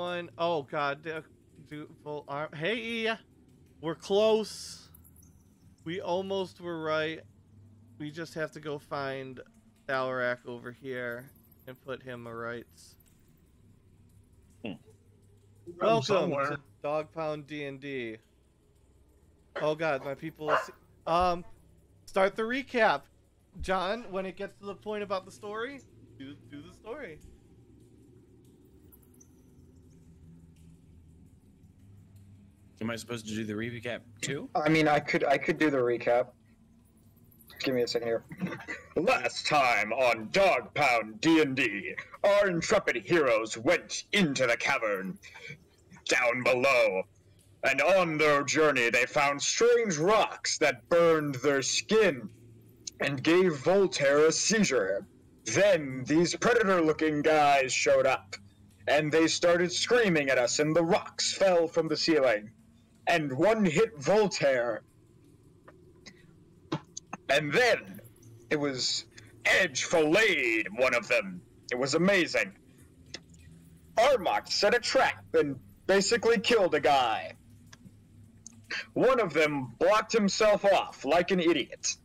one. Oh god, do full arm. Hey, we're close. We almost were right. We just have to go find Thalarak over here and put him a rights. Welcome to Dog Pound D&D. Oh god, my people. Start the recap, John. When it gets to the point about the story, do the story. Am I supposed to do the recap too? I mean, I could do the recap. Give me a second here. Last time on Dog Pound D&D, our intrepid heroes went into the cavern down below, and on their journey they found strange rocks that burned their skin and gave Voltaire a seizure. Then these predator-looking guys showed up, and they started screaming at us, and the rocks fell from the ceiling, and one hit Voltaire. And then it was Edge filleted one of them. It was amazing. Armok set a trap and basically killed a guy. One of them blocked himself off like an idiot.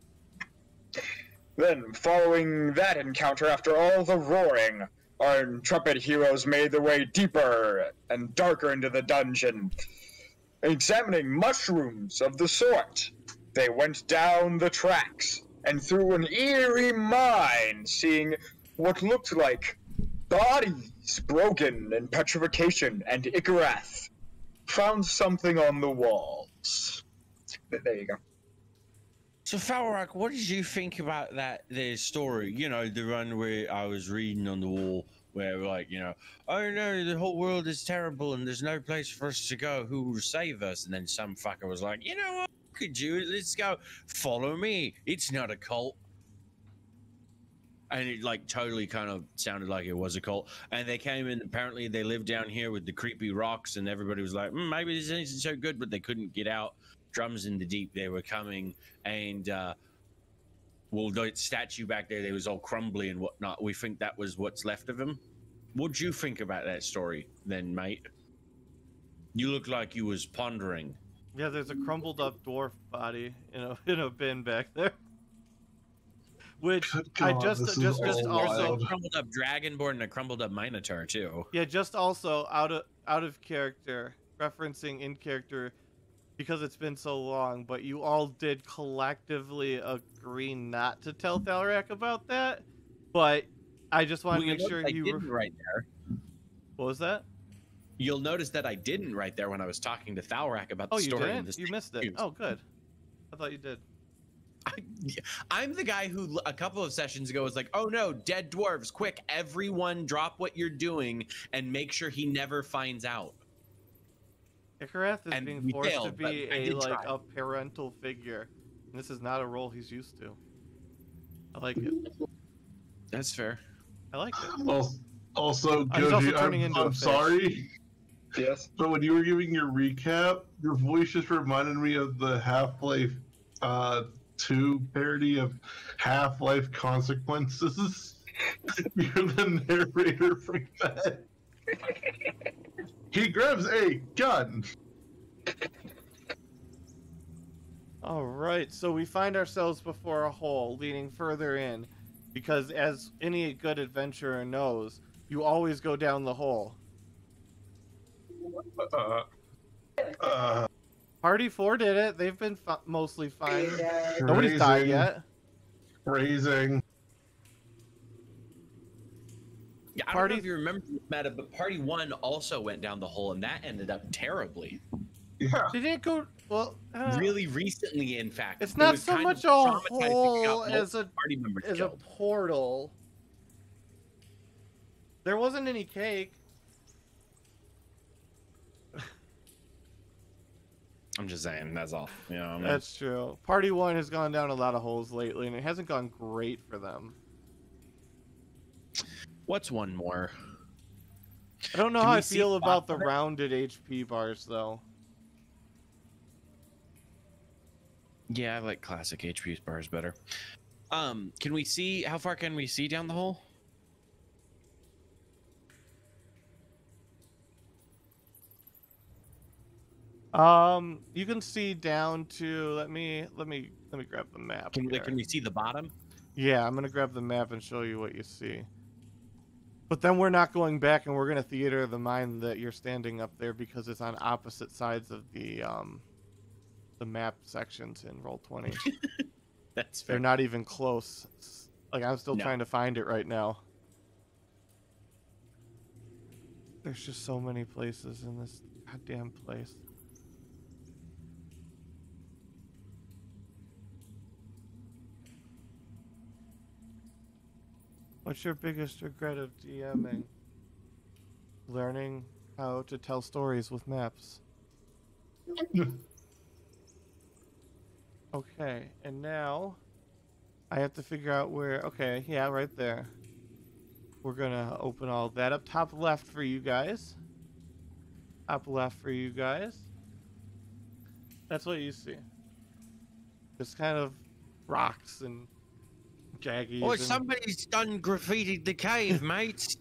Then, following that encounter, after all the roaring, our intrepid heroes made their way deeper and darker into the dungeon. Examining mushrooms of the sort, they went down the tracks and through an eerie mine, seeing what looked like bodies broken in petrification, and Ikarath found something on the walls. There you go. So, Falrak, what did you think about their story? You know, the one where I was reading on the wall, where like, you know, oh no, the whole world is terrible and there's no place for us to go. Who will save us? And then some fucker was like, you know what? Could you? Let's go. Follow me. It's not a cult. And it like totally kind of sounded like it was a cult. And they came in. Apparently, they lived down here with the creepy rocks, and everybody was like, maybe this isn't so good, but they couldn't get out. Drums in the deep. They were coming, and well, the statue back there, they was all crumbly and whatnot. We think that was what's left of him. What'd you think about that story, then, mate? You look like you was pondering. Yeah, there's a crumbled up dwarf body in a bin back there. Which God, I just also a crumbled up dragonborn and a crumbled up minotaur too. Yeah, just also out of character, referencing in character because it's been so long, but you all did collectively agree not to tell Thalarak about that. But I just want to make sure you were right there. What was that? You'll notice that I didn't right there when I was talking to Thalarak about the story. You didn't? You missed it. Oh, good. I thought you did. I'm the guy who a couple of sessions ago was like, oh no, dead dwarves, quick, everyone drop what you're doing and make sure he never finds out. Ikarath is being forced to be a parental figure. And this is not a role he's used to. I like it. That's fair. I like it. Also, Goji, I'm sorry. Yes. But when you were giving your recap, your voice just reminded me of the Half-Life 2 parody of Half-Life Consequences. You're the narrator for that. He grabs a gun. Alright, so we find ourselves before a hole leading further in. Because as any good adventurer knows, you always go down the hole. Party 4 did it. They've been mostly fine. Nobody's died yet. Raising. Yeah, I don't know if you remember, Meta, but Party 1 also went down the hole, and that ended up terribly. Yeah. They didn't go... Well... really recently, in fact. It's not so much a hole as a portal. There wasn't any cake. I'm just saying, that's all. You know, that's true. Party 1 has gone down a lot of holes lately, and it hasn't gone great for them. What's one more? I don't know how I feel about the rounded HP bars, though. Yeah, I like classic HP bars better. Can we see, how far can we see down the hole? You can see down to let me grab the map. Can here. we see the bottom? Yeah, I'm gonna grab the map and show you what you see. But then we're not going back, and we're gonna theater the mind that you're standing up there because it's on opposite sides of the map sections in Roll20. That's fair. They're not even close. Like I'm still No. trying to find it right now. There's just so many places in this goddamn place. What's your biggest regret of DMing? Learning how to tell stories with maps. Okay, and now I have to figure out where. Okay, yeah, right there. We're gonna open all that up. Top left for you guys. Top left for you guys. That's what you see. Just kind of rocks and jaggies. Or and... somebody's done graffitied the cave, mate.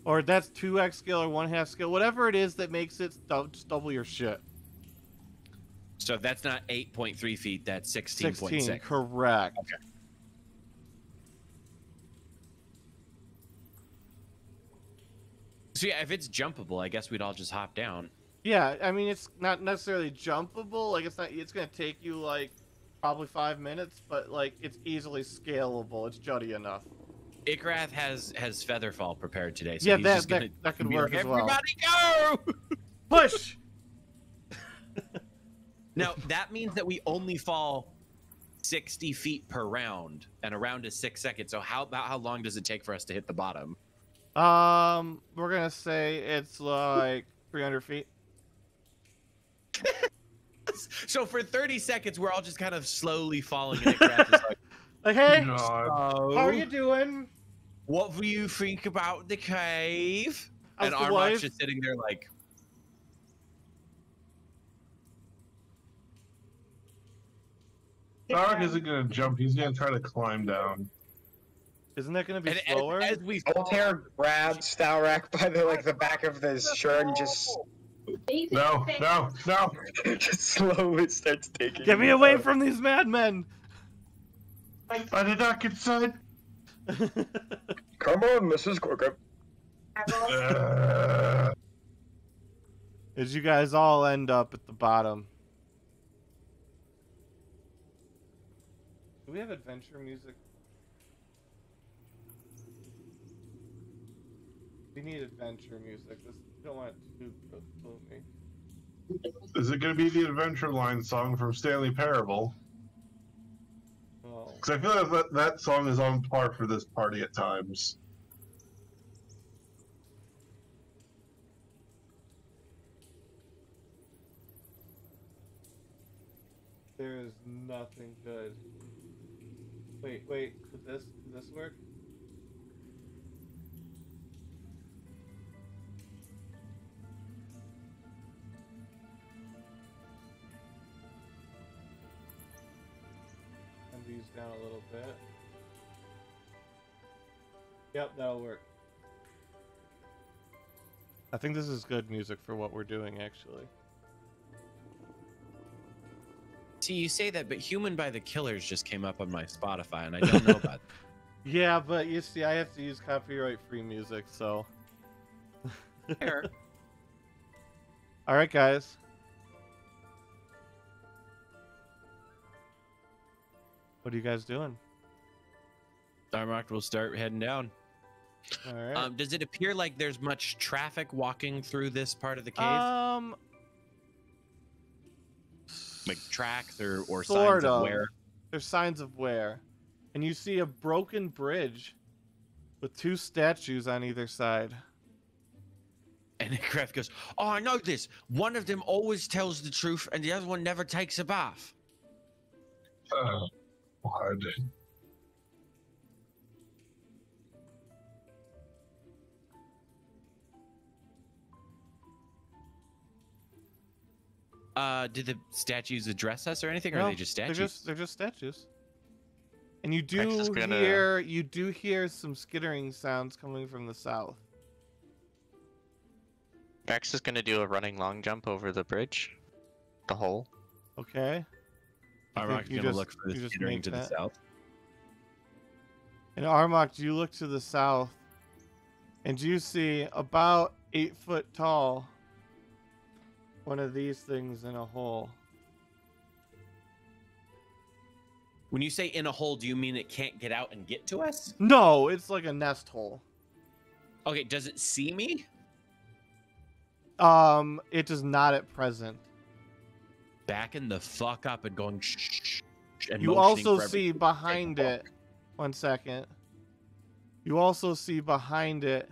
Or that's 2x scale or 1/2 scale. Whatever it is that makes it just double your shit. So if that's not 8.3 feet, that's 16.6. 16, correct. Okay. So yeah, if it's jumpable, I guess we'd all just hop down. Yeah, I mean, it's not necessarily jumpable. Like, it's going to take you, like, probably 5 minutes, but, like, it's easily scalable. It's jutty enough. Ikrath has Featherfall prepared today, so yeah, he's that, just gonna that could be work like, as well. Everybody go! Push! Now, that means that we only fall 60 feet per round, and a round is 6 seconds. So how long does it take for us to hit the bottom? We're going to say it's, like, 300 feet. So for 30 seconds, we're all just kind of slowly falling, and Ikrath is like, hey, God. so, how are you doing? what do you think about the cave? How's And the Armok's wife? just sitting there like, Tarek isn't gonna jump. He's gonna try to climb down. Isn't that going to be and slower? as we Altair grabs Stalrak by the back of his shirt and just No, no, no. just slowly starts taking. Get me him away out. from these madmen! I did not get inside. Come on, Mrs. Corker. As you guys all end up at the bottom. Do we have adventure music? We need adventure music. This don't want it too gloomy. Is it gonna be the Adventure Line song from Stanley Parable? Oh. Because I feel like that song is on par for this party at times. There is nothing good. Wait, could this work? Turn these down a little bit. Yep, that'll work. I think this is good music for what we're doing, actually. see, you say that, but Human by the Killers just came up on my Spotify, and I don't know about it. Yeah, but you see, I have to use copyright-free music, so... Fair. Alright, guys. What are you guys doing? Darmok will start heading down. Alright. Does it appear like there's much traffic walking through this part of the cave? Like tracks or sort signs of wear? There's signs of wear. And you see a broken bridge with two statues on either side. And Kraft goes, "Oh, I know this. One of them always tells the truth, and the other one never takes a bath." God. Did the statues address us or anything, or No, are they just statues? They're just statues. And you Rex is gonna- do hear some skittering sounds coming from the south. Rex is gonna do a running long jump over the bridge. the hole. Okay. Armok's you gonna just- look for you the just skittering make to the that? south. And Armok, you look to the south, and you see about 8 foot tall one of these things in a hole. When you say in a hole, do you mean it can't get out and get to us? No, it's like a nest hole. Okay, does it see me? It does not at present. Backing the fuck up and going shh. And You motioning also for every- see behind it. 1 second. You also see behind it.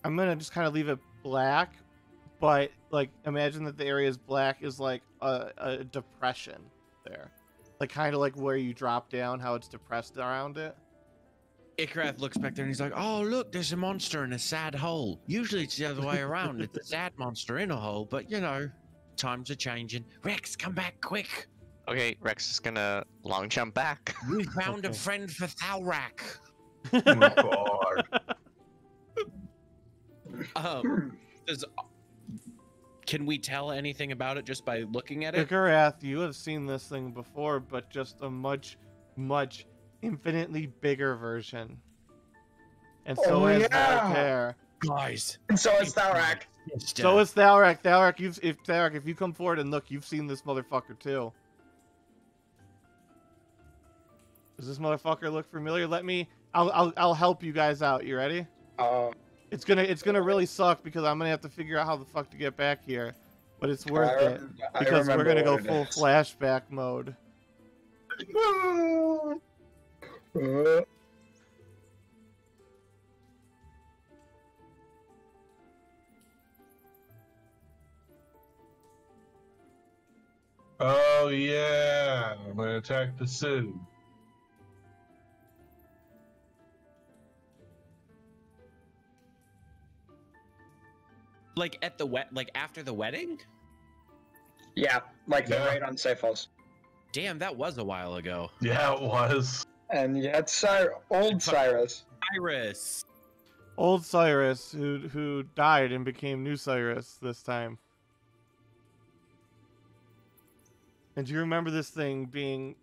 I'm gonna just kind of leave it black, but like imagine that the area is black is like a depression there, like kind of like where you drop down, how it's depressed around it. Ikrath looks back there and he's like, "Oh, look, there's a monster in a sad hole. Usually it's the other way around. It's a sad monster in a hole, but you know, times are changing. Rex, come back quick. Okay, Rex is gonna long jump back. We found a Okay. friend for Thalrak." Oh, God. Can we tell anything about it just by looking at it? Ikarath, you have seen this thing before, but just a much, much infinitely bigger version. And so Oh, is yeah. Voltaire. Guys. And so is Thalrak. So is Thalrak. Thalrak, if you come forward and look, you've seen this motherfucker too. Does this motherfucker look familiar? I'll help you guys out. You ready? It's gonna really suck because I'm gonna have to figure out how the fuck to get back here, but it's worth it because we're gonna go full flashback mode. Oh yeah, I'm gonna attack the Sioux. Like at the like after the wedding? Yeah, like the Yeah. raid on Safe House. Damn, that was a while ago. Yeah, it was. And yeah, it's old Cyrus. Iris. Old Cyrus, who died and became New Cyrus this time. And do you remember this thing being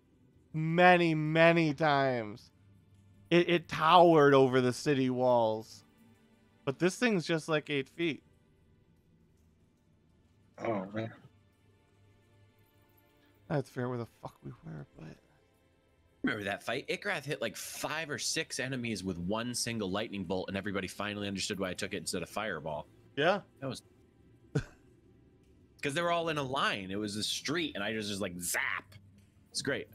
many, many times? It towered over the city walls. But this thing's just like 8 feet. Oh man. That's fair where the fuck we were, but... Remember that fight? Ikrath hit like 5 or 6 enemies with one single lightning bolt, and everybody finally understood why I took it instead of fireball. Yeah. That was because they were all in a line. It was a street, and I just like zap. It's great.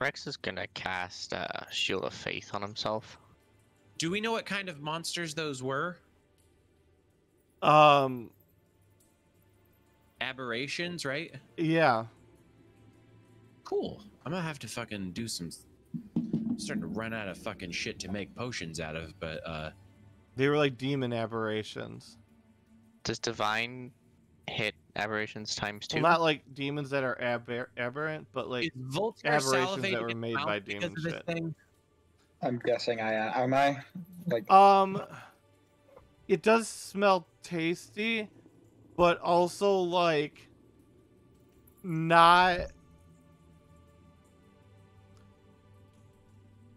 Rex is gonna cast Shield of Faith on himself. Do we know what kind of monsters those were? Aberrations, right? Yeah. Cool. I'm gonna have to fucking do some. I'm starting to run out of fucking shit to make potions out of, but They were like demon aberrations. Does Divine hit aberrations times 2? Well, not like demons that are aberrant, but like is Voltaire aberrations that salivating were his made mouth by because demon of this shit. thing? I'm guessing am I? Like It does smell tasty, but also like not.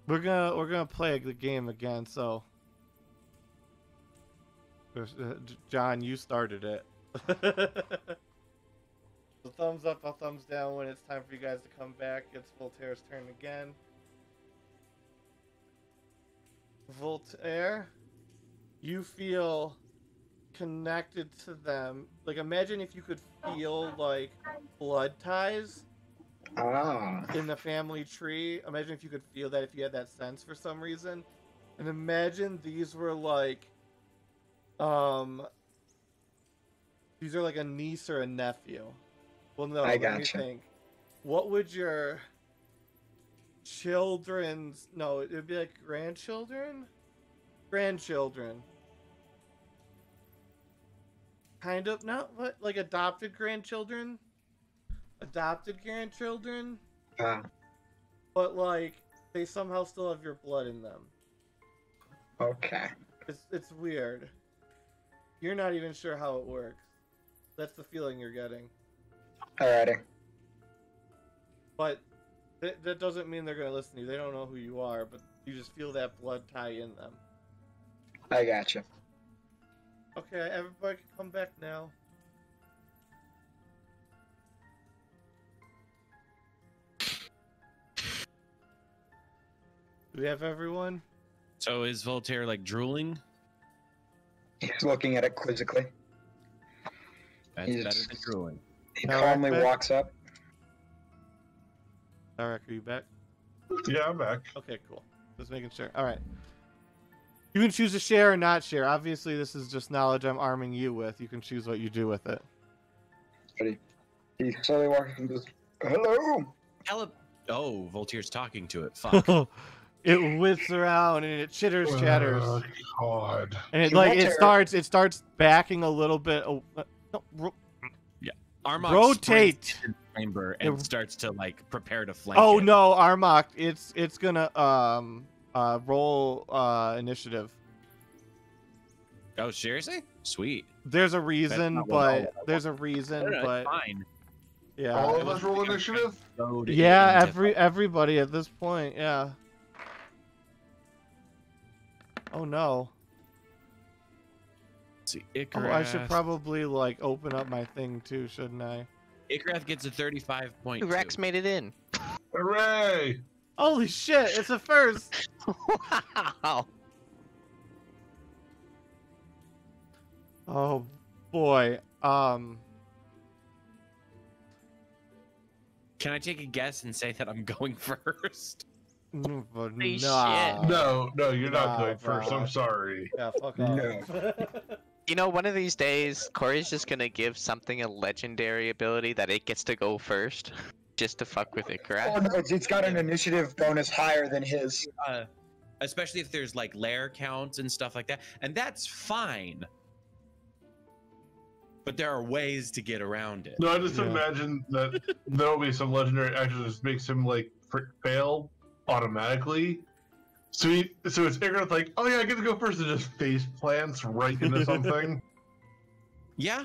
We're gonna play the game again, so John, you started it. So thumbs up or thumbs down when it's time for you guys to come back. It's Voltaire's turn again. Voltaire, you feel connected to them. Like imagine if you could feel like blood ties in the family tree. Imagine if you could feel that, if you had that sense for some reason. And imagine these were like these are like a niece or a nephew. Well, no, I let me gotcha. think. What would your children's... No, it would be like grandchildren? Grandchildren. Kind of, not like adopted grandchildren? Adopted grandchildren? But like, they somehow still have your blood in them. Okay. It's weird. You're not even sure how it works. That's the feeling you're getting. Alrighty. But that doesn't mean they're gonna listen to you. They don't know who you are, but you just feel that blood tie in them. I gotcha. Okay, everybody can come back now. Do we have everyone? So is Voltaire like drooling? He's looking at it quizzically. That's He's- better than drooling. He Alright, calmly Ben. walks up. Alright, are you back? Yeah, I'm back. Okay, cool. Just making sure. Alright. You can choose to share or not share. Obviously, this is just knowledge I'm arming you with. You can choose what you do with it. He slowly walks and goes, "Hello." Oh, Voltaire's talking to it. Fuck. It whips around and it chitters, chatters, Oh, God. and it Hey, like Voltaire. it starts backing a little bit. Armok Rotate. sprints into the chamber and It- starts to like prepare to flank. Oh it. no, Armok! It's gonna roll initiative. Oh, seriously? Sweet. There's a reason, not what I but there's a reason, No, but it's fine. yeah, All of us roll initiative? Load yeah. into- Everybody at this point, yeah. Oh no! Let's see, Oh, I should Icarus. probably like open up my thing too, shouldn't I? Icarus gets a 35.2. Rex made it in. Hooray! Holy shit! It's a first. Wow. Oh boy. Can I take a guess and say that I'm going first? Holy Nah. shit. No, you're not Nah, going first. bro. I'm sorry. Yeah, fuck No. off. You know, one of these days, Corey's just gonna give something a legendary ability that it gets to go first, just to fuck with it, correct? Oh no, it's got an initiative bonus higher than his. Especially if there's like lair counts and stuff like that, and that's fine. But there are ways to get around it. No, I just Yeah. imagine that there'll be some legendary action that just makes him like fail automatically. So it's Icarus like, oh yeah, I get to go first, and just face plants right into something. Yeah.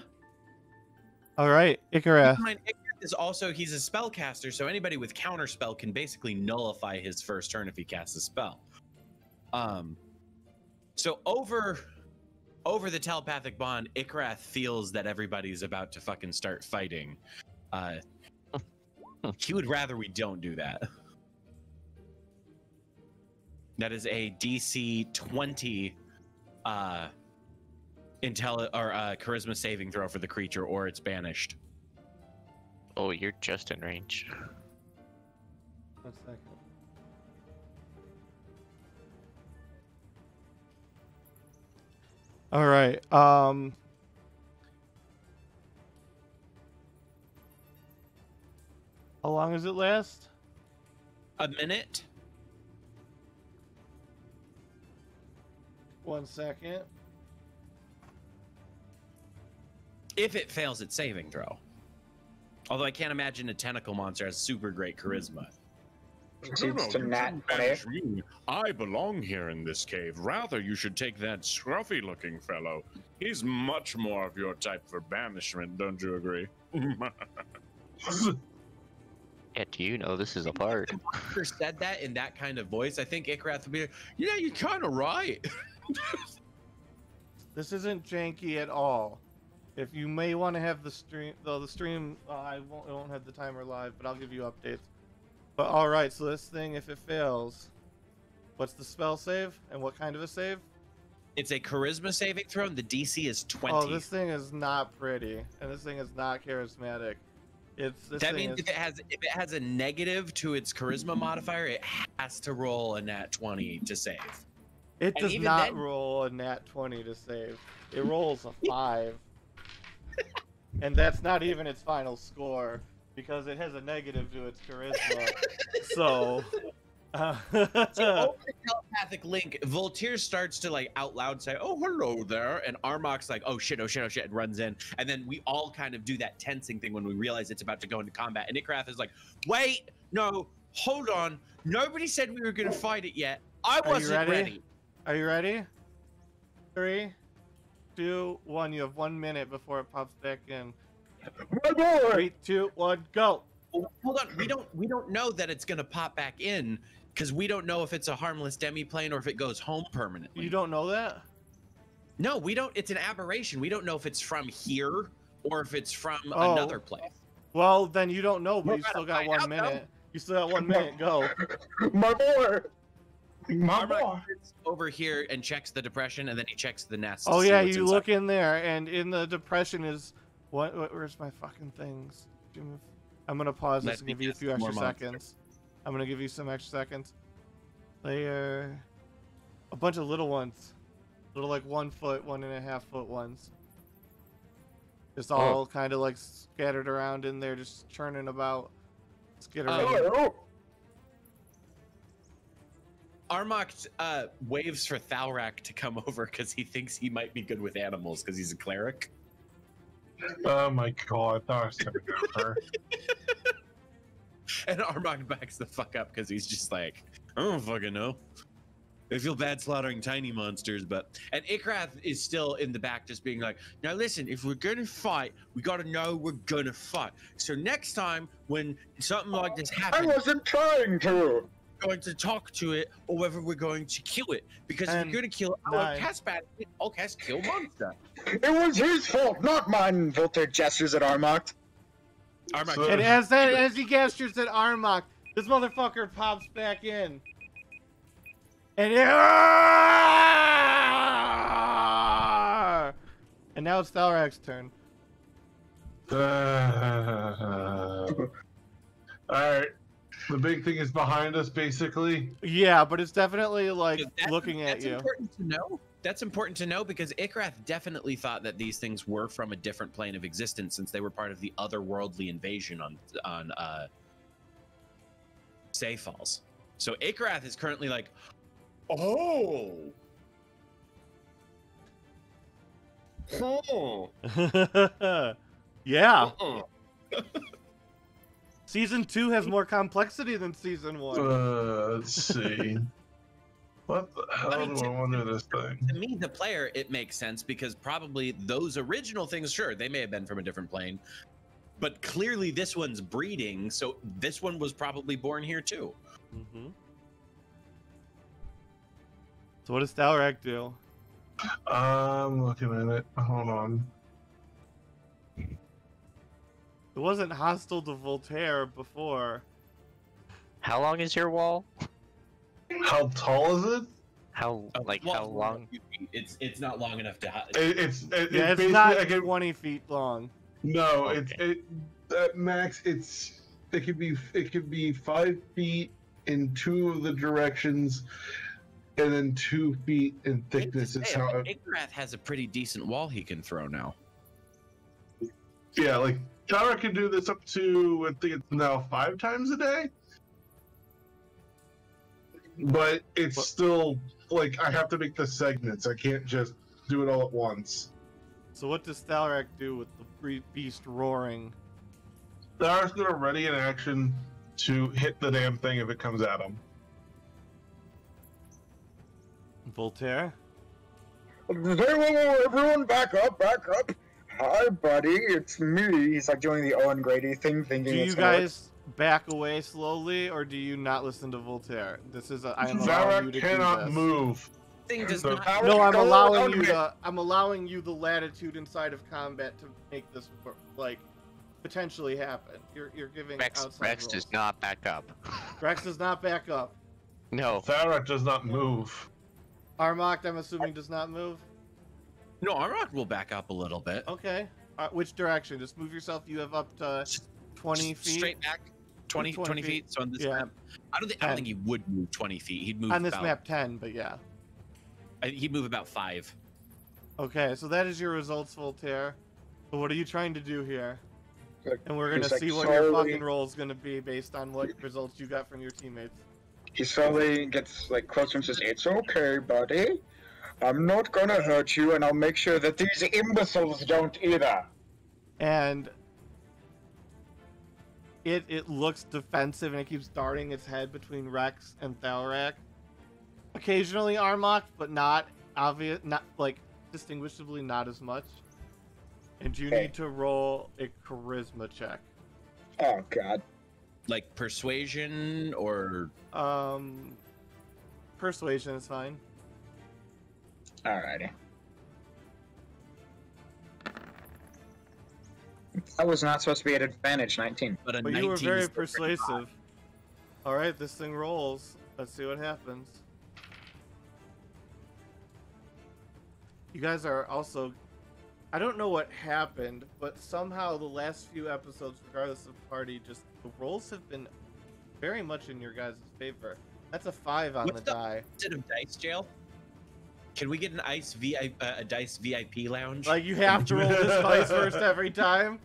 All right, Icarus. Keep in mind, Icarus is also he's a spellcaster, so anybody with counterspell can basically nullify his first turn if he casts a spell. So over the telepathic bond, Icarus feels that everybody's about to fucking start fighting. He would rather we don't do that. That is a DC 20 charisma saving throw for the creature, or it's banished. Oh, you're just in range. 1 second. All right. How long does it last? A minute. 1 second. If it fails its saving throw. Although I can't imagine a tentacle monster has super great charisma. Proceeds to nat 20. me. I belong here in this cave. Rather, you should take that scruffy-looking fellow. He's much more of your type for banishment, don't you agree? Yeah, do you know this is a part? If said that in that kind of voice, I think Icarus would be like, yeah, you're kind of right. This isn't janky at all. If you may want to have the stream, though the stream, I won't have the timer live, but I'll give you updates. But all right, so this thing, if it fails, what's the spell save and what kind of a save? It's a charisma saving throw, and the DC is 20. Oh, this thing is not pretty, and this thing is not charismatic. It's this That thing means is, if it has a negative to its charisma modifier, it has to roll a nat 20 to save. it and does even not then- roll a nat 20 to save. It rolls a 5, and that's not even its final score because it has a negative to its charisma. So. So over the telepathic link, Voltaire starts to like out loud say, "Oh, hello there," and Armok's like, "Oh shit, oh shit, oh shit," and runs in, and then we all kind of do that tensing thing when we realize it's about to go into combat, and Icarus is like, "Wait, no, hold on, nobody said we were gonna fight it yet. I Are you wasn't ready? ready." Are you ready? 3, 2, 1. You have 1 minute before it pops back in. My boy! 3, 2, 1, go. Hold on, we don't know that it's gonna pop back in because we don't know if it's a harmless demiplane or if it goes home permanently. You don't know that? No, we don't. It's an aberration. We don't know if it's from here or if it's from Oh. another place. Well, then you don't know, but We're you still gonna got find 1 out, minute. You still got 1 minute. Go. My boy! My Armag boy! sits over here and checks the depression, and then he checks the nest. Oh to see yeah, what's you inside. look in there, and in the depression is what? Where's my fucking things? I'm gonna pause this Let and me give you a guess, few extra more monster. seconds. I'm gonna give you some extra seconds. Layer, a bunch of little ones, little like 1 foot, 1.5 foot ones. Just all kind of like scattered around in there, just churning about, skittering. Oh, Armok waves for Thalrak to come over because he thinks he might be good with animals because he's a cleric. Oh my god, that was gonna go for. And Armok backs the fuck up because he's just like, I don't fucking know. I feel bad slaughtering tiny monsters, but... And Ikrath is still in the back just being like, now listen, if we're gonna fight, we gotta know we're gonna fight. So next time when something like this I happens, wasn't trying to! we're going to talk to it or whether we're going to kill it. Because if And you're gonna kill our 9. cast bat, all cast kill monster. It was his fault, not mine! Voltaire gestures at Armok. Armok, So- And as he gestures at Armok, this motherfucker pops back in. And and now it's Thalrak's turn. Alright. The big thing is behind us, basically. Yeah, but it's definitely like That's- looking at that's you. important to know. That's important to know because Ikrath definitely thought that these things were from a different plane of existence since they were part of the otherworldly invasion on Say Falls. So Ikrath is currently like, oh, Yeah. Season 2 has more complexity than season 1. Let's see. What the hell do I want to do this thing? to me, the player, it makes sense because probably those original things, sure, they may have been from a different plane, but clearly this one's breeding, so this one was probably born here too. Mm-hmm. So what does Thalrak do? I'm looking at it. Hold on. It wasn't hostile to Voltaire before. How long is your wall? How tall is it? How like Well, how long? It's not long enough to. It's Yeah, it's basically not like 20 feet long. no, Okay. at max it could be 5 feet in 2 of the directions, and then 2 feet in thickness. It's how Ikrath has a pretty decent wall he can throw now. yeah, like Tara can do this up to I think it's now 5 times a day. But it's What- still like I have to make the segments. I can't just do it all at once. So what does Thalrak do with the beast roaring? Tara's gonna ready an action to hit the damn thing if it comes at him. Voltaire? Hey, whoa, everyone back up. Hi, buddy, it's me. He's like doing the Owen Grady thing, thinking Do you it's gonna work. guys back away slowly, or do you not listen to Voltaire? This is I'm allowing you Tara to do cannot this. move. Thing does So- not. No, I'm Go allowing around you me. the allowing you the latitude inside of combat to make this like potentially happen. You're giving Rex outside Rex rules. does not back up. Rex does not back up. No. Tara does not move. Armok, I'm assuming, does not move. No, Armok will back up a little bit. Okay. Which direction? Just move yourself. You have up to 20 Just feet straight back. 20 feet. So on this Yeah. map, I don't 10. think he would move 20 feet. He'd move on this about, map. 10, but yeah. He'd move about 5. Okay, so that is your results, Voltaire. So what are you trying to do here? Like, And we're gonna he's, like, see what your slowly- fucking roll is gonna be based on what results you got from your teammates. He slowly gets like closer and says, "It's okay, buddy. I'm not gonna hurt you, and I'll make sure that these imbeciles don't either." And it looks defensive and it keeps darting its head between Rex and Thalrak. Occasionally Armok, but not obvious, not like distinguishably not as much. And you Okay. need to roll a charisma check. Oh god. Like persuasion or Persuasion is fine. Alrighty. That was not supposed to be at advantage, 19. but a But 19 you were very is still pretty high. persuasive. All right, this thing rolls. Let's see what happens. You guys are also... I don't know what happened, but somehow the last few episodes, regardless of party, just the rolls have been very much in your guys' favor. That's a 5 on What's the die. Instead of dice jail, can we get an a dice VIP lounge? Like, you have to roll this dice first every time.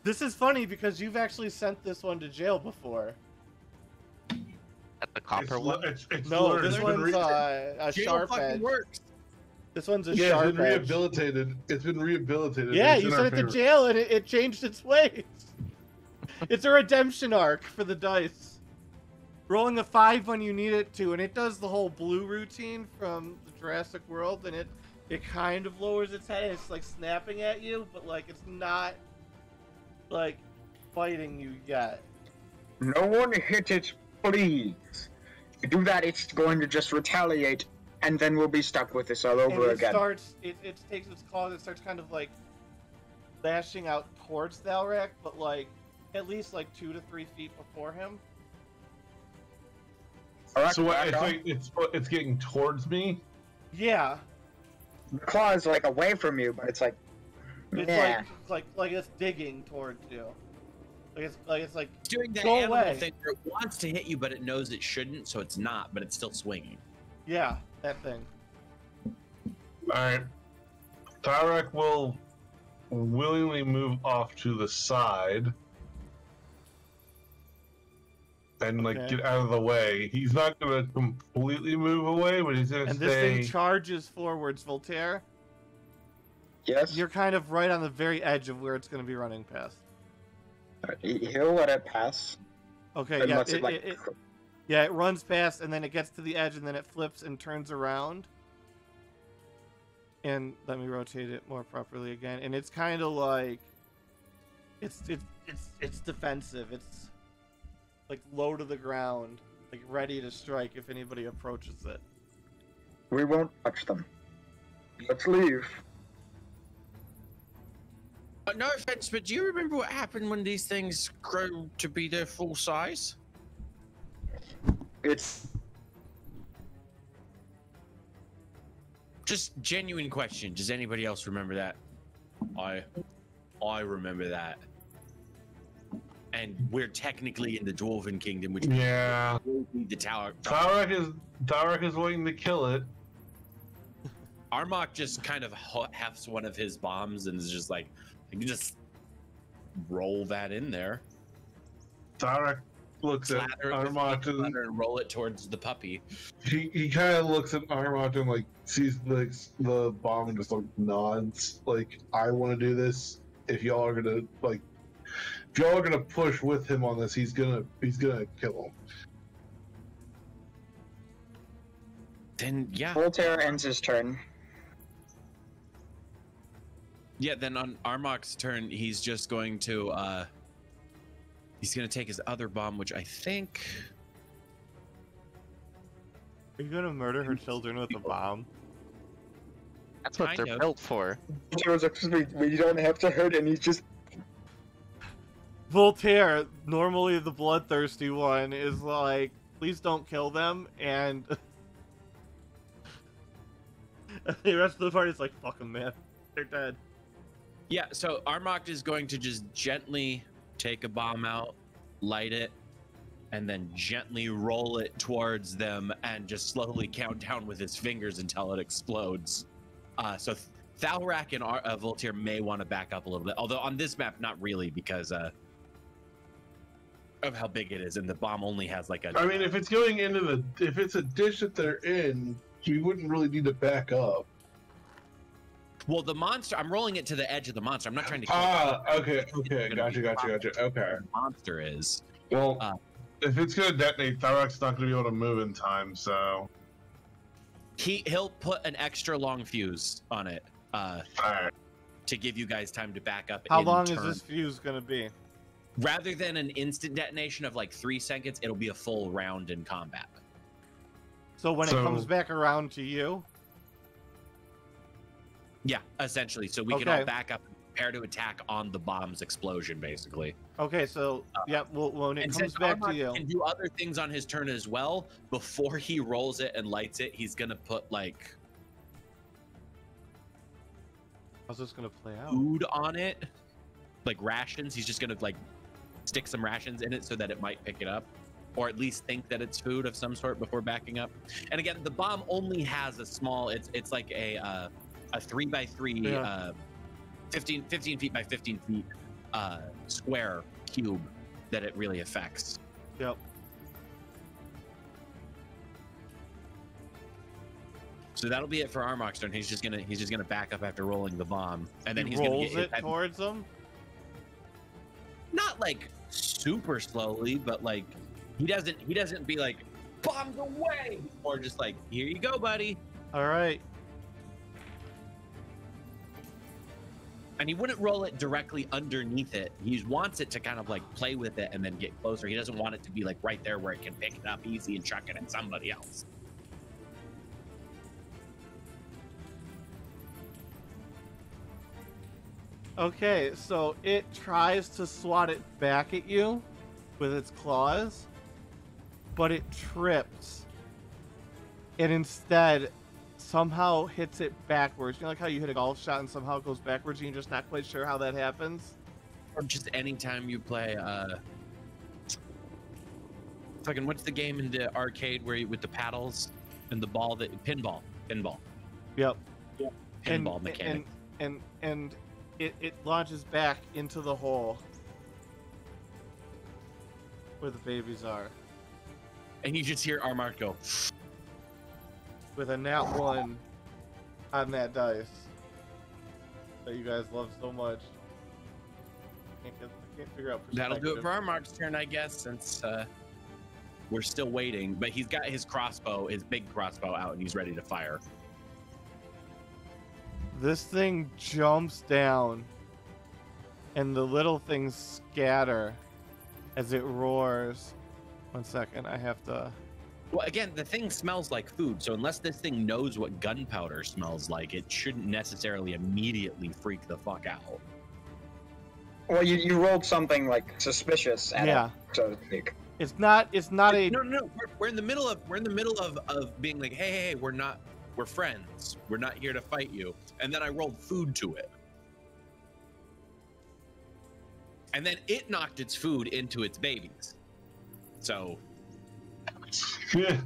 This is funny because you've actually sent this one to jail before. At the copper one. It's No, learned. this It's been one's a Jail sharp fucking edge. works. This one's a yeah, it's sharp been edge. rehabilitated. It's been rehabilitated. Yeah, It's you in sent our it to favor. jail and it changed its ways. It's a redemption arc for the dice. Rolling a 5 when you need it to, and it does the whole blue routine from the Jurassic World, and it kind of lowers its head. It's like snapping at you, but like it's not like fighting you yet. No one hit it, please. If you do that, it's going to just retaliate, and then we'll be stuck with this all And over it again. starts, it takes its claws, it starts kind of like lashing out towards Thalrak, but like at least like 2 to 3 feet before him. Alright, So what, back it's off. like it's getting towards me. Yeah, The claw is like away from you, but it's like, it's yeah. like it's digging towards you. It's like It's doing that Go animal away. thing where it wants to hit you, but it knows it shouldn't, so it's not, but it's still swinging. yeah, that thing. All right, Tyrek will willingly move off to the side and like Okay. get out of the way. He's not gonna completely move away, but he's gonna And this stay. thing charges forwards, Voltaire. Yes? You're kind of right on the very edge of where it's going to be running past. He'll let it pass. Okay, yeah, Unless it, like, it runs past, and then it gets to the edge, and then it flips and turns around. And let me rotate it more properly again. And it's kind of like it's defensive. It's like low to the ground, like ready to strike if anybody approaches it. we won't touch them. Let's leave. No offense, but do you remember what happened when these things grow to be their full size? It's Just genuine question. Does anybody else remember that? I remember that. And we're technically in the Dwarven Kingdom, which Yeah, the tower. Tyrek is waiting to kill it. Armok just kind of hefts one of his bombs and is just like, you can just roll that in there. Tyrek looks at Slather it with Armok peanut and butter and roll it towards the puppy. he kind of looks at Armok and like sees the bomb and just like nods. Like, I want to do this. If y'all are gonna push with him on this, he's gonna kill him. Then yeah, Voltaire ends his turn. yeah. Then on Armok's turn, he's just going to take his other bomb, which I think. Are you gonna murder her children with a bomb? That's what Kind they're of. built for. Voltaire was like, we don't have to hurt, and he's just Voltaire, normally the bloodthirsty one, is like, please don't kill them, and the rest of the party's like, fuck them, man. They're dead. Yeah, so Armok is going to just gently take a bomb out, light it, and then gently roll it towards them and just slowly count down with his fingers until it explodes. So Thalrak and Voltaire may want to back up a little bit, although on this map, not really, because of how big it is, and the bomb only has like a... I mean, if it's going into if it's a dish that they're in, we wouldn't really need to back up. Well, the monster, I'm rolling it to the edge of the monster. I'm not trying to kill Okay, gotcha. Okay. the monster is. Well, if it's gonna detonate, Thyrek's not gonna be able to move in time, so. He'll put an extra long fuse on it Alright. to give you guys time to back up. How in long turn. is this fuse gonna be? Rather than an instant detonation of like 3 seconds, it'll be a full round in combat. So when it So- comes back around to you, Yeah, essentially. So we can Okay. all back up and prepare to attack on the bomb's explosion, basically. okay. So yeah, well, when it And comes since back to Armok you, can do other things on his turn as well, before he rolls it and lights it, he's gonna put like how's this gonna play out? food on it, like rations. He's just gonna like stick some rations in it so that it might pick it up, or at least think that it's food of some sort before backing up. And again, the bomb only has a small. It's like a 3x3, Yeah. 15 feet by 15 feet square cube that it really affects. Yep. So that'll be it for Armok's turn. He's just gonna back up after rolling the bomb, and then He he's gonna rolls get it towards him. not like super slowly, but like he doesn't be like bombs away, or just like here you go, buddy. All right. And he wouldn't roll it directly underneath it. He wants it to kind of like play with it and then get closer. He doesn't want it to be like right there where it can pick it up easy and chuck it at somebody else. Okay, so it tries to swat it back at you with its claws, but it trips. And instead somehow hits it backwards. You know, like how you hit a golf shot and somehow it goes backwards and you're just not quite sure how that happens? Or just anytime you play fucking what's the game in the arcade where you with the paddles and the ball that pinball. Yep. Pinball mechanic. And it launches back into the hole where the babies are. And you just hear Armok go, With a nat 1 on that dice that you guys love so much. I can't figure out that'll do it perspective. for Armok's turn, I guess, since we're still waiting. But he's got his crossbow, his big crossbow out, and he's ready to fire. This thing jumps down, and the little things scatter as it roars. 1 second, I have to... Well, again, the thing smells like food, so unless this thing knows what gunpowder smells like, it shouldn't necessarily immediately freak the fuck out. Well, you rolled something like suspicious at Yeah. it, so to speak. It's not a... No. We're in the middle of being like, hey, we're friends. We're not here to fight you. And then I rolled food to it. And then it knocked its food into its babies. So Yeah.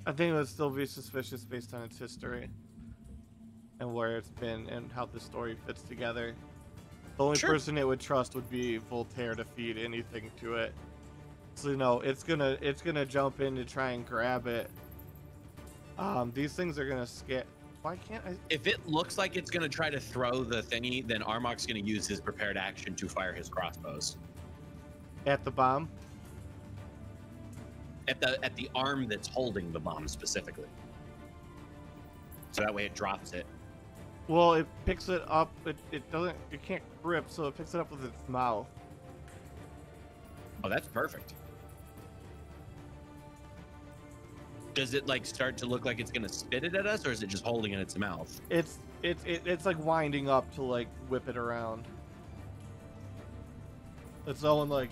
I think it would still be suspicious based on its history and where it's been and how the story fits together. The only Sure. person it would trust would be Voltaire to feed anything to it. So it's gonna jump in to try and grab it. These things are gonna scare. Why can't I? if it looks like it's gonna try to throw the thingy, then Armok's gonna use his prepared action to fire his crossbows At the bomb? at the arm that's holding the bomb specifically. So that way it drops it. Well, it picks it up. It doesn't. It can't grip, so it picks it up with its mouth. Oh, that's perfect. Does it like start to look like it's gonna spit it at us, or is it just holding it in its mouth? It's like winding up to like whip it around. It's going like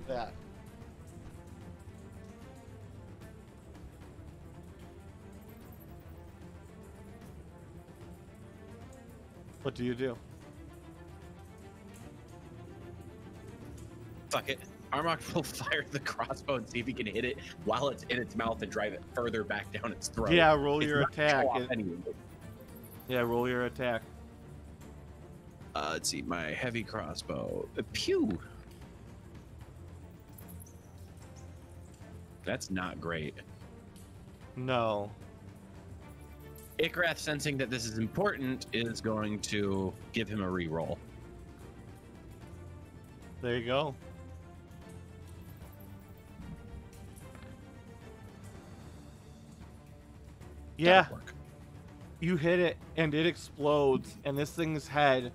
that. What do you do? Fuck it. Armok will fire the crossbow and see if he can hit it while it's in its mouth and drive it further back down its throat. Yeah, roll It's your not gonna attack. show off anyway. Yeah, roll your attack. Let's see, my heavy crossbow. Pew! That's not great. No. Ikrath, sensing that this is important, is going to give him a reroll. There you go. Yeah. That'll work. You hit it, and it explodes, and this thing's head.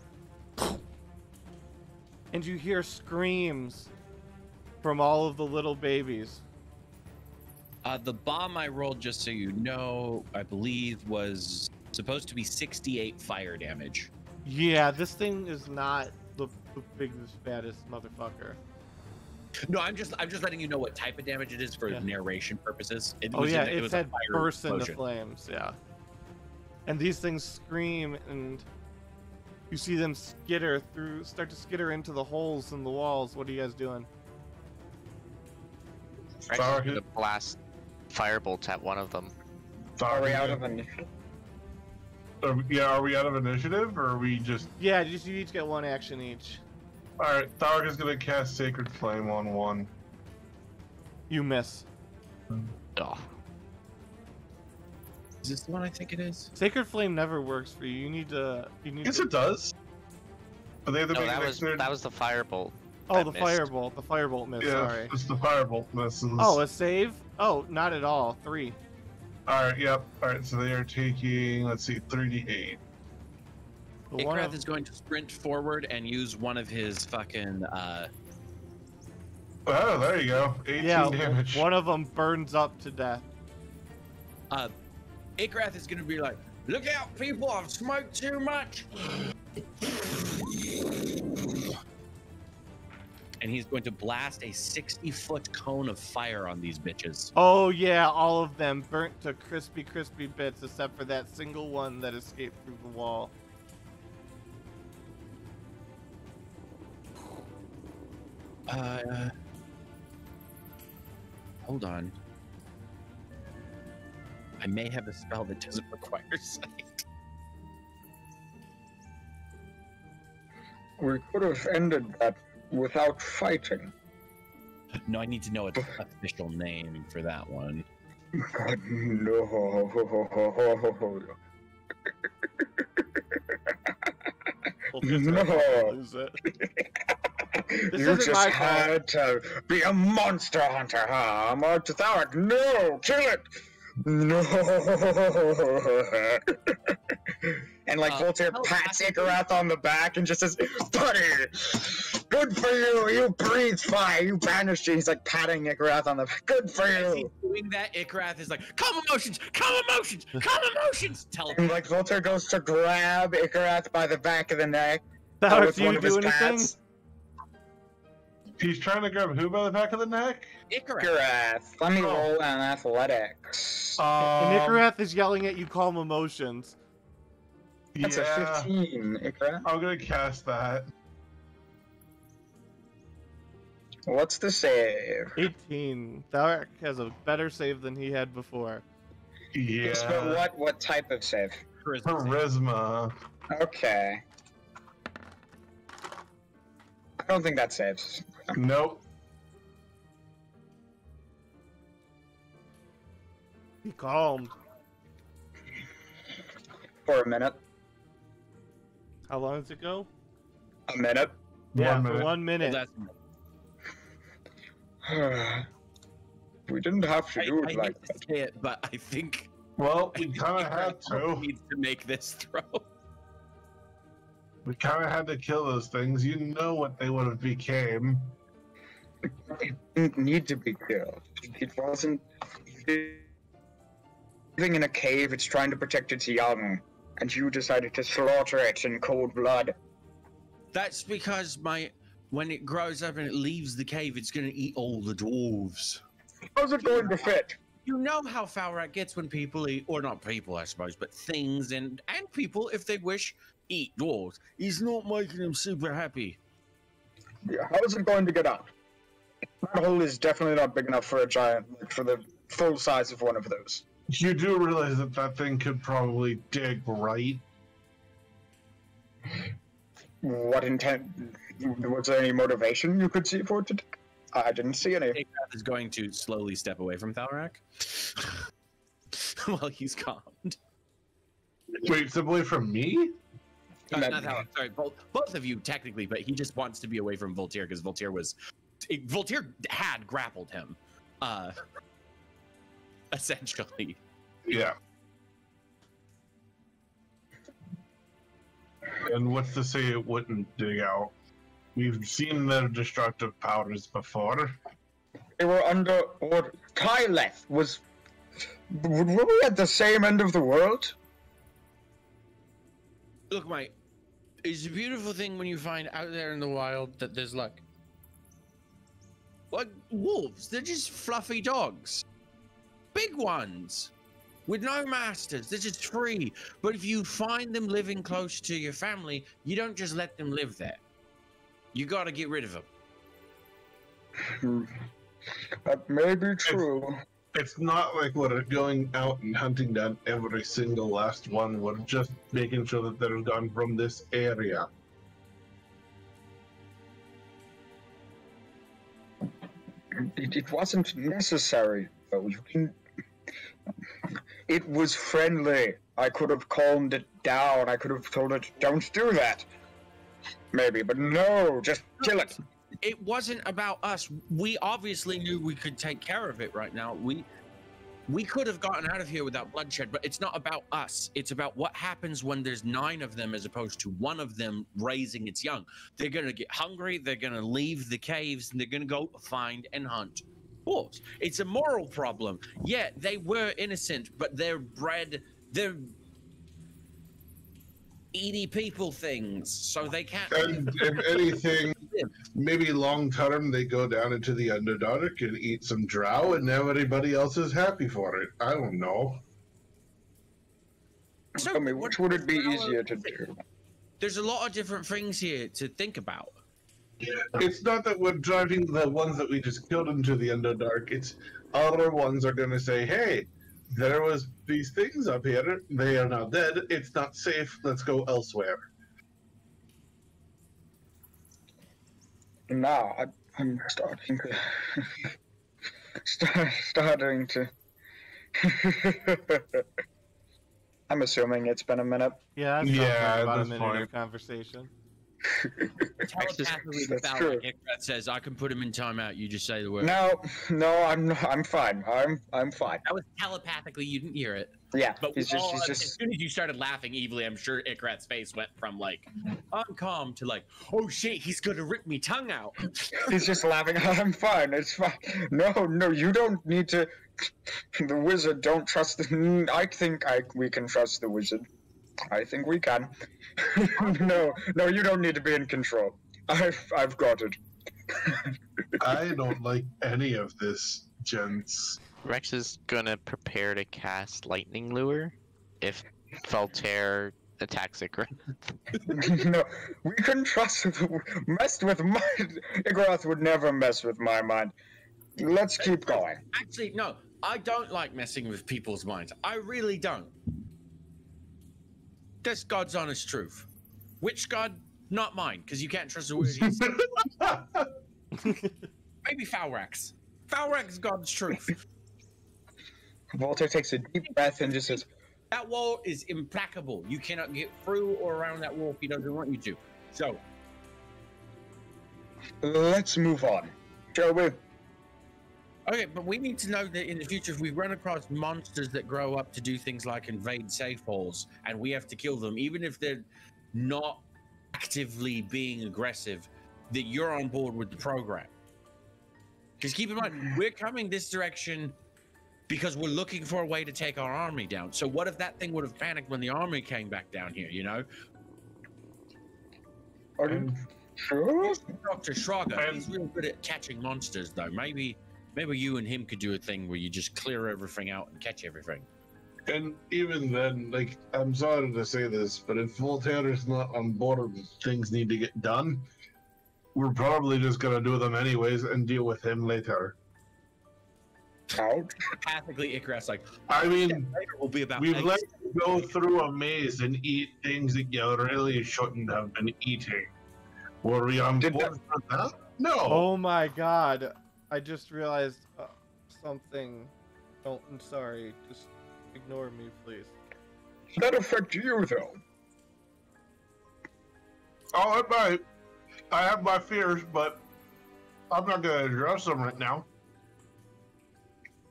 And you hear screams from all of the little babies. The bomb I rolled, just so you know, I believe was supposed to be 68 fire damage. Yeah, this thing is not the biggest, baddest motherfucker. No, I'm just letting you know what type of damage it is for Yeah. narration purposes. It Oh was yeah, it it was said a fire burst into explosion. flames, yeah. And these things scream, and you see them start to skitter into the holes in the walls. What are you guys doing? Right, Sorry. gonna blast firebolts at one of them. Are we out of an... Are we out of initiative, or are we just... Yeah, you each get one action each. Alright, Tharg is gonna cast Sacred Flame on one. You miss. Oh. Is this the one I think it is? Sacred Flame never works for you. You need Yes, to... it does. But they have to No, make that an was extra... the firebolt. Oh, that the missed. firebolt. The firebolt miss, Yeah, sorry. it's the Firebolt misses. Oh, a save? Oh, not at all. 3. Alright, yep. Alright, so they are taking, let's see, 3d8. The one Ikrath of- is going to sprint forward and use one of his fucking Oh, there you go. 18 yeah, damage. one of them burns up to death. Ikrath is going to be like, "Look out, people! I've smoked too much." And he's going to blast a 60-foot cone of fire on these bitches. Oh yeah, all of them burnt to crispy bits, except for that single one that escaped through the wall. Hold on. I may have a spell that doesn't require sight. We could have ended that without fighting. No, I need to know its official name for that one. God, no. Well, just No. lose it. This You isn't just my fault. had to be a monster hunter, huh? Mark Tharic, no! Kill it! No! And like Voltaire how pats fast- Ikarath on the back and just says, "Buddy, good for you! You breathe fire! You banished it!" He's like patting Ikarath on the back. Good for As he's you! doing that, Ikrath is like, "Calm emotions! Calm emotions! Calm emotions!" And like Voltaire goes to grab Ikarath by the back of the neck Alex, with do one you of his do anything? pats. He's trying to grab who by the back of the neck? Ikrath. Ikarath, let me Oh. roll an athletics. And Ikarath is yelling at you, calm emotions. That's a 15, Ikarath. I'm gonna cast that. What's the save? 18. Tharic has a better save than he had before. Yeah. Yes, but what type of save? Charisma. Okay. I don't think that saves. Nope. Be calmed. For a minute. How long does it go? A minute. Yeah, 1 for minute. 1 minute. We didn't have to do I it like hate to that. say it, but I think Well, we kind of had Ikrath to. needs to make this throw. We kind of had to kill those things. You know what they would have became. It didn't need to be killed. It wasn't. Living in a cave, it's trying to protect its young, and you decided to slaughter it in cold blood. That's because when it grows up and it leaves the cave, it's gonna eat all the dwarves. How's it going to fit? You know how Falrat gets when people eat, or not people, I suppose, but things and people, if they wish, eat dwarves. He's not making them super happy. Yeah, how is it going to get up? That hole is definitely not big enough for a giant, like, for the full size of one of those. You do realize that that thing could probably dig right. What intent? Was there any motivation you could see for it to? I didn't see any. Ikrath is going to slowly step away from Thalrak while he's calmed. Wait, simply from me? Not Thalrak, sorry, both of you technically, but he just wants to be away from Voltaire because Voltaire had grappled him, essentially. Yeah. And what's to say it wouldn't dig out? We've seen their destructive powers before. They were under order. Tyleth was. Were we at the same end of the world? Look, mate, it's a beautiful thing when you find out there in the wild that there's like wolves. They're just fluffy dogs, big ones with no masters. They're just free. But if you find them living close to your family, you don't just let them live there. You got to get rid of them. That may be true. It's not like we're going out and hunting down every single last one. We're just making sure that they're gone from this area. It wasn't necessary, though. It was friendly. I could have calmed it down. I could have told it, don't do that. Maybe, but no, just kill it. It wasn't about us. We obviously knew we could take care of it right now. We could have gotten out of here without bloodshed, but it's not about us. It's about what happens when there's 9 of them as opposed to one of them raising its young. They're going to get hungry. They're going to leave the caves, and they're going to go find and hunt wolves. It's a moral problem. Yeah, they were innocent, but they're eaty people things, so they can't. And if anything, maybe long term they go down into the Underdark and eat some drow, and everybody else is happy for it. I don't know. I mean, which would it be easier to do? There's a lot of different things here to think about. It's not that we're driving the ones that we just killed into the Underdark. It's other ones are going to say, hey, there was these things up here. They are now dead. It's not safe. Let's go elsewhere. Now, I'm starting to... starting to... I'm assuming it's been a minute. Yeah, that sounds like about a that's minute fine. of conversation. Telepathically, That's without true. like Ikrat says, I can put him in timeout. You just say the word. No, I'm fine. I'm fine. That was telepathically. You didn't hear it. Yeah, But he's we all, just as soon as you started laughing evilly, I'm sure Ikrat's face went from like, I'm calm to like, oh shit, he's gonna rip me tongue out. he's just laughing. I'm fine. It's fine. No, you don't need to. The wizard don't trust the. I think we can trust the wizard. I think we can. No, you don't need to be in control. I've got it. I don't like any of this, gents. Rex is gonna prepare to cast Lightning Lure if Voltaire attacks Ikra. No, we can trust. Messed with my. Igoroth would never mess with my mind. Let's keep going. Actually, no, I don't like messing with people's minds. I really don't. That's God's honest truth. Which God? Not mine, because you can't trust the word he said. Maybe Falrax. Falrax is God's truth. Voltaire takes a deep breath and just says, That wall is implacable. You cannot get through or around that wall if he doesn't want you to. So, let's move on, shall we? okay, but we need to know that in the future, if we run across monsters that grow up to do things like invade safe holes, and we have to kill them, even if they're not actively being aggressive, that you're on board with the program. Because keep in mind, we're coming this direction because we're looking for a way to take our army down. So what if that thing would have panicked when the army came back down here, you know? Are you sure? Dr. Shraga, he's real good at catching monsters, though. Maybe you and him could do a thing where you just clear everything out and catch everything. And even then, like, I'm sorry to say this, but if Voltaire is not on board with things need to get done, we're probably just gonna do them anyways and deal with him later. Ouch. Pathically, Ikrat's like, I mean, later will be about we've eggs. let you go through a maze and eat things that you really shouldn't have been eating. Were we on Did board for that? No. Oh my god. I just realized something. Oh, I'm sorry. Just ignore me, please. Does that affect you, though? Oh, it might. I have my fears, but I'm not going to address them right now.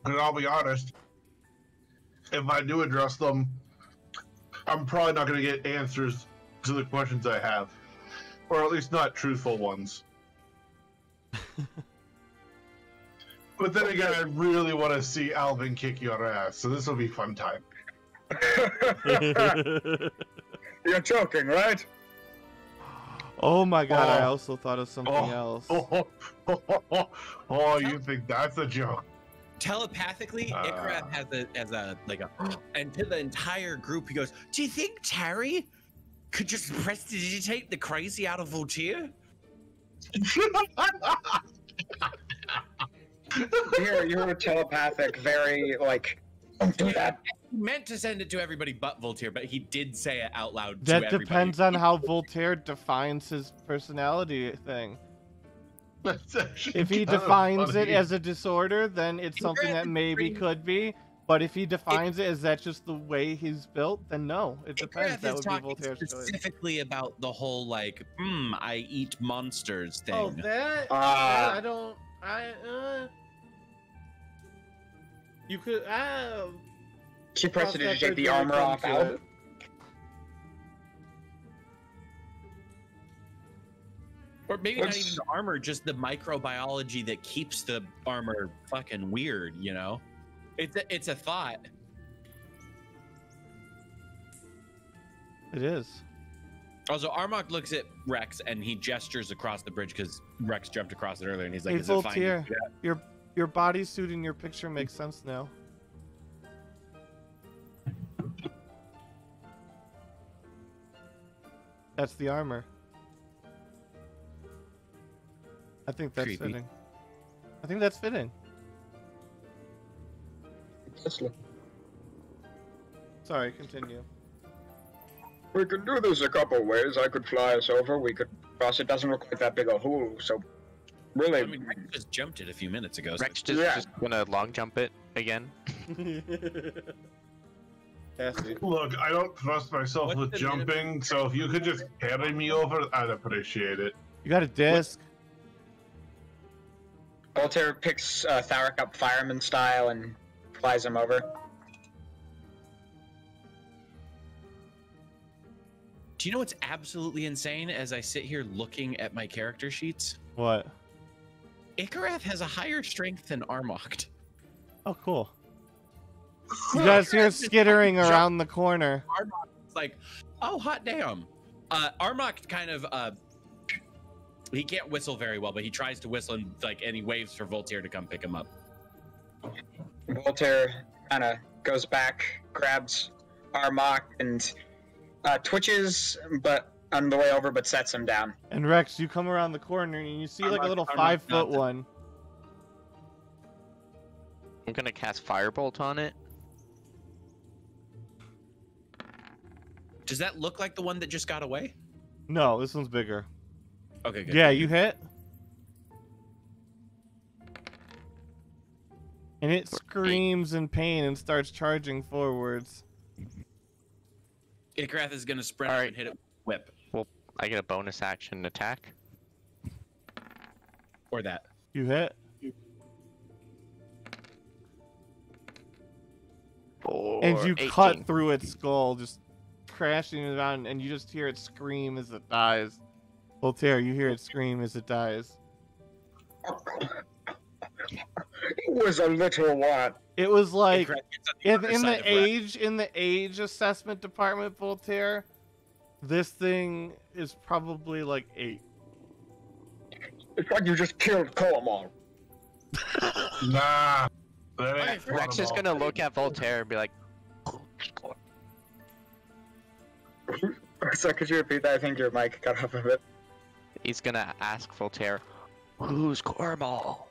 And I'll be honest, if I do address them, I'm probably not going to get answers to the questions I have, or at least not truthful ones. But then again, I really want to see Alvin kick your ass, so this will be fun time. You're joking, right? Oh my god, I Oh. also thought of something else. Oh, you think that's a joke? Telepathically, Icarus has a and to the entire group he goes, "Do you think Terry could just prestidigitate the crazy out of Voltaire?" You're telepathic, very like. Don't do that. He meant to send it to everybody but Voltaire, but he did say it out loud to That everybody. depends on how Voltaire defines his personality thing. That's actually If he kinda defines it funny. as a disorder, then it's something that maybe could be. But if he defines it as that's just the way he's built, then no, it depends. Icarus That is would be talking Voltaire's choice. specifically about the whole like, I eat monsters thing. Oh, that? Ah. I don't. You could. She Cross pressed it that to take bridge the when we armor come off to Alvin. it. Or maybe not What's- even the armor, just the microbiology that keeps the armor fucking weird, you know? It's a thought. It is. Also, Armok looks at Rex and he gestures across the bridge because Rex jumped across it earlier and he's like, Hey, "Is it fine?" to Voltaire, do that?" your bodysuit in your picture makes sense now. That's the armor. I think that's Creepy. fitting. I think that's fitting. Sorry, continue. We could do this a couple ways. I could fly us over. We could cross. It doesn't look like that big a hole, so really. I mean, Rex just jumped it a few minutes ago. So Rex just gonna long jump it again. Cassie. Look, I don't trust myself What's with the jumping, so if you could just carry me over, I'd appreciate it. You got a disc. Voltaire picks Tharic up fireman style and flies him over. do you know what's absolutely insane as I sit here looking at my character sheets? What? Ikarath has a higher strength than Armocht. Oh, cool. You guys hear skittering around the corner. It's like, oh, hot damn. Armocht kind of, he can't whistle very well, but he tries to whistle and he waves for Voltaire to come pick him up. Voltaire kind of goes back, grabs Armok, and twitches, but on the way over, but sets him down. And Rex, you come around the corner and you see like a little Armok 5-foot nothing. one. I'm gonna cast Firebolt on it. Does that look like the one that just got away? No, this one's bigger. Okay, good. Yeah, you hit. And it screams in pain and starts charging forwards. Ikarath is going to sprint All up right. and hit it with a whip. Well, I get a bonus action attack. Or that. You hit. And you 18. cut through its skull, just crashing around, and you just hear it scream as it dies. Voltaire, you hear it scream as it dies. It was a little one. It was like Ikarath gets on the other in side of Rex. the age assessment department, Voltaire, this thing is probably like 8. It's like you just killed Colomar. Nah. That Alright, ain't Rex is fun gonna look at Voltaire and be like, So could you repeat that? I think your mic cut off a bit. he's gonna ask Voltaire, "Who's Cormal?"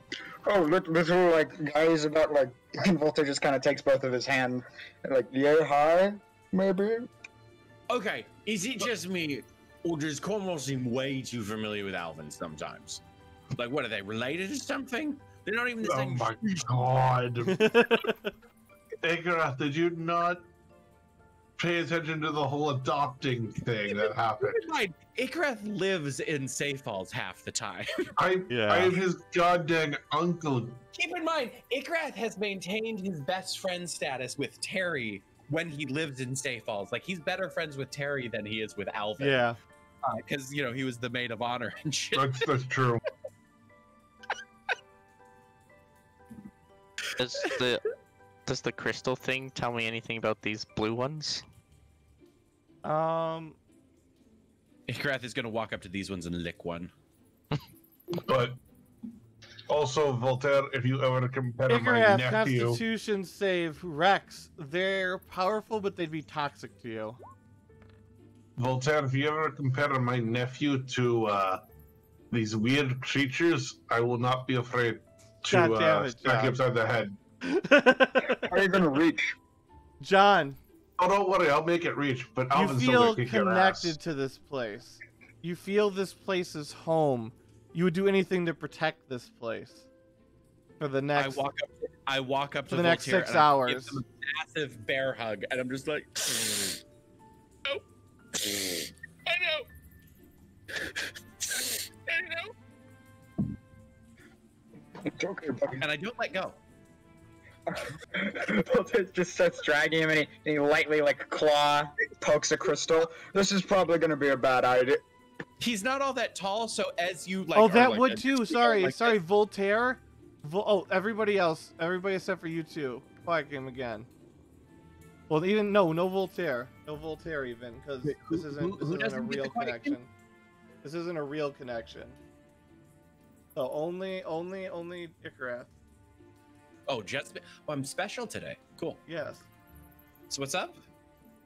Oh, little like guys about like and Voltaire just kind of takes both of his hands, like yeah, hi, maybe. Okay, is it just me, or does Cornwall seem way too familiar with Alvin sometimes? Like, what are they related to something? They're not even the Oh same. my god. Ikarath, did you not pay attention to the whole adopting thing that happened? Keep in mind, Ikarath lives in Safe Falls half the time. I Yeah. am his goddamn uncle. Keep in mind, Ikarath has maintained his best friend status with Terry when he lives in Stay Falls. Like, he's better friends with Terry than he is with Alvin. Yeah. Because, you know, he was the maid of honor and shit. That's true. Does the crystal thing tell me anything about these blue ones? Um. Ikrath is going to walk up to these ones and lick one. But also, Voltaire, if you ever compare my Icarus, nephew, Constitution save Rex. They're powerful, but they'd be toxic to you. Voltaire, if you ever compare my nephew to these weird creatures, I will not be afraid God to damn it, smack you John. upside the head. How are you gonna reach? John, Oh, don't worry, I'll make it reach. But you Alvin's still feel gonna kick your ass. connected to this place. You feel this place is home. You would do anything to protect this place for the next. I walk up For to the next Voltaire 6 and I hours. give him a massive bear hug, and I'm just like, oh, I know. I know. It's okay, buddy. And I don't let go. Voltaire just starts dragging him, and he lightly, like, claw pokes a crystal. This is probably gonna be a bad idea. He's not all that tall, so as you like. Oh, are, that like, would a- too. Sorry, like sorry, Voltaire. Oh, everybody else, everybody except for you two. Fuck him again. Well, even no Voltaire, no Voltaire even, because Wait, this isn't who a doesn't get real the question? connection. This isn't a real connection. So only Icarus. Oh, just I'm special today. Cool. Yes. So what's up?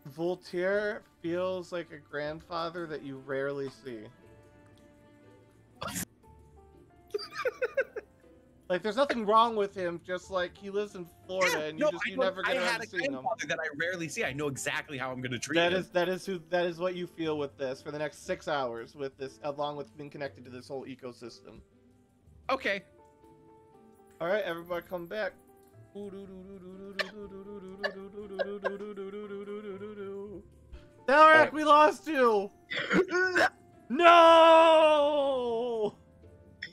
Voltaire feels like a grandfather that you rarely see. Like, there's nothing wrong with him, just like he lives in Florida and you never get I had around a to seeing him. grandfather that I rarely see. I know exactly how I'm going to treat That him. that is what you feel with this for the next 6 hours with this, along with being connected to this whole ecosystem. Okay. All right, everybody, come back. Dalrak, we lost you. No,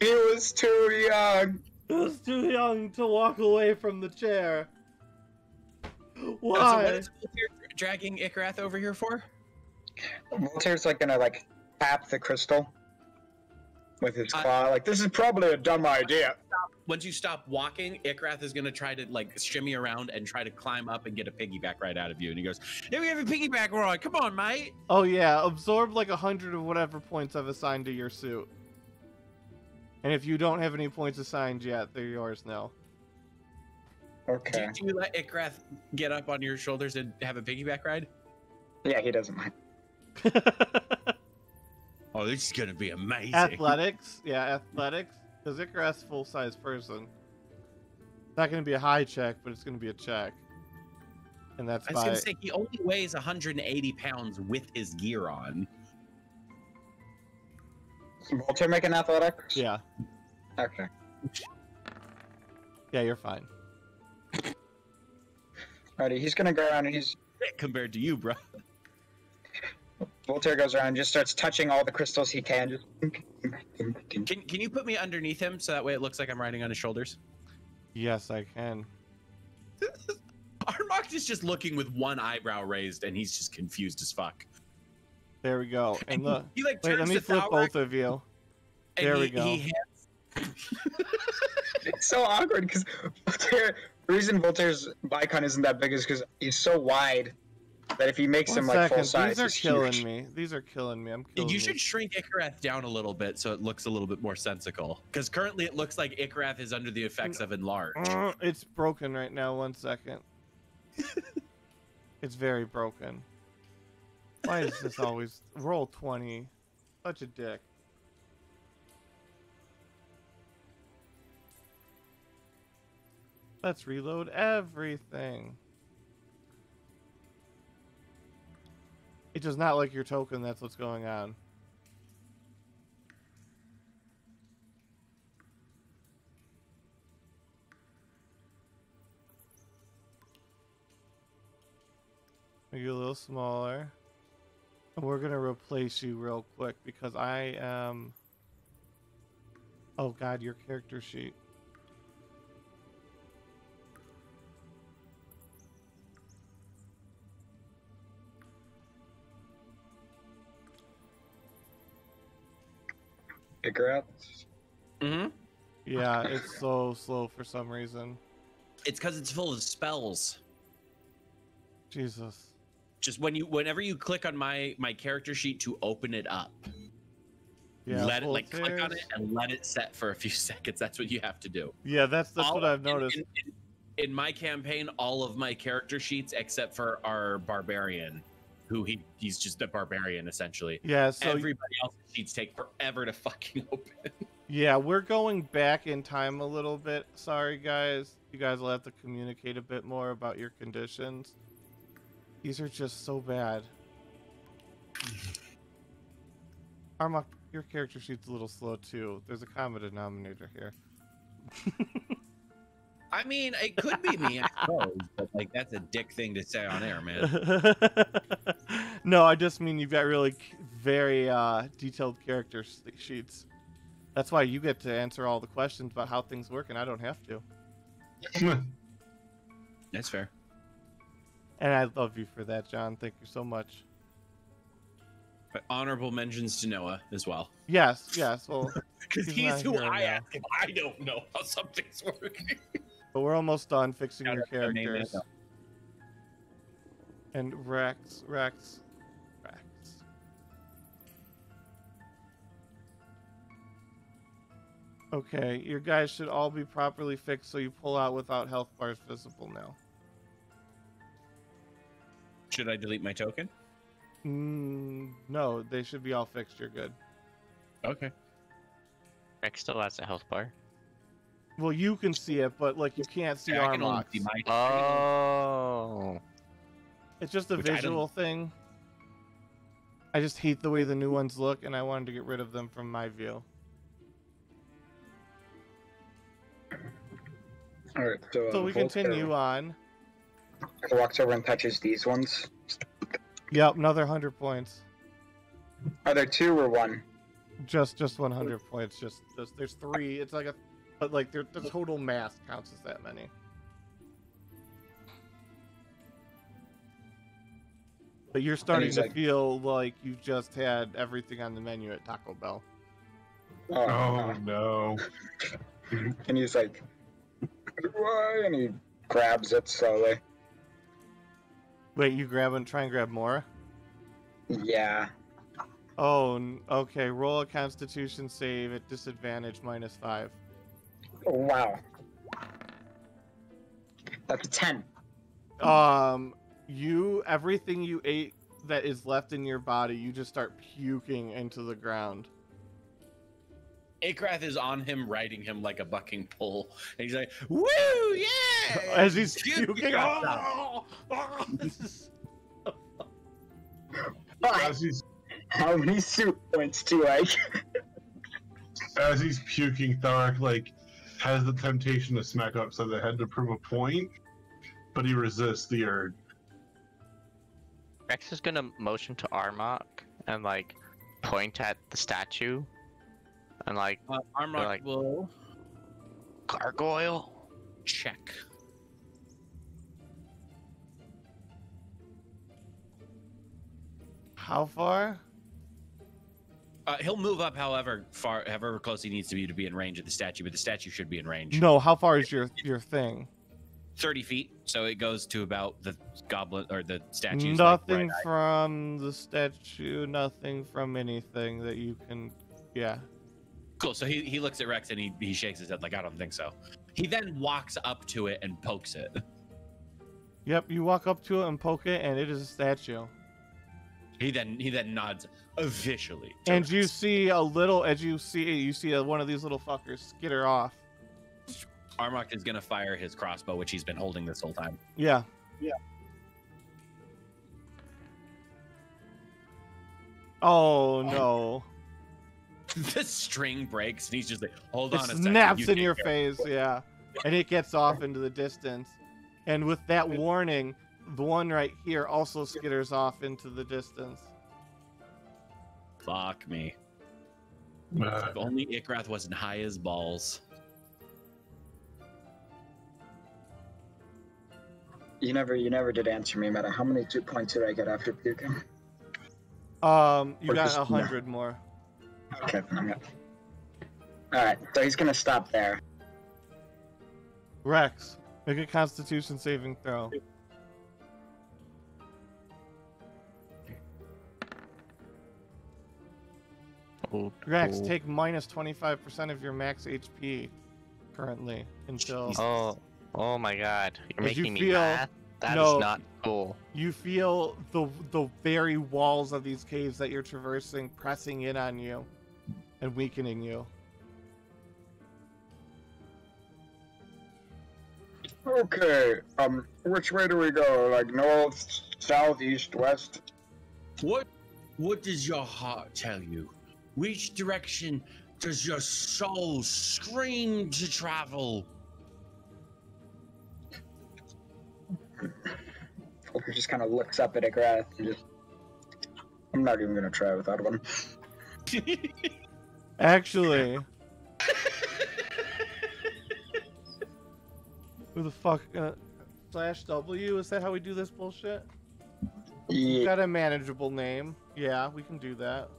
He was too young. he was too young to walk away from the chair. So Why? what is Voltaire dragging Ikrath over here for? Voltaire's like gonna like tap the crystal with his claw. Like, this is probably a dumb idea. Once you stop walking, Ikrath is going to try to like shimmy around and try to climb up and get a piggyback right out of you. And he goes, "Here we have a piggyback ride. Come on, mate." Oh yeah, absorb like 100 of whatever points I've assigned to your suit. And if you don't have any points assigned yet, they're yours now. Okay. Do you let Ikrath get up on your shoulders and have a piggyback ride? Yeah, he doesn't mind. Oh, this is going to be amazing. Athletics, yeah, athletics. Because Icarus full-size person. It's not going to be a high check, but it's going to be a check. And that's I was by... going to say, he only weighs 180 pounds with his gear on. Can Voltaire make an athletics? Yeah. Okay. Yeah, you're fine. Alrighty, he's gonna go around and he's... Compared to you, bro. Voltaire goes around and just starts touching all the crystals he can. Just... Can you put me underneath him so that way it looks like I'm riding on his shoulders? Yes, I can. Armok is just looking with one eyebrow raised, and he's just confused as fuck. There we go. And look, He like wait, let turns me to flip Thalrak, both of you. and There we he go. hands- It's so awkward because Voltaire... The reason Voltaire's Bicon isn't that big is because he's so wide that if he makes One him like full second, size, these are he's killing huge. me. These are killing me. I'm killing You me. should shrink Ikrath down a little bit so it looks a little bit more sensical. Because currently it looks like Ikrath is under the effects of enlarge. It's broken right now. 1 second. It's very broken. Why is this always roll 20? Such a dick. Let's reload everything. It does not like your token. That's what's going on. Make you a little smaller. And we're gonna replace you real quick because I am... Oh god, your character sheet. Igrath? Mm-hmm. Yeah, it's so slow for some reason. It's because it's full of spells. Jesus. Just whenever you click on my character sheet to open it up, Yeah, let it full click on tears. it and let it set for a few seconds. That's what you have to do. Yeah, that's what I've noticed. In my campaign, all of my character sheets, except for our barbarian, who he's just a barbarian essentially. Yeah, so Everybody else's sheets take forever to fucking open. yeah, we're going back in time a little bit. Sorry, guys. You guys will have to communicate a bit more about your conditions. These are just so bad. Armok, your character sheet's a little slow too. There's a common denominator here. I mean, it could be me, I suppose, but like that's a dick thing to say on air, man. No, I just mean you've got really very detailed character sheets. That's why you get to answer all the questions about how things work, and I don't have to. That's fair. And I love you for that, John. Thank you so much. But honorable mentions to Noah as well. Yes, yes. Well, Because He's he's not who here I now. ask if I don't know how something's working. but we're almost done fixing your Shout out to the main characters. man. And Rex. Okay, your guys should all be properly fixed so you pull out without health bars visible now. Should I delete my token? No, they should be all fixed. You're good. Okay. Rex still has a health bar. Well, you can see it, but like you can't see I can only Armok. see my Oh. It's just a Which I don't- visual thing. I just hate the way the new ones look, and I wanted to get rid of them from my view. Alright, So we continue on. Walks over and touches these ones. Yep, another 100 points. Are there 2 or 1? Just 100 points. Just there's 3. It's like but like the total mass counts as that many. But you're starting he's to like- feel like you just had everything on the menu at Taco Bell. Oh no. And he's like, "Why?" And he grabs it slowly. Wait, you try and grab more? Yeah. Oh, okay. Roll a Constitution save at disadvantage -5. Oh, wow. That's a 10. Everything you ate that is left in your body, you just start puking into the ground. Igrath is on him, riding him like a bucking bull. And he's like, woo, yeah! As he's Dude, puking. stop. This is As he's How many suit points do I as he's puking, Thark like has the temptation to smack up upside the head to prove a point, but he resists the urge. Rex is gonna motion to Armok and like point at the statue and like Armok like- will gargoyle. check. how far? He'll move up however close he needs to be in range of the statue, but the statue should be in range. No, how far is your thing? 30 feet, so it goes to about the goblin or the statue's Nothing like, right eye. from the statue, nothing from anything that you can. Yeah. Cool. So he looks at Rex and he shakes his head like, I don't think so. He then walks up to it and pokes it. Yep, you walk up to it and poke it, and it is a statue. He then nods officially. to And you Rex. see you see one of these little fuckers skitter off. Armok is gonna fire his crossbow, which he's been holding this whole time. Yeah. Oh no. The string breaks and he's just like, hold It on a second. snaps you in take your care of face, yeah. And it gets off into the distance. And with that warning, the one right here also skitters off into the distance. it." Fuck me. If only Igrath wasn't high as balls. You never did answer me, Meta. How many 2 points did I get after puking? You Or got just- 100 more. Okay, I'm Alright, so he's gonna stop there. Rex, make a Constitution saving throw. Rex, take minus 25% of your max HP currently until. Oh my God! You're Did you making me feel- mad. That is No. not cool. You feel the very walls of these caves that you're traversing pressing in on you and weakening you. Okay, which way do we go? Like north, south, east, west? What does your heart tell you? Which direction does your soul scream to travel? He just kind of looks up at Igrath and just... I'm not even gonna try without one. Actually, who the fuck? /W? Is that how we do this bullshit? Yeah. Got a manageable name. Yeah, we can do that.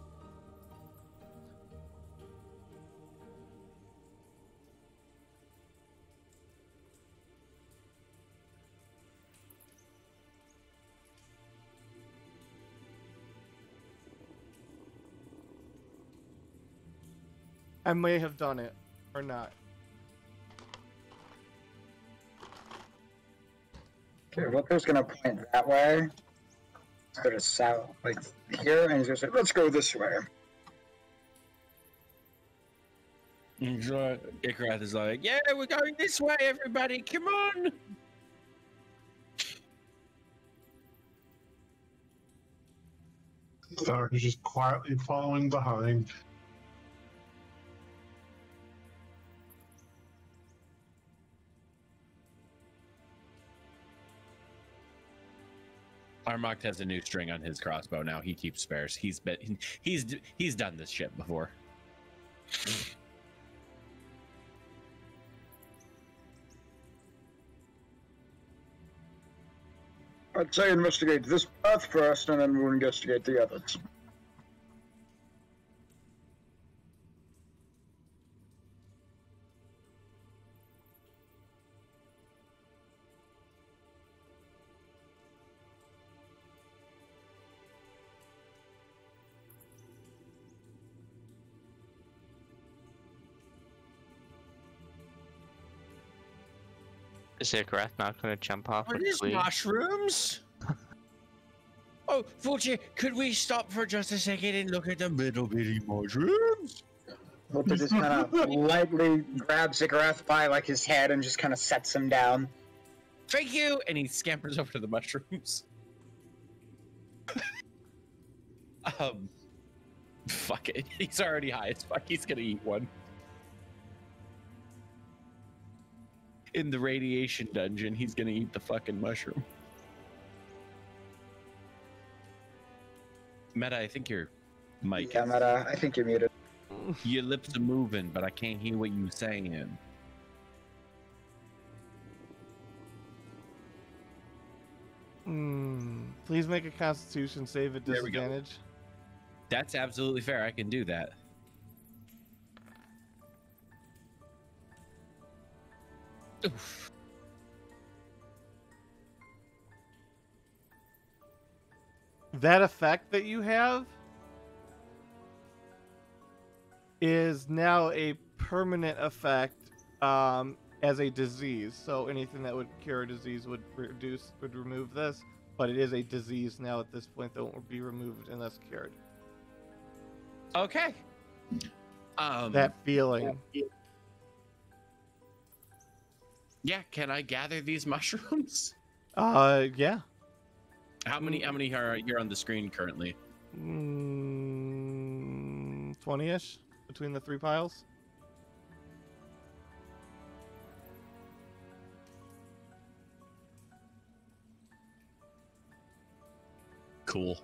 I may have done it, or not. Okay, Wilker's gonna point that way. Let's go to south, like here, and he's gonna say, let's go this way. Ikrath is like, yeah, we're going this way, everybody, come on! Tharak is just quietly following behind. Armok has a new string on his crossbow now. He keeps spares. He's done this shit before. I'd say investigate this path first, and then we'll investigate the others. Is Igrath not going to jump off? Are and these flee? mushrooms? Oh, Fulci, could we stop for just a second and look at the little bitty mushrooms? Wilker just kind of lightly grabs Igrath by like his head and just kind of sets him down. Thank you! And he scampers over to the mushrooms. Fuck it. He's already high as fuck. He's gonna eat one. In the radiation dungeon, he's gonna eat the fucking mushroom. Meta, I think your mic. Yeah, Meta, I think you're muted. Your lips are moving, but I can't hear what you're saying. Please make a Constitution save at There we go. disadvantage. That's absolutely fair. I can do that. Oof. That effect that you have is now a permanent effect as a disease. So anything that would cure a disease would remove this, but it is a disease now at this point that won't be removed unless cured. Okay. That feeling. Yeah, can I gather these mushrooms? Yeah. How many are here on the screen currently? 20-ish between the three piles. Cool.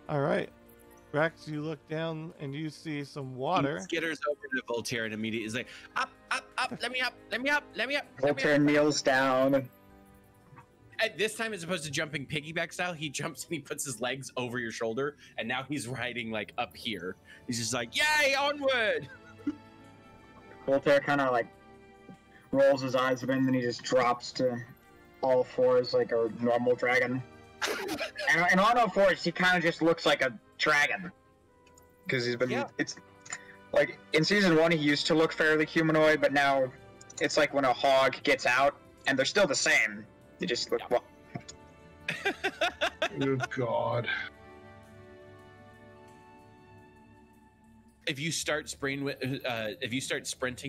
All right. Rex, you look down and you see some water. He skitters over to Voltaire and immediately is like, up, let me up. Voltaire kneels down. At this time, as opposed to jumping piggyback style, he jumps and he puts his legs over your shoulder, and now he's riding like up here. He's just like, yay, onward! Voltaire kind of like rolls his eyes a bit, and then he just drops to all fours like a normal dragon. And on all fours, he kind of just looks like a dragon. Because he's been, it's like in season 1, he used to look fairly humanoid, but now it's like when a hog gets out, and they're still the same. They just look. Well. Oh God. If you start sprinting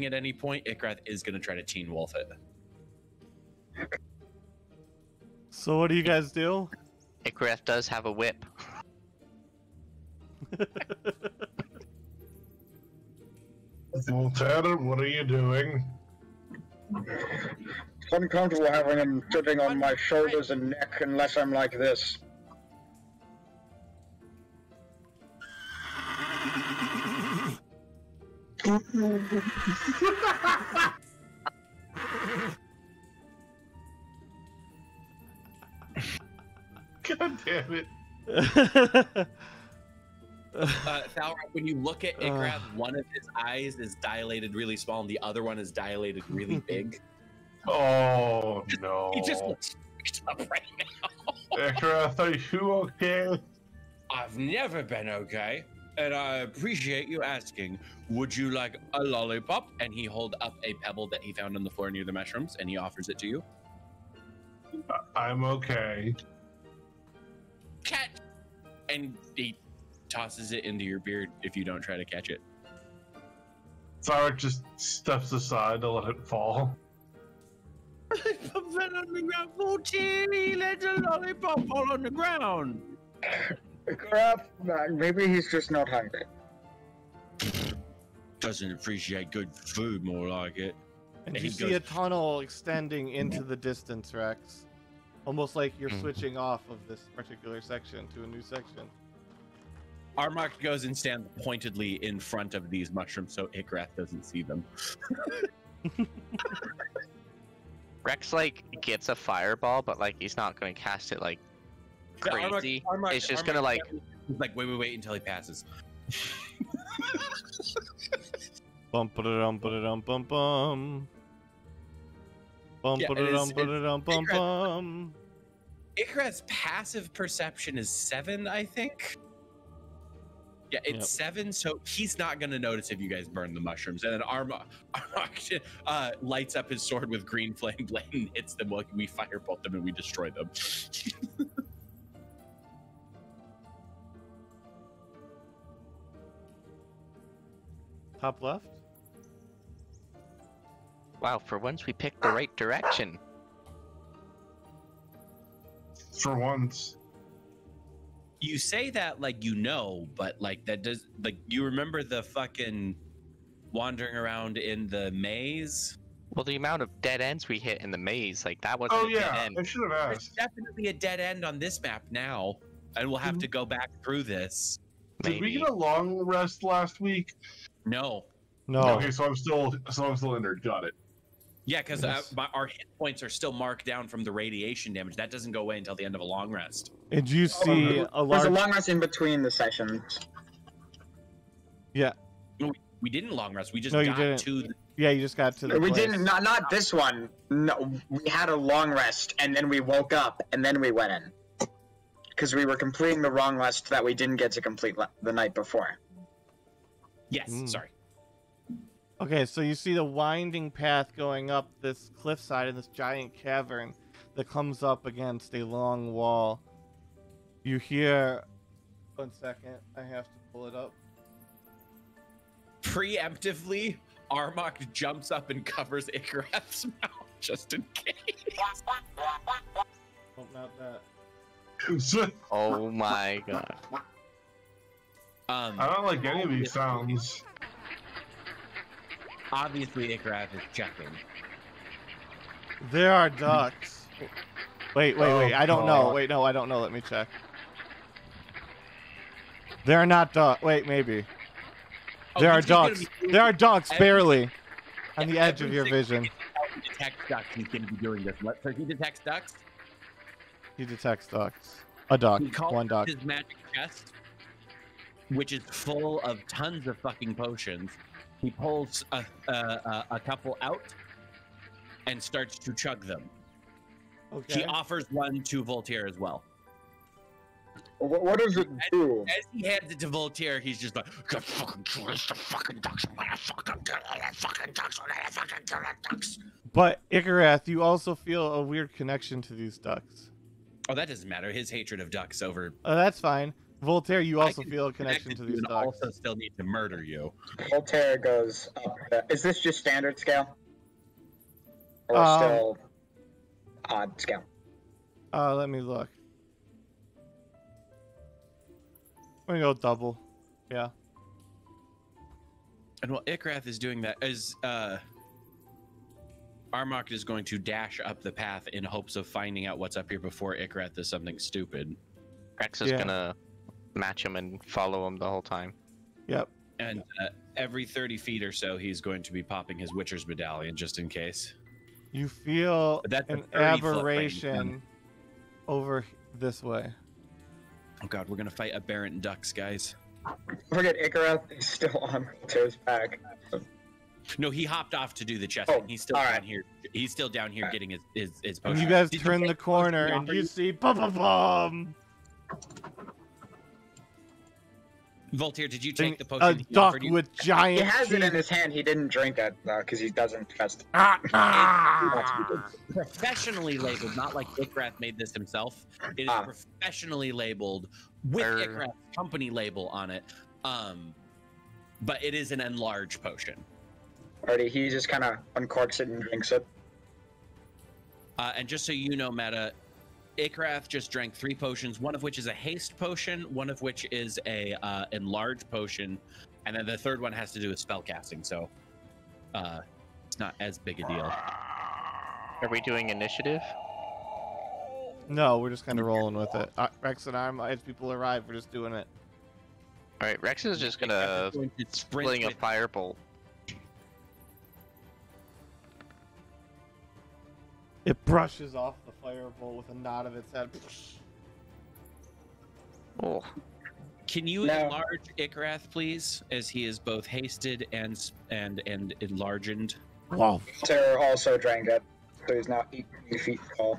at any point, Ikrath is going to try to teen wolf it. So what do you guys do? Ikrath does have a whip. Voltaire, what are you doing? It's uncomfortable having him sitting on my shoulders and neck unless I'm like this. God damn it. Thalrock, when you look at Ikrath, one of his eyes is dilated really small, and the other one is dilated really big. Oh no. He just looks fucked up right now. Ikrath, are you okay? I've never been okay, and I appreciate you asking. Would you like a lollipop? And he holds up a pebble that he found on the floor near the mushrooms, and he offers it to you. I'm okay. Catch! And he tosses it into your beard if you don't try to catch it. Zarek just steps aside to let it fall. Put that on the ground, 14. Let the lollipop fall on the ground. Crap, maybe he's just not hungry. Doesn't appreciate good food, more like it. And And you he see goes- a tunnel extending into the distance, Rex. Almost like you're switching off of this particular section to a new section. Armok goes and stands pointedly in front of these mushrooms so Ikrath doesn't see them. Rex like gets a fireball, but like he's not going to cast it like crazy. It's just gonna like wait until he passes. Bum ba-da-dum ba-da-dum bum bum. Bum Yeah, ba-da-dum ba-da-dum bum bum. Ikrath's passive perception is 7, I think. Yeah, it's 7, so he's not gonna notice if you guys burn the mushrooms. And then Armok lights up his sword with green flame blade and hits them like we firebolt them and we destroy them. Top left. wow, for once we picked the right direction. For once. You say that like you know, but like that does like you remember the fucking wandering around in the maze? Well, the amount of dead ends we hit in the maze, like that wasn't Oh a dead yeah, end. I should have There's asked. definitely a dead end on this map now, and we'll have to go back through this. Did we Maybe. get a long rest last week? No. No. Okay, so I'm still injured. Got it. Yeah, because Yes. our hit points are still marked down from the radiation damage. That doesn't go away until the end of a long rest. And you see a There's a large. long rest in between the sessions. Yeah. We didn't long rest. We just No, you got didn't. to the Yeah, you just got to the. We place. didn't, not this one. No, we had a long rest, and then we woke up, and then we went in. Because we were completing the long rest that we didn't get to complete the night before. Yes, Mm. sorry. Okay, so you see the winding path going up this cliffside in this giant cavern that comes up against a long wall. You hear. 1 second, I have to pull it up. Preemptively, Armok jumps up and covers Ikrath's mouth just in case. Oh, not that. Oh my god. I don't like any of these sounds. Obviously, Ikrath is checking. There are ducks. Wait. Oh, I don't know. God. Wait, no, I don't know. Let me check. There are not ducks. Wait, maybe. Oh, There are he's gonna ducks. be- There are ducks, every- barely. On the Yeah, edge of your every vision. single he detects ducks, he's going to be doing this. So he detects ducks. He detects ducks. A duck. He calls One duck. his magic chest, which is full of tons of fucking potions. He pulls a couple out and starts to chug them. Okay. He offers one to Voltaire as well. What does it do? As he hands it to Voltaire, he's just like, "God fucking kill the fucking ducks! I'm gonna fucking kill the fucking ducks! I'm gonna fucking kill the ducks!" But Ikarath, you also feel a weird connection to these ducks. Oh, that doesn't matter. His hatred of ducks over. That's fine. Voltaire, you also can feel a connect connection it to you these and ducks. also still need to murder you. Voltaire goes up. Is this just standard scale? Or Um, still odd scale? Let me look. I'm gonna go double. Yeah. And while Ikrath is doing that, as Armok is going to dash up the path in hopes of finding out what's up here before Ikrath does something stupid. Rex is Yeah. gonna match him and follow him the whole time. Yep. And every 30 feet or so, he's going to be popping his Witcher's Medallion just in case. You feel But that's a an 30-foot range, aberration over this way. Oh god, we're going to fight aberrant ducks, guys. Forget Ikarath is still on Voltaire's back. No, he hopped off to do the chest. Oh, He's still all down right. here. He's still down here getting his And potion. you guys Did turn take the corner potion and off you of see bum. Voltaire, did you take the A potion he duck offered you? with He giant has it in teeth. his hand. He didn't drink it because he doesn't trust. Professionally labeled, not like Ikrath made this himself. It is professionally labeled with Ikrath's company label on it. But it is an enlarged potion. Already, he just kind of uncorks it and drinks it. And just so you know, Meta, Ikrath just drank 3 potions, one of which is a haste potion, one of which is a enlarged potion, and then the third one has to do with spellcasting, so it's not as big a deal. Are we doing initiative? No, we're just kind of rolling with it. Rex and Arm, as people arrive, we're just doing it. All right, Rex is just gonna sling a firebolt. It brushes off the firebolt with a nod of its head. Oh, Can you No. enlarge Ikrath, please, as he is both hasted and enlarged? Whoa. Voltaire also drank it, so he's now 8 feet tall.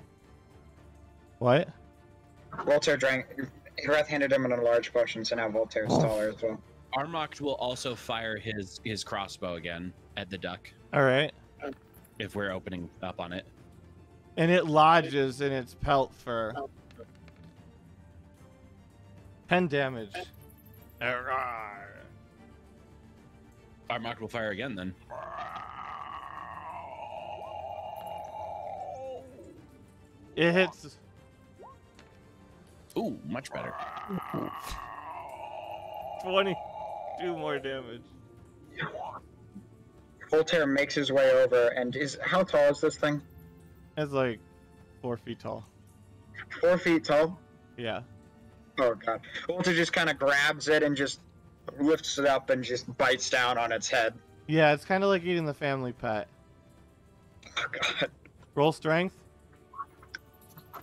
What? Voltaire drank. Ikarath handed him an enlarged potion, so now Voltaire's taller as well. Armok will also fire his crossbow again at the duck All right. if we're opening up on it. And it lodges in its pelt fur. 10 damage. Armok will fire again then. It hits. Ooh, much better. 22 more damage. Voltaire makes his way over, and how tall is this thing? It's like 4 feet tall. 4 feet tall? Yeah. Oh god. Voltaire just kind of grabs it and just lifts it up and just bites down on its head. Yeah, it's kind of like eating the family pet. Oh god. Roll strength.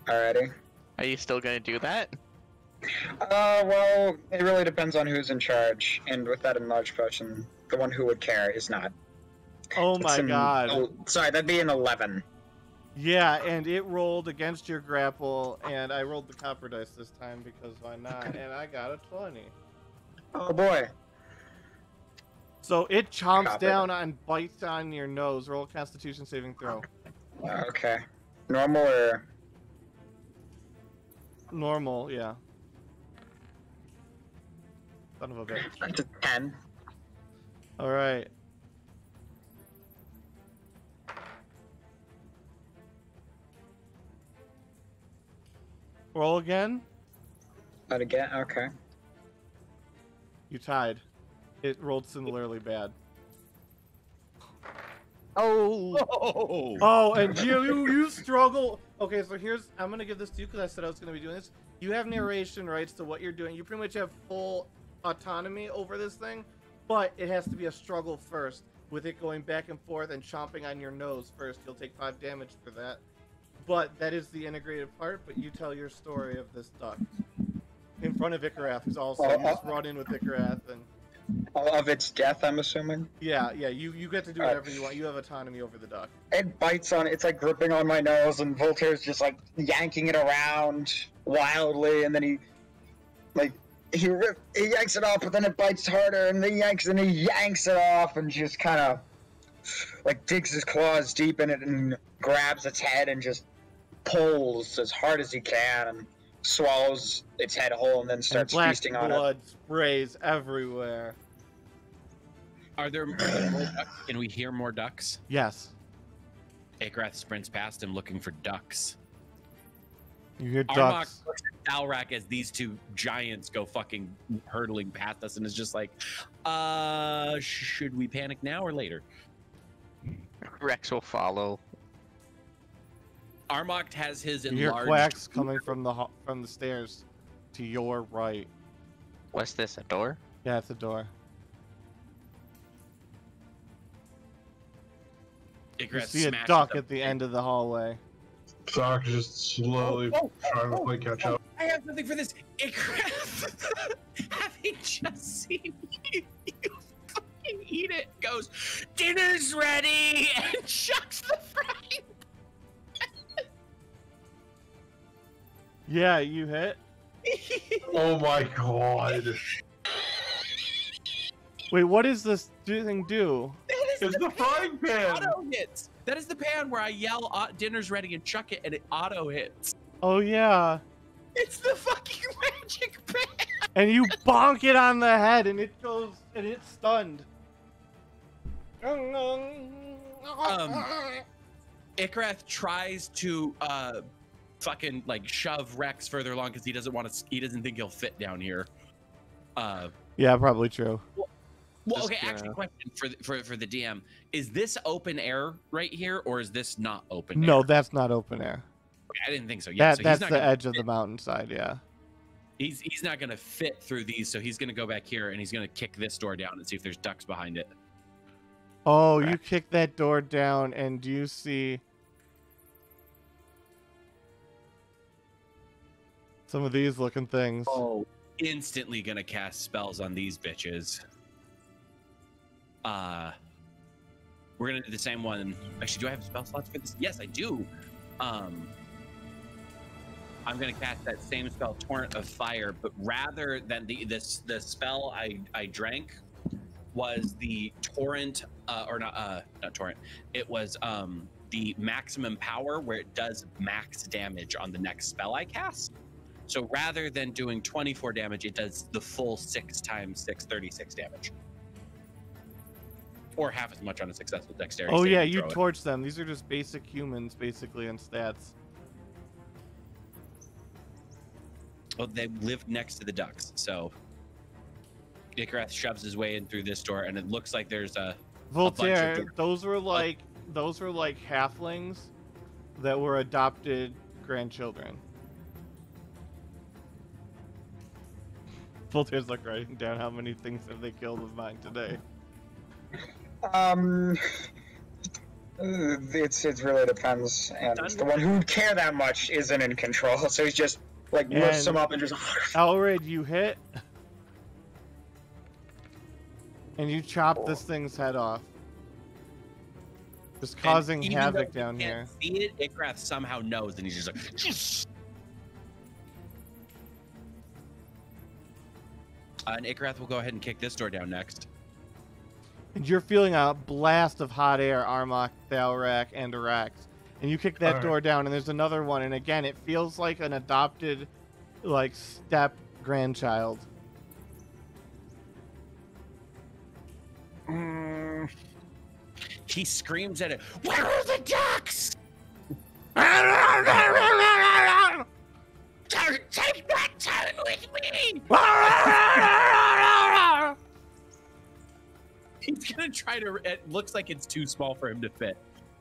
Alrighty. are you still gonna do that? Well, it really depends on who's in charge, and with that enlarged potion, the one who would care is not. Oh It's my god. Oh, sorry, that'd be an 11. Yeah, and it rolled against your grapple, and I rolled the copper dice this time because why not? And I got a 20. Oh boy. So it chomps Copper. down and bites on your nose. Roll a Constitution saving throw. Okay. Normal or... Normal, yeah. Son of a bitch. It's a 10. All right. Roll again. That again? Okay. You tied. It rolled similarly bad. Oh, Oh! Oh, and you struggle. Okay, so I'm gonna give this to you because I said I was gonna be doing this. You have narration rights to what you're doing. You pretty much have full autonomy over this thing, but it has to be a struggle first. With it going back and forth and chomping on your nose first, you'll take 5 damage for that. But that is the integrated part. But you tell your story of this duck in front of Ikarath, who's also you just run in with Ikarath and. Of its death, I'm assuming. Yeah, you get to do whatever you want. You have autonomy over the duck. It bites on. It's like gripping on my nose, and Voltaire's just like yanking it around wildly, and then he yanks it off, but then it bites harder, and then he yanks it off, and just kind of like digs his claws deep in it and grabs its head and just pulls as hard as he can and swallows its head whole, and then starts feasting on it. Blood sprays everywhere. Are there more ducks? Can we hear more ducks? Yes. Akrath sprints past him looking for ducks. You hear Armok ducks. looks at Dalrak as these two giants go fucking hurtling past us and is just like, should we panic now or later? Rex will follow. Armok has his You hear enlarged... quacks coming from the stairs to your right. What's this, a door? Yeah, it's a door. You Akrath see a smashes duck them. at the end of the hallway. Sock is slowly trying to play catch up. I have something for this. Akrath, having just seen you fucking eat it, goes, dinner's ready, and chucks the frying. Yeah, you hit. Oh my god. Wait, what does this thing do? It's the frying pan! Auto hits. That is the pan where I yell, dinner's ready, and chuck it, and it auto hits. Oh yeah. It's the fucking magic pan. And you bonk it on the head, and it goes, and it's stunned. Ikrath tries to fucking like shove Rex further along because he doesn't think he'll fit down here. Yeah, probably true. Well, Just okay. Actually, question for the DM: is this open air right here, or is this not open? No, air? that's not open air. Okay, I didn't think so. Yeah, so That's he's not the gonna edge of fit. the mountainside. Yeah. He's not gonna fit through these, so he's gonna go back here and he's gonna kick this door down and see if there's ducks behind it. Oh, you kick that door down, and do you see some of these looking things? Oh, instantly gonna cast spells on these bitches. We're gonna do the same one. Actually, do I have spell slots for this? Yes, I do. I'm gonna cast that same spell, Torrent of Fire, but rather than the spell I drank was the torrent, or not torrent. It was the maximum power where it does max damage on the next spell I cast. So rather than doing 24 damage, it does the full 6 times 6, 36 damage. Or half as much on a successful dexterity. Oh save yeah, to you throw it. torch them. These are just basic humans, basically, in stats. Well, they lived next to the ducks, so Ikrath shoves his way in through this door, and it looks like there's a Voltaire, bunch of those were like halflings that were adopted grandchildren. Voltaire's like writing down how many things have they killed of mine today. It really depends, and the one who would care that much isn't in control, so he's just like lifts him up and just. Elred, you hit, and you chop this thing's head off, just causing even havoc though you down here. can't see it, Ikrath somehow knows, and he's just like. Yes! And Ikrath will go ahead and kick this door down next. And you're feeling a blast of hot air, Armok, Thalrak, and Arax. And you kick that Alright. door down, and there's another one. And again, it feels like an adopted, like, step grandchild. He screams at it. Where are the ducks? Take that turn with me. He's gonna try to. It looks like it's too small for him to fit.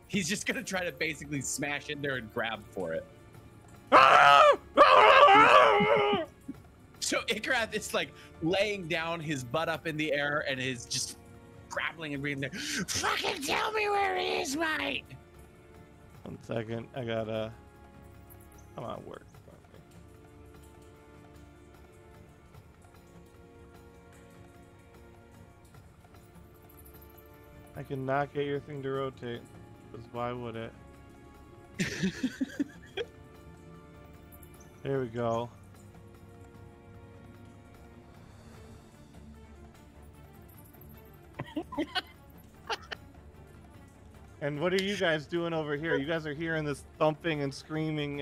He's just gonna try to basically smash in there and grab for it. So Ikrath is like laying down, his butt up in the air, and is just grappling and breathing there. Fucking tell me where he is, mate. 1 second, I gotta. Come on, work. I cannot get your thing to rotate. Because why would it? There we go. And what are you guys doing over here? You guys are hearing this thumping and screaming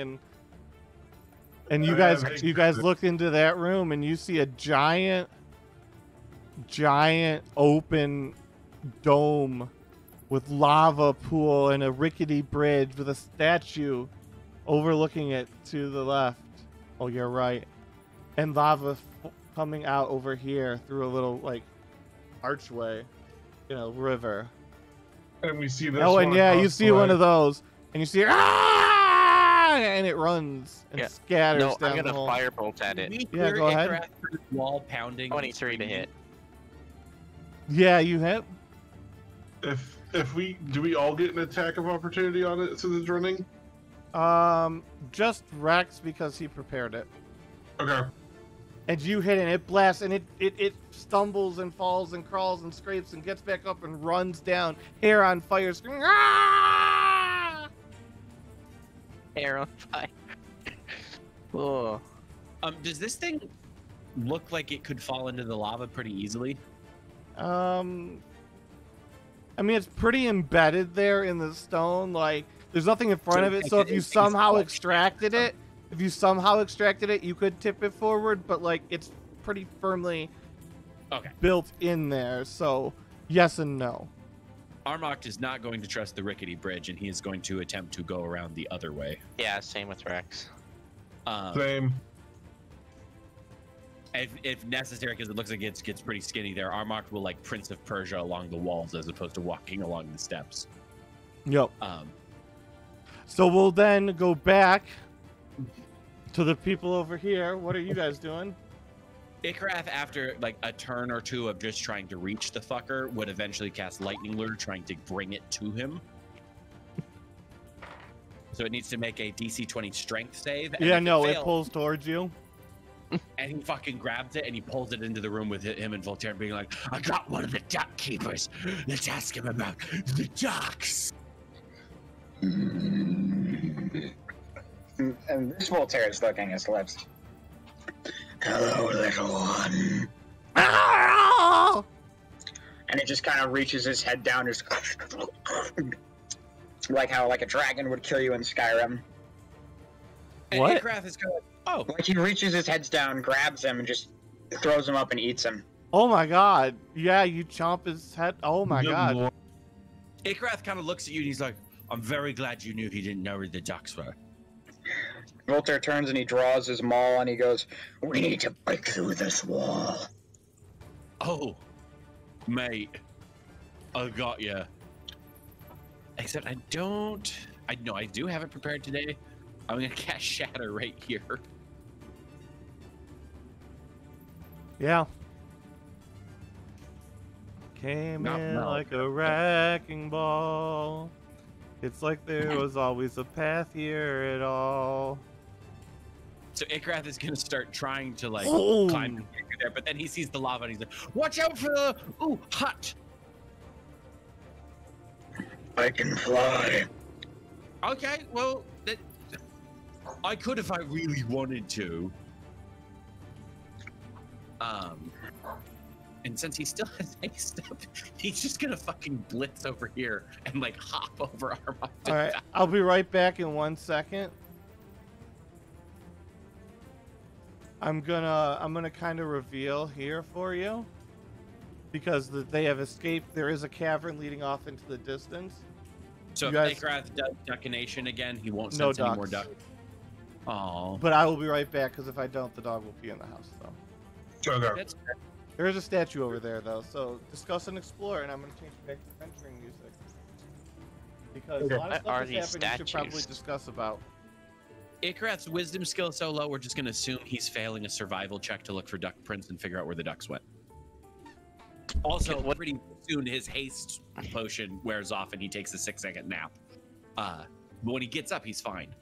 and you guys look into that room and you see a giant open dome with lava pool and a rickety bridge with a statue overlooking it to the left. Oh, you're right. And lava coming out over here through a little like archway, river. And we see this. Oh, and one yeah, you across see the one way. of those, and you see and it runs and scatters No, down I'm the gonna hole. firebolt at it. We Yeah, clear go ahead. Icarus through the wall pounding. 23 to hit. Yeah, you hit. If we do, we all get an attack of opportunity on it since it's running. Just Rex because he prepared it. Okay. And you hit it, and it blasts, and it stumbles and falls and crawls and scrapes and gets back up and runs down, hair on fire, screaming, "Ah!" Hair on fire. Oh. Does this thing look like it could fall into the lava pretty easily? I mean, it's pretty embedded there in the stone. Like, there's nothing in front of it, so if you somehow extracted it, you could tip it forward, but, like, it's pretty firmly built in there, so yes and no. Armok is not going to trust the rickety bridge, and he is going to attempt to go around the other way. Yeah, same with Rex. Same. If necessary, because it looks like it gets pretty skinny there, Armok will, like, Prince of Persia along the walls as opposed to walking along the steps. Yep. So we'll then go back to the people over here. What are you guys doing? Ikrath, after like a turn or two of just trying to reach the fucker, would eventually cast Lightning Lure, trying to bring it to him. So it needs to make a DC 20 Strength save. And Yeah, if no, it fails, pulls towards you. and he fucking grabs it and he pulls it into the room with him and Voltaire, being like, "I got one of the duck keepers. Let's ask him about the ducks." And this Voltaire is licking his lips. Hello, little one. Ah! And it just kind of reaches his head down, just like how like a dragon would kill you in Skyrim. And What? Ikrath is going, "Oh, Like he reaches his head down, grabs him, and just throws him up and eats him. Oh my god. Yeah, you chomp his head. Oh my Good god. lord. Ikrath kind of looks at you and he's like, I'm very glad you knew he didn't know where the ducks were." Voltaire turns and he draws his maul and he goes, "We need to break through this wall." "Oh, mate, I got you. Except I do have it prepared today. I'm gonna cast Shatter right here." Yeah. Came Not in now. like a wrecking ball. It's like there was always a path here at all. So Ikrath is gonna start trying to like Boom. climb and get there, but then he sees the lava and he's like, "Watch out for the hut." I can fly. Okay, well, I could if I really wanted to. And since he still has haste up, he's just gonna fucking blitz over here and like hop over Armok. All right, I'll be right back in 1 second. I'm gonna kind of reveal here for you because they have escaped. There is a cavern leading off into the distance. So You if guys- Ikrath does duckination again, he won't No sense any more ducks. ducks. Oh, But I will be right back because if I don't, the dog will pee in the house. So Okay. that's there is a statue over there though. So discuss and explore, and I'm gonna change back to venturing music because a lot of What stuff are has these happened. You should probably statues? discuss about. Ikrath's wisdom skill is so low. We're just gonna assume he's failing a survival check to look for duck prints and figure out where the ducks went. Also, What- pretty soon his haste potion wears off and he takes a 6-second nap. But when he gets up, he's fine.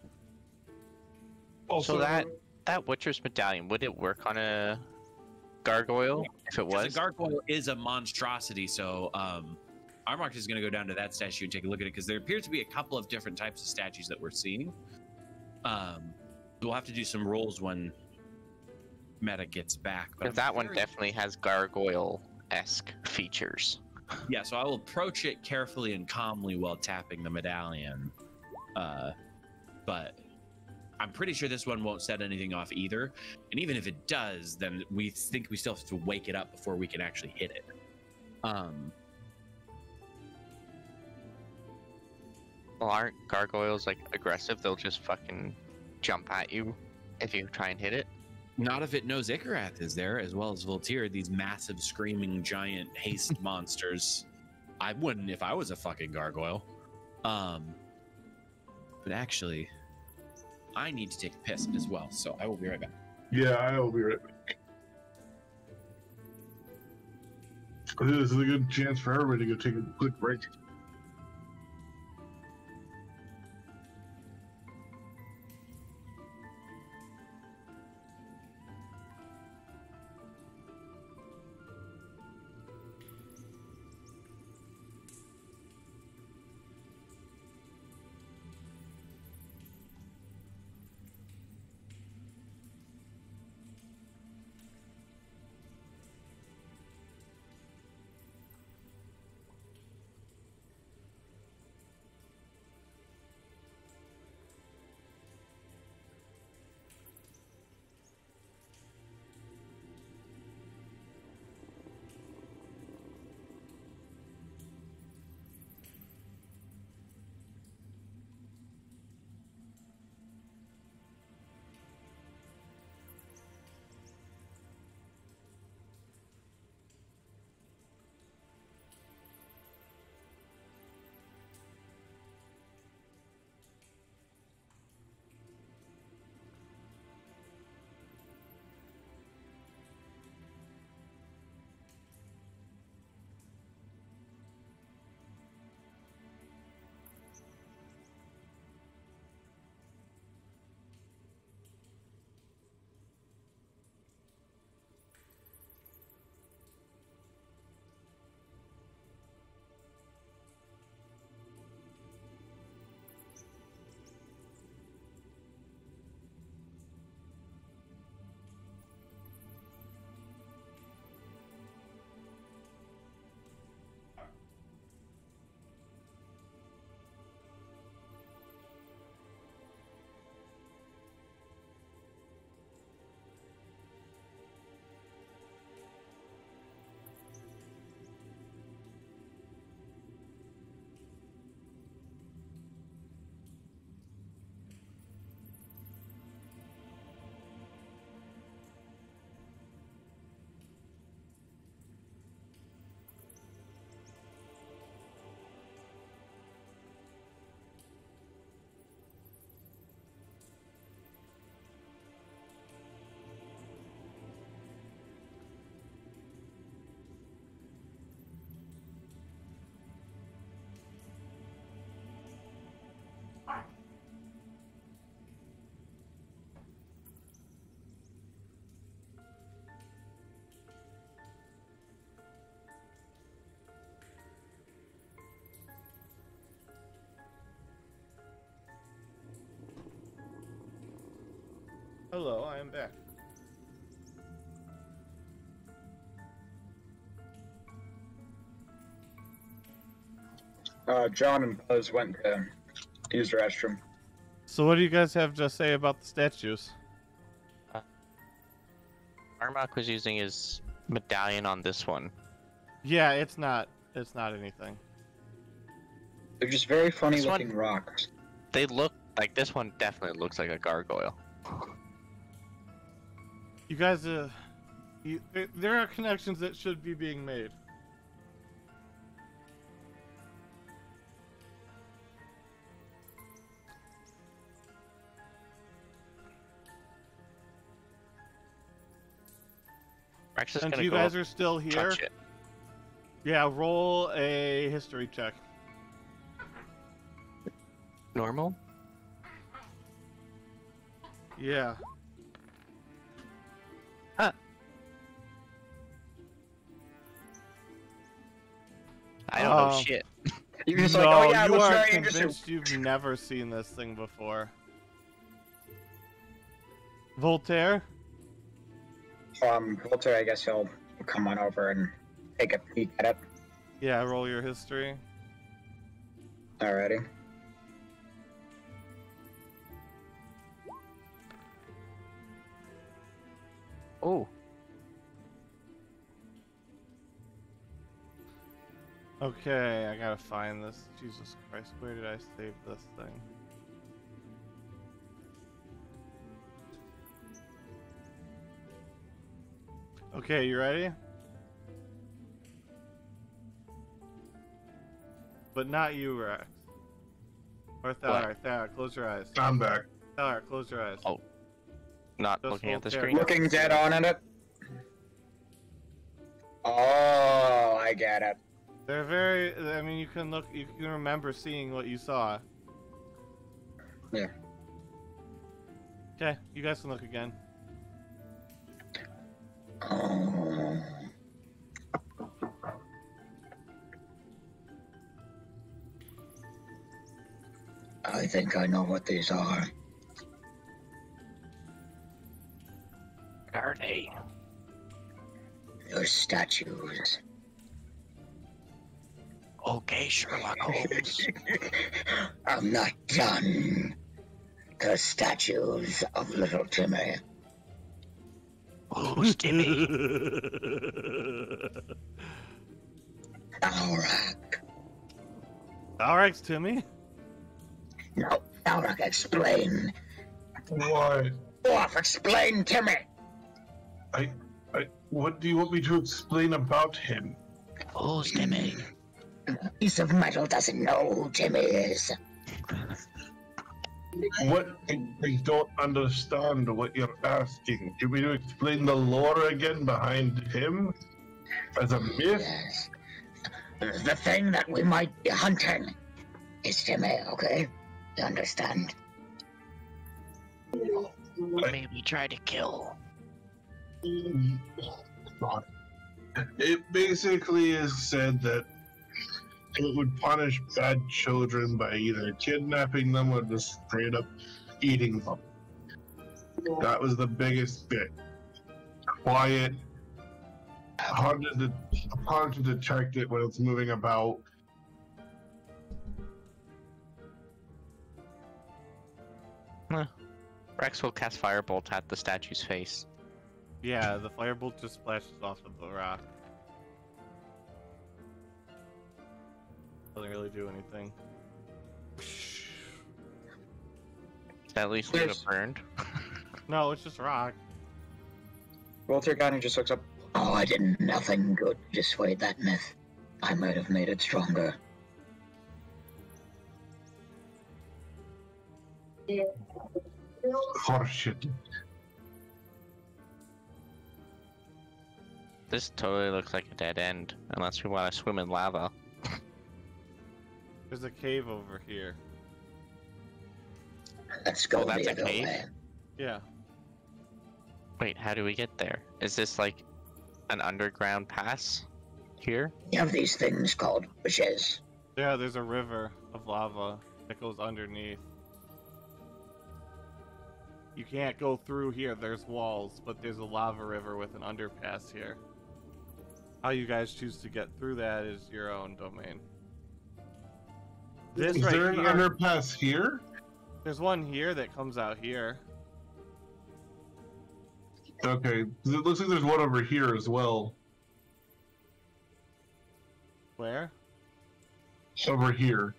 Also, So that Witcher's medallion, would it work on a gargoyle if it Because was? a gargoyle is a monstrosity, so Armok is going to go down to that statue and take a look at it because there appears to be a couple of different types of statues that we're seeing. We'll have to do some rolls when Meta gets back. But Because that one definitely has gargoyle-esque features. Yeah, so I will approach it carefully and calmly while tapping the medallion. But I'm pretty sure this one won't set anything off either. And even if it does, then we think we still have to wake it up before we can actually hit it. Well, aren't gargoyles like aggressive? They'll just fucking jump at you if you try and hit it. Not if it knows Ikarath is there, as well as Voltaire, these massive, screaming, giant haste monsters. I wouldn't if I was a fucking gargoyle. But actually, I need to take a piss as well, so I will be right back. Yeah, I will be right back. This is a good chance for everybody to go take a quick break. Hello, I am back. John and Buzz went to use the restroom. So what do you guys have to say about the statues? Armok was using his medallion on this one. Yeah, it's not anything. They're just very funny This looking one- rocks. They look like this one definitely looks like a gargoyle. You guys, there are connections that should be being made. We're actually just Since gonna you go guys are still here, touch it. yeah, roll a history check. Normal? Yeah. I don't know shit. You're just no, like, oh yeah, it you looks are very interesting. convinced you've never seen this thing before. Voltaire? Walter, I guess he'll come on over and take a peek at it. Yeah, roll your history. Alrighty. Oh. Okay, I gotta find this. Jesus Christ, where did I save this thing? Okay, you ready? But not you, Rex. Or Thalar, Thalar, close your eyes. I'm back. Thalar, close your eyes. Oh. Not Just looking at the Voltaire. screen. Looking dead on at it. Oh, I get it. They're very, I mean, you can remember seeing what you saw. Yeah. Okay, you guys can look again. Oh. I think I know what these are. Are they? They're statues. Okay, Sherlock Holmes. I'm not done. The statues of little Timmy. Who's Timmy? Alright. Alright, Timmy. No, Alright, explain. Why? Off, explain Timmy. What do you want me to explain about him? Who's Timmy? A piece of metal doesn't know who Timmy is. What? I don't understand what you're asking. Do you want me to explain the lore again behind him? As a myth? Yes. The thing that we might be hunting is Timmy, okay? You understand? Maybe try to kill. It basically is said that it would punish bad children by either kidnapping them or just straight up eating them. That was the biggest bit. Quiet, hard to detect it when it's moving about. Rex will cast Firebolt at the statue's face. Yeah, the firebolt just splashes off of the rock. Doesn't really do anything. At least leave it burned. No, it's just rock. Walter kind of just looks up. Oh, I did nothing good to dissuade that myth. I might have made it stronger. Horseshit. This totally looks like a dead end, unless we want to swim in lava. There's a cave over here. Let's go that's the a other cave? way. Yeah. Wait, how do we get there? Is this like an underground pass here? You have these things called bushes. Yeah, there's a river of lava that goes underneath. You can't go through here, there's walls, but there's a lava river with an underpass here. How you guys choose to get through that is your own domain. This Is right there an here, underpass here? there's one here that comes out here. Okay, 'cause it looks like there's one over here as well. Where? Over here.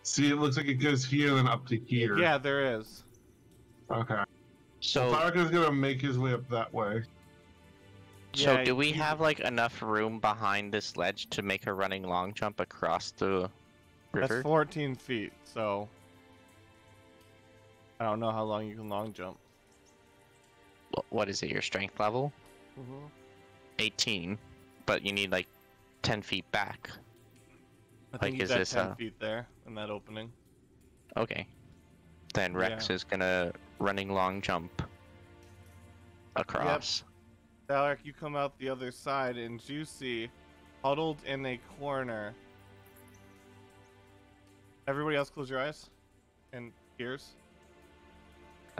See, it looks like it goes here and then up to here. Yeah, there is. Okay. So, Faraka's gonna make his way up that way. Yeah, do we have like enough room behind this ledge to make a running long jump across the river? That's 14 feet, so I don't know how long you can long jump. What is it, your strength level? 18, but you need like 10 feet back. I Like, think you is got this 10 feet there in that opening. Okay. Then Rex Yeah. is gonna running long jump across. Alec, you come out the other side, and you see huddled in a corner. Everybody else close your eyes and ears.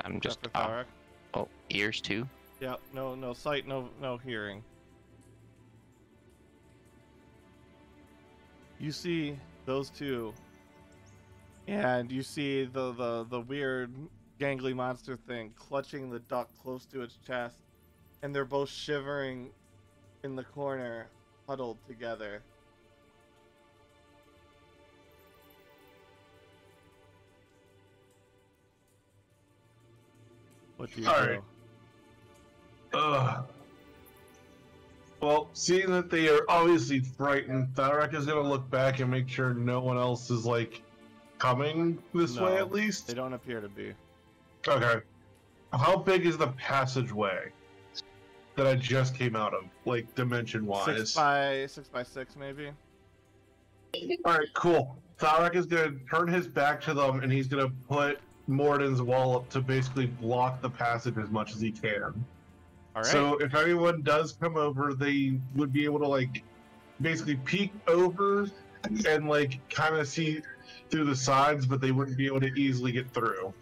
I'm just Except for Tharak. oh, ears too. Yeah, no sight, no hearing. You see those two, and you see the weird gangly monster thing clutching the duck close to its chest, and they're both shivering in the corner, huddled together. What do you All do? right. Well, seeing that they are obviously frightened, Tharak is gonna look back and make sure no one else is like coming this way No, at least. They don't appear to be. Okay. How big is the passageway that I just came out of, like dimension wise? 6 by 6 maybe. Alright, cool. Tharak is gonna turn his back to them and he's gonna put Morden's wall up to basically block the passage as much as he can. All right. So if anyone does come over, they would be able to like basically peek over and like kind of see through the sides, but they wouldn't be able to easily get through.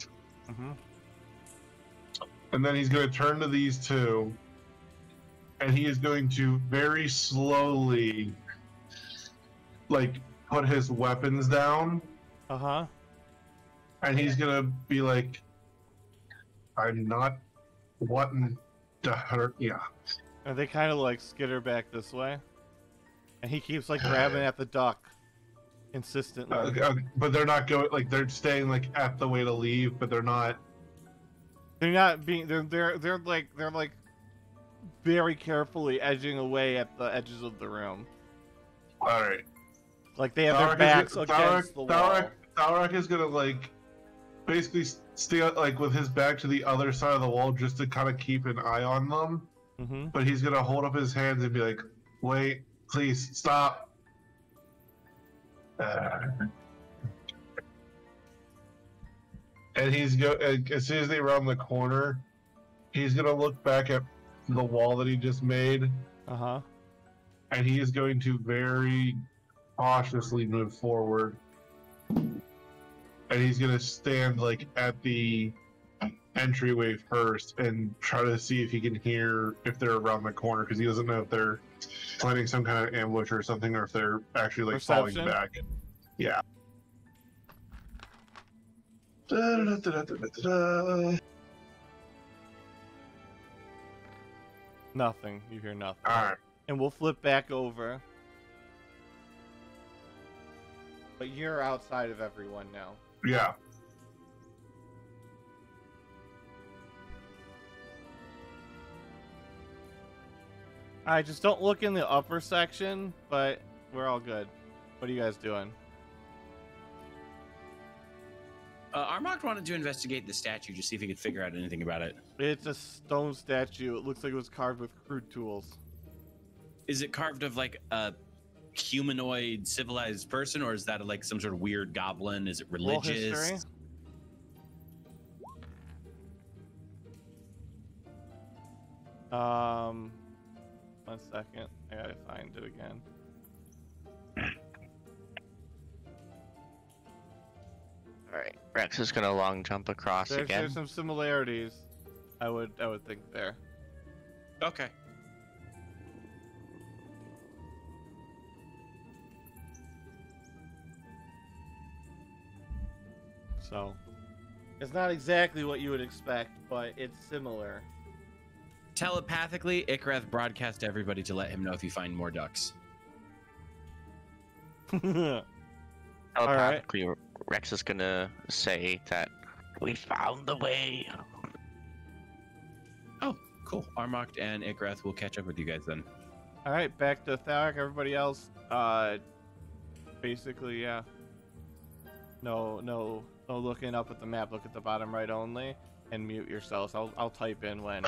Mm-hmm. And then he's going to turn to these two, and he is going to very slowly like put his weapons down, Uh-huh. and he's going to be like, I'm not wanting to hurt ya. And they kind of like skitter back this way. And he keeps like grabbing at the duck insistently. But they're not going, like, they're staying like at the way to leave, but they're not. They're not being they're like very carefully edging away at the edges of the room. Alright. Like they have their backs against the wall. Tharak is gonna like basically stay like with his back to the other side of the wall just to kind of keep an eye on them. Mm-hmm. But he's gonna hold up his hands and be like, "Wait, please stop." And as soon as they round the corner, he's gonna look back at the wall that he just made, Uh-huh. and he is going to very cautiously move forward. And he's gonna stand like at the entryway first and try to see if he can hear if they're around the corner, because he doesn't know if they're planning some kind of ambush or something, or if they're actually like falling Perception? back. Yeah. Nothing. You hear nothing. Alright. And we'll flip back over. But you're outside of everyone now. Yeah. Alright, just don't look in the upper section, but we're all good. What are you guys doing? Armand wanted to investigate the statue to see if he could figure out anything about it. It's a stone statue. It looks like it was carved with crude tools. Is it carved of like a humanoid civilized person, or is that like some sort of weird goblin? Is it Roll religious? history. One second. I gotta find it again. Alright, Rex is gonna long jump across again. There's some similarities. I would think there. Okay. So, it's not exactly what you would expect, but it's similar. Telepathically, Ikrath broadcast to everybody to let him know if you find more ducks. Telepathically, Rex is gonna say that we found the way. Oh, cool. Armocht and Ikrath will catch up with you guys then. All right, back to Tharak. Everybody else, basically, yeah. No looking up at the map. Look at the bottom right only, and mute yourselves. I'll type in when.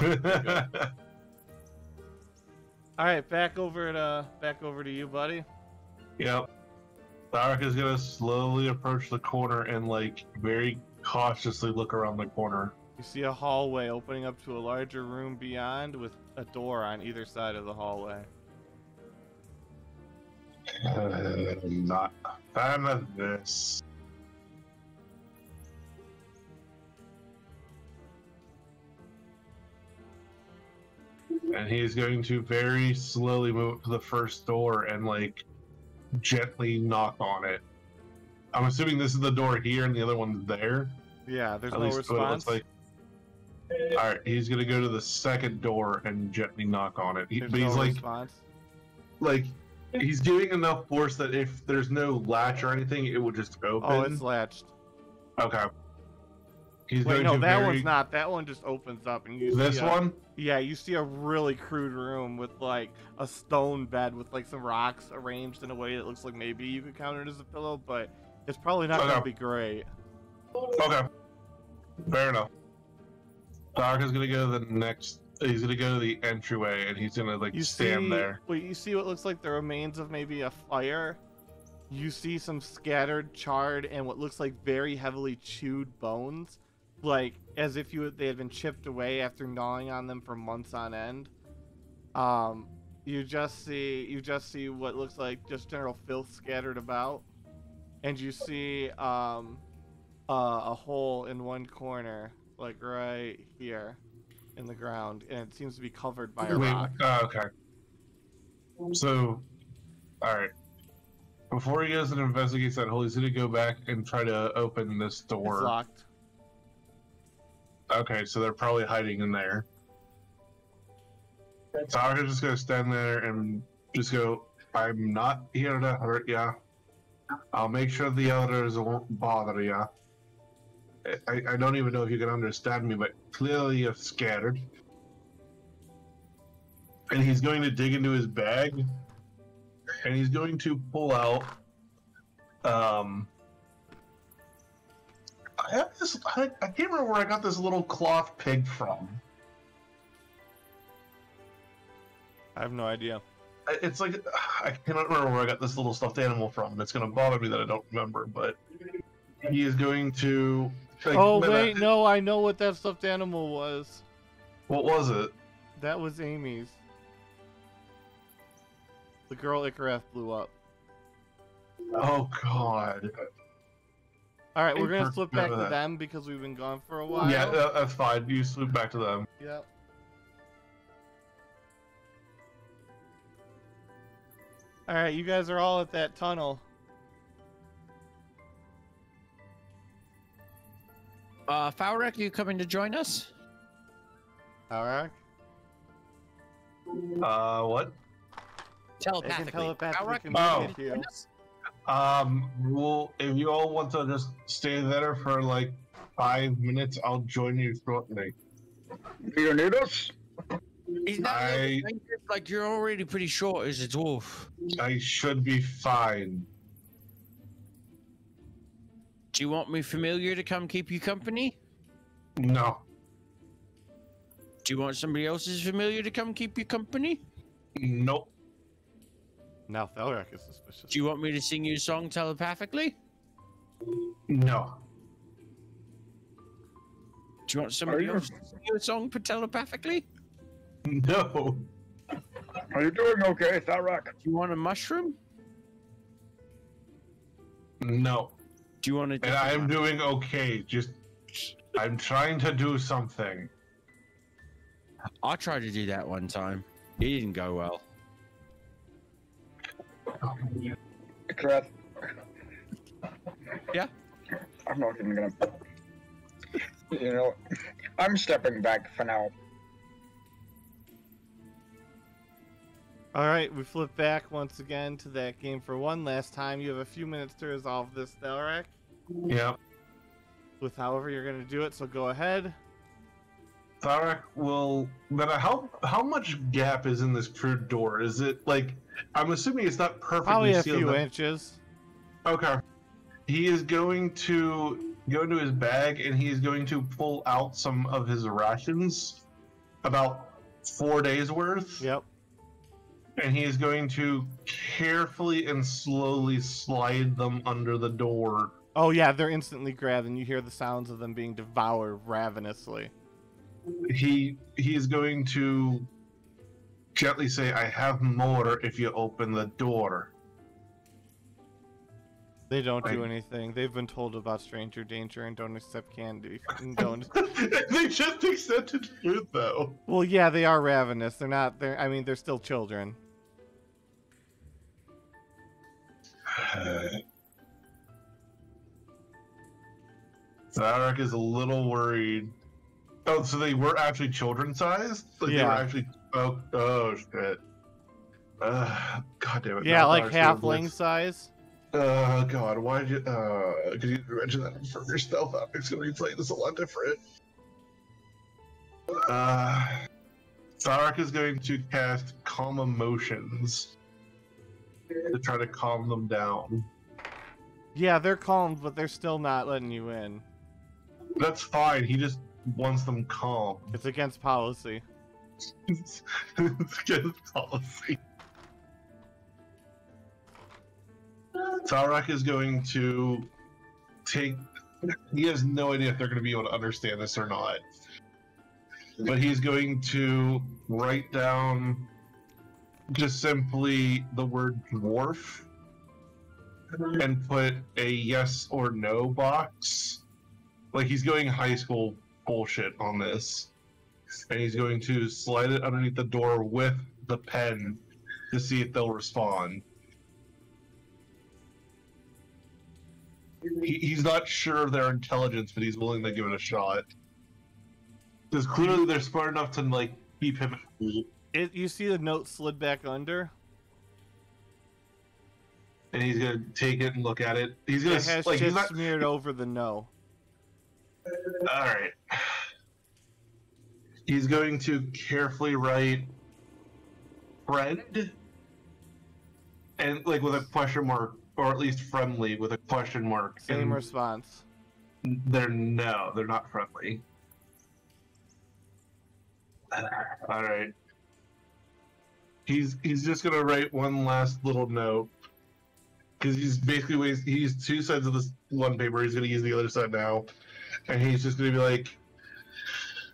All right, back over to you, buddy. Yep. Tharak is gonna slowly approach the corner and like very cautiously look around the corner. You see a hallway opening up to a larger room beyond, with a door on either side of the hallway. Not a fan of this. And he's going to very slowly move to the first door and like gently knock on it. I'm assuming this is the door here and the other one's there. Yeah, there's At no least what it looks response. like. All right, he's gonna go to the second door and gently knock on it. There's But he's no like, response. he's giving enough force that if there's no latch or anything, it will just open. Oh, it's latched. Okay. He's Wait, going no, to that very... one's not. That one just opens up, and you This see one? Yeah, you see a really crude room with like a stone bed with like some rocks arranged in a way that looks like maybe you could count it as a pillow, but it's probably not going to be great. Okay. Fair enough. Doc is gonna go to the next. He's gonna go to the entryway, and he's gonna like stand there. Wait, you see what looks like the remains of maybe a fire? You see some scattered, charred, and what looks like very heavily chewed bones, like as if they had been chipped away after gnawing on them for months on end. You just see what looks like just general filth scattered about, and you see a hole in one corner, like right here in the ground, and it seems to be covered by a rock. Okay. So, all right. Before he goes and investigates that hole, he's gonna go back and try to open this door. It's locked. Okay, so they're probably hiding in there. So I'm just gonna stand there and just go, I'm not here to hurt ya. I'll make sure the others won't bother ya. I don't even know if you can understand me, but clearly you're scared. And he's going to dig into his bag, and he's going to pull out, I have this, I can't remember where I got this little cloth pig from. I have no idea. It's like, I cannot remember where I got this little stuffed animal from, and it's going to bother me that I don't remember, but he is going to... Like, oh, wait, no, I know what that stuffed animal was. What was it? That was Amy's. The girl Icaraf blew up. Oh, God. Alright, we're going to flip back to them because we've been gone for a while. Yeah, that's fine. You swoop back to them. Yep. Alright, you guys are all at that tunnel. Falrek, are you coming to join us? Alright. What? Telepathically. Falrek, communicate to you. Well, if you all want to just stay there for like 5 minutes, I'll join you shortly. Do you need us? He's not like you're already pretty short as a dwarf. I should be fine. Do you want me familiar to come keep you company? No. Do you want somebody else's familiar to come keep you company? Nope. Now Thelrak is suspicious. Do you want me to sing you a song telepathically? No. Do you want somebody else to sing you a song telepathically? No. Are you doing okay, Tharak? Do you want a mushroom? No. Do you want to? And I am doing okay. Just, I'm trying to do something. I tried to do that one time. It didn't go well. Crap. Yeah? I'm not even gonna... You know, I'm stepping back for now. Alright, we flip back once again to that game for one last time. You have a few minutes to resolve this, Thelrak. Yeah. With however you're going to do it, so go ahead. Tharak will... But how much gap is in this crude door? Is it, like... I'm assuming it's not perfectly Probably a sealed. few inches. Okay. He is going to go into his bag, and he is going to pull out some of his rations. About 4 days worth. Yep. And he is going to carefully and slowly slide them under the door. Oh yeah, they're instantly grabbed, and you hear the sounds of them being devoured ravenously. He is going to gently say, I have more if you open the door. They don't do anything. They've been told about stranger danger and don't accept candy. And don't. They just accepted food, though. Well, yeah, they are ravenous. They're not. I mean, they're still children. Zarek is a little worried. Oh, so they were actually children sized? Like they were Yeah. actually. Oh shit. God damn it. Yeah, Now like Zarek's gonna halfling blitz. size. God, why did you? Could you mention that for your stealth optics gonna be playing this a lot different? Zarek is going to cast Calm Emotions to try to calm them down. Yeah, they're calmed, but they're still not letting you in. That's fine. He just wants them calm. It's against policy. It's against policy. Zarek is going to take. He has no idea if they're going to be able to understand this or not. But he's going to write down just simply the word dwarf and put a yes or no box. Like he's going high school bullshit on this. And he's going to slide it underneath the door with the pen to see if they'll respond. He's not sure of their intelligence, but he's willing to give it a shot. Because clearly they're smart enough to like keep him. You see the note slid back under? And he's gonna take it and look at it. He's gonna It has like shit he's not. smeared over the no. All right. He's going to carefully write friend and like with a question mark, or at least friendly with a question mark. Same and response. they're not friendly. All right. He's just gonna write one last little note because he's basically he's two sides of this one paper. He's gonna use the other side now, and he's just gonna be like,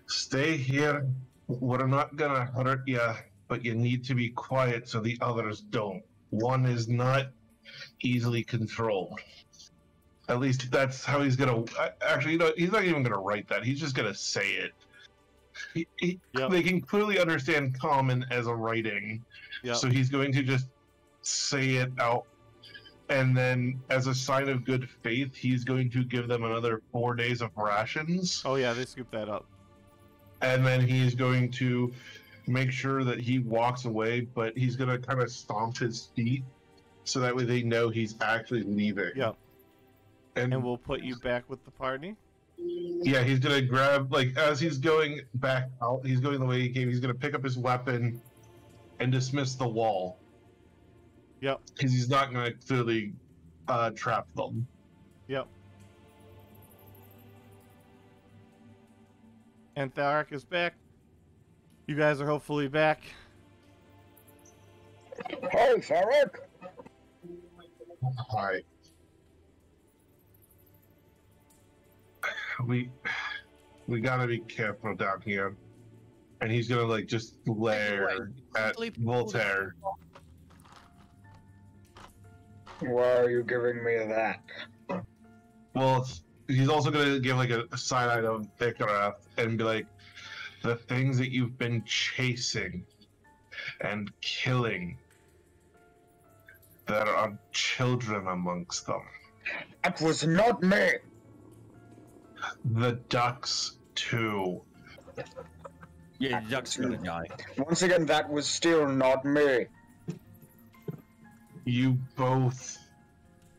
"Stay here. We're not gonna hurt you, but you need to be quiet so the others don't. One is not easily controlled." At least that's how he's gonna. Actually, you know, he's not even gonna write that. He's just gonna say it. Yep. They can clearly understand common as a writing, Yep. so he's going to just say it out, and then as a sign of good faith, he's going to give them another 4 days of rations, Oh yeah, they scooped that up. and then he's going to make sure that he walks away, but he's going to kind of stomp his feet so that way they know he's actually leaving. Yep. And And we'll put you back with the party. yeah, he's gonna grab, like, as he's going back out, he's going the way he came, he's gonna pick up his weapon and dismiss the wall. Yep. Because he's not gonna clearly trap them. Yep. And Thalric is back. You guys are hopefully back. Hey, Zarek! Hi. We gotta be careful down here. And he's gonna, like, just glare at Voltaire. Why are you giving me that? Well, he's also gonna give like a side eye to Victor and be like, the things that you've been chasing and killing, there are children amongst them. That was not me! The ducks too. Yeah, the duck's gonna die. Once again, that was still not me. You both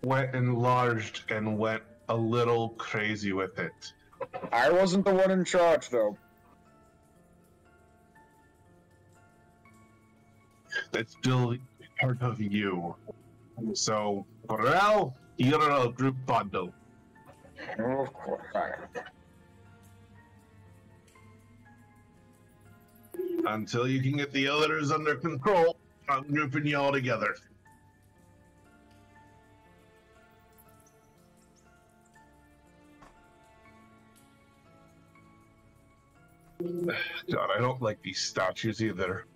went enlarged and went a little crazy with it. I wasn't the one in charge, though. It's still part of you. So, for now, you're a group bundle. Of course, Until you can get the others under control, I'm grouping you all together. God, I don't like these statues either.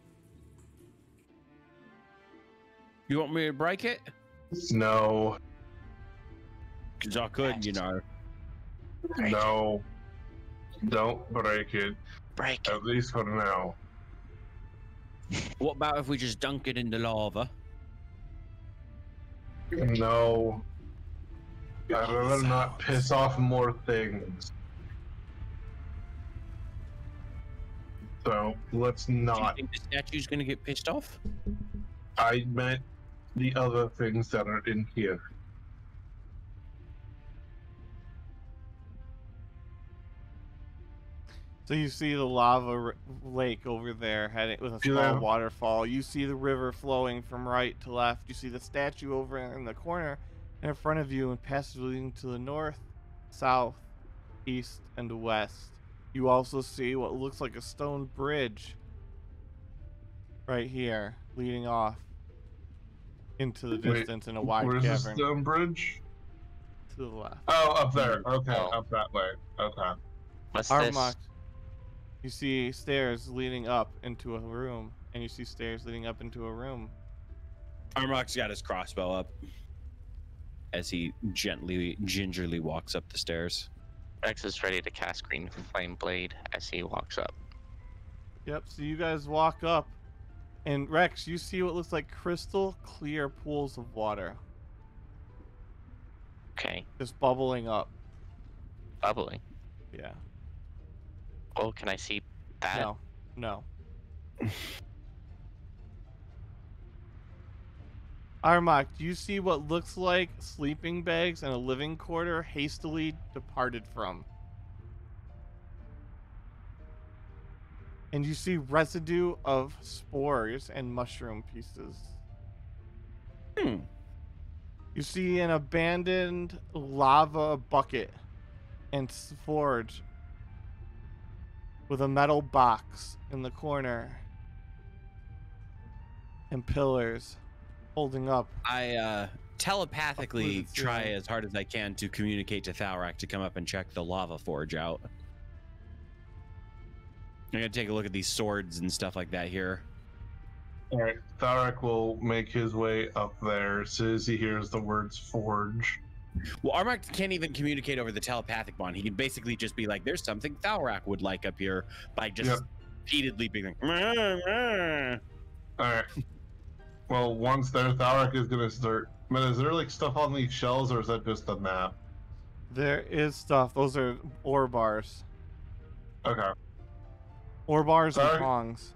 You want me to break it? No. Because I could, you know. No. Don't break it. Break. At least for now. What about if we just dunk it in the lava? No. I'd rather not piss off more things. So let's Do you not. think the statue's gonna get pissed off? I meant the other things that are in here. So you see the lava lake over there, heading with a small waterfall. You see the river flowing from right to left. You see the statue over in the corner, in front of you, and passages leading to the north, south, east, and west. You also see what looks like a stone bridge right here, leading off into the distance in a wide Where's cavern. the stone bridge? To the left. Oh, up there. Okay, Oh. up that way. Okay. What's Armok, this? you see stairs leading up into a room, and you see stairs leading up into a room. Armok's got his crossbow up as he gingerly walks up the stairs. Rex is ready to cast Green Flame Blade as he walks up. Yep, so you guys walk up, and Rex, you see what looks like crystal clear pools of water Okay. just bubbling up. Bubbling. Yeah. Oh, can I see that? No. No. Armok, do you see what looks like sleeping bags and a living quarter hastily departed from? And you see residue of spores and mushroom pieces. You see an abandoned lava bucket and forge with a metal box in the corner and pillars holding up. I telepathically Uprooted try ceiling. as hard as I can to communicate to Thalrak to come up and check the lava forge out. I'm gonna take a look at these swords and stuff like that here. Alright, Tharak will make his way up there as soon as he hears the words forge. Well, Armok can't even communicate over the telepathic bond. He can basically just be like, "There's something Thalrak would like up here," by just repeatedly being like, "Meh." Alright. Well, once there, Tharak is gonna start. Man, is there like stuff on these shells, or is that just a map? There is stuff. Those are ore bars. Okay. Ore bars and Sorry? tongs.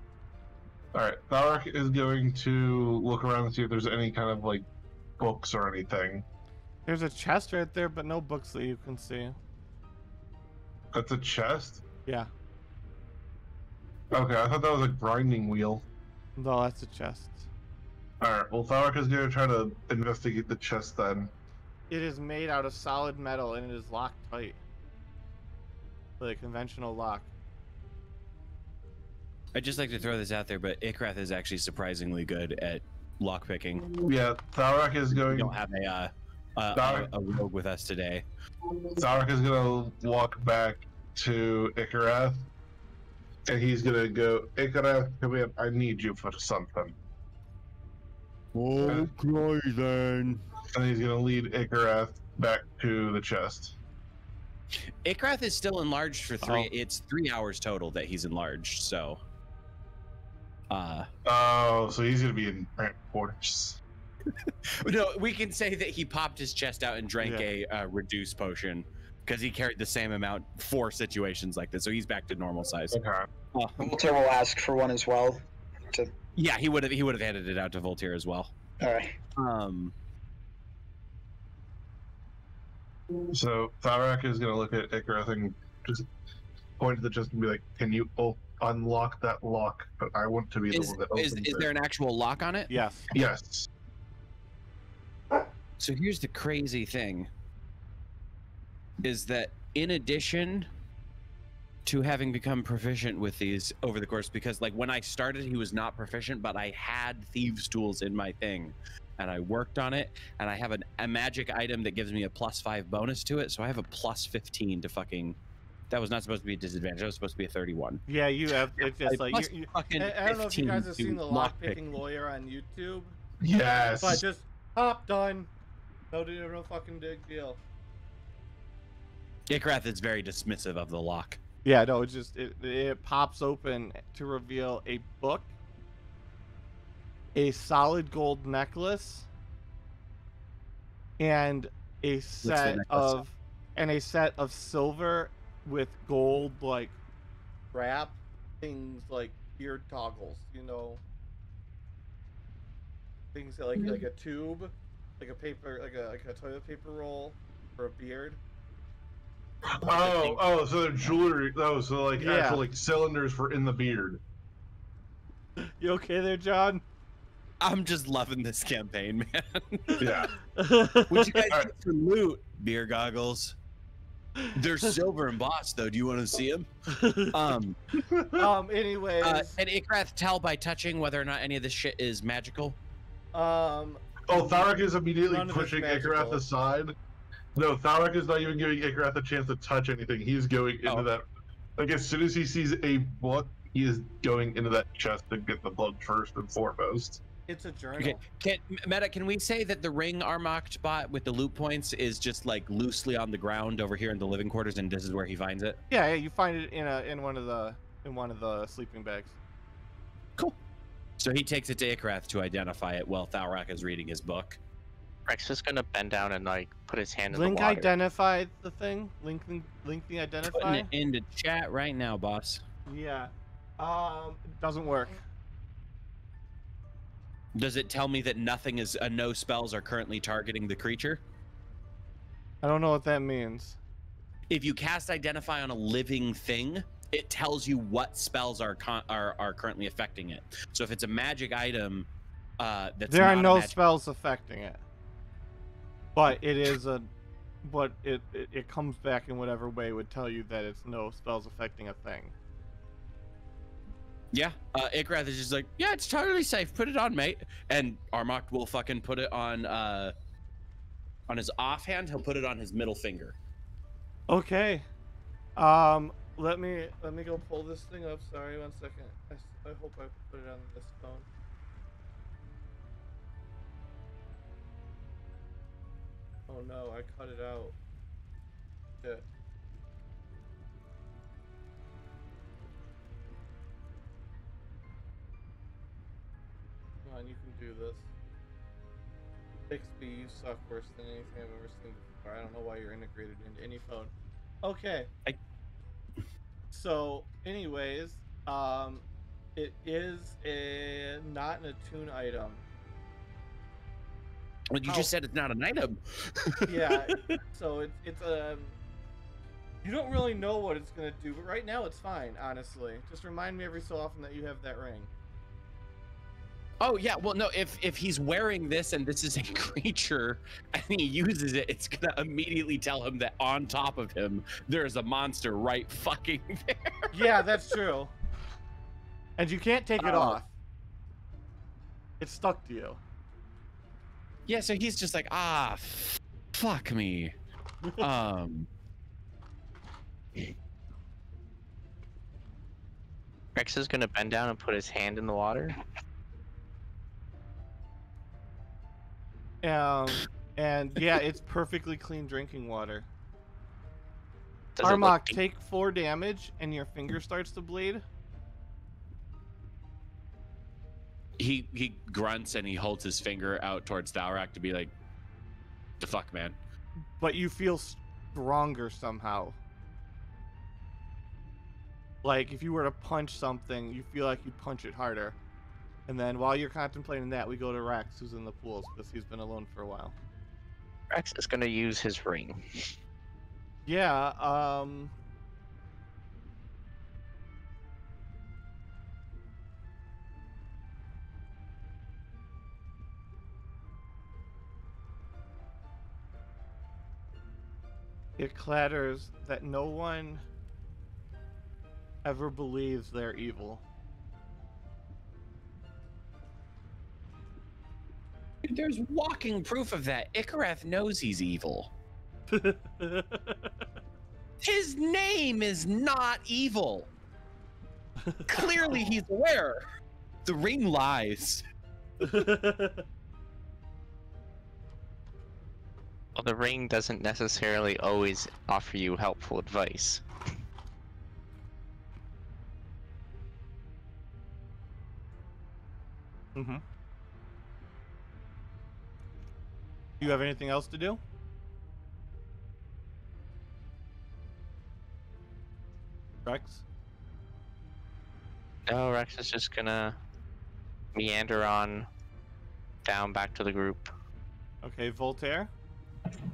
Alright, Tharak is going to look around and see if there's any kind of like books or anything. There's a chest right there, but no books that you can see. That's a chest? Yeah. Okay, I thought that was a grinding wheel. No, that's a chest. Alright, well, Tharak is going to try to investigate the chest then. It is made out of solid metal and it is locked tight. With a conventional lock. I'd just like to throw this out there, but Ikrath is actually surprisingly good at lockpicking. Yeah, Tharak is We going. don't have a rogue with us today. Tharak is going to walk back to Ikarath, and he's going to go, Ikarath, come in, I need you for something. Okay then. And he's going to lead Ikarath back to the chest. Ikrath is still enlarged for 3. Oh. It's 3 hours total that he's enlarged. So, Oh, so he's going to be in cramped quarters. no, we can say that he popped his chest out and drank a reduced potion because he carried the same amount for situations like this. So he's back to normal size. Okay. Voltaire will ask for one as well. Yeah, he would have handed it out to Voltaire as well. Alright. So Tharak is going to look at Ikarath and just point to the chest and be like, can you unlock that lock? But I want to be the one that opens it. Is there an actual lock on it? Yes. Yes. So here's the crazy thing. Is that in addition to having become proficient with these over the course, because like when I started he was not proficient, but I had thieves tools in my thing and I worked on it, and I have a magic item that gives me a +5 bonus to it, so I have a +15 to fucking. That was not supposed to be a disadvantage. That was supposed to be a 31. Yeah, you have. It's just like Plus you, fucking I don't know if you 15 guys have to seen the lockpick. lockpicking lawyer on YouTube, Yes. but just done. No fucking big deal. Ikrath is very dismissive of the lock. Yeah, no, it's just it pops open to reveal a book, a solid gold necklace, and a set of silver with gold like wrap things like ear toggles, you know, things that, like a tube, like a paper, like a toilet paper roll for a beard. Oh, so they're jewelry. Oh, so like Yeah. actual like cylinders for in the beard. You okay there, John? I'm just loving this campaign, man. Yeah. What you guys get for loot? Beer goggles. They're silver embossed, though. Do you want to see them? Anyways. And Ikrath tell by touching whether or not any of this shit is magical? Oh, Tharak is immediately None of it's pushing magical. Ikrath aside. No, Tharak is not even giving Ikrath a chance to touch anything. He's going into that. Like, as soon as he sees a book, he is going into that chest to get the book first and foremost. It's a journal. Okay. Meta, can we say that the ring Armach bought with the loot points is just like loosely on the ground over here in the living quarters, and this is where he finds it? Yeah, you find it in one of the sleeping bags. Cool. So he takes it to Ikrath to identify it while Thalrak is reading his book. Rex is gonna bend down and like put his hand in Link the water. identified the thing. Link the identify. Putting it into chat right now, boss. Yeah. It doesn't work. Does it tell me that nothing is no spells are currently targeting the creature? I don't know what that means. If you cast identify on a living thing, it tells you what spells are currently affecting it. So if it's a magic item, that's There are not a no magic- spells affecting it. But it is but it comes back in whatever way would tell you that it's no spells affecting a thing. Yeah, Ikrath is just like, yeah, it's totally safe. Put it on, mate. And Armach will fucking put it on his offhand. He'll put it on his middle finger. Okay. Let me go pull this thing up. Sorry, 1 second. I hope I put it on this phone. Oh no, I cut it out. Shit. Come on, you can do this. Bixby, you suck worse than anything I've ever seen before. I don't know why you're integrated into any phone. Okay. So, anyways, it is not an attune item. Well, you just said it's not an item. Yeah. So it's you don't really know what it's gonna do, but right now it's fine. Honestly, just remind me every so often that you have that ring. Oh yeah, well no, if he's wearing this and this is a creature and he uses it, it's gonna immediately tell him that on top of him there's a monster right fucking there. Yeah, that's true. And you can't take it off. It's stuck to you. Yeah, so he's just like, fuck me. Rex is gonna bend down and put his hand in the water. And yeah, it's perfectly clean drinking water. Does it look Armach, pink? take 4 damage and your finger starts to bleed. He grunts and he holds his finger out towards Thalrak to be like, the fuck, man. But you feel stronger somehow. Like if you were to punch something, you feel like you'd punch it harder. And then while you're contemplating that, we go to Rex, who's in the pools because he's been alone for a while. Rex is gonna use his ring. Yeah, it clatters that no one ever believes they're evil. There's walking proof of that. Ikrath knows he's evil. His name is not evil. Clearly he's aware. The ring lies. Well, the ring doesn't necessarily always offer you helpful advice. Mm-hmm. Do you have anything else to do? Rex? No, Rex is just gonna meander on down back to the group. Okay, Voltaire?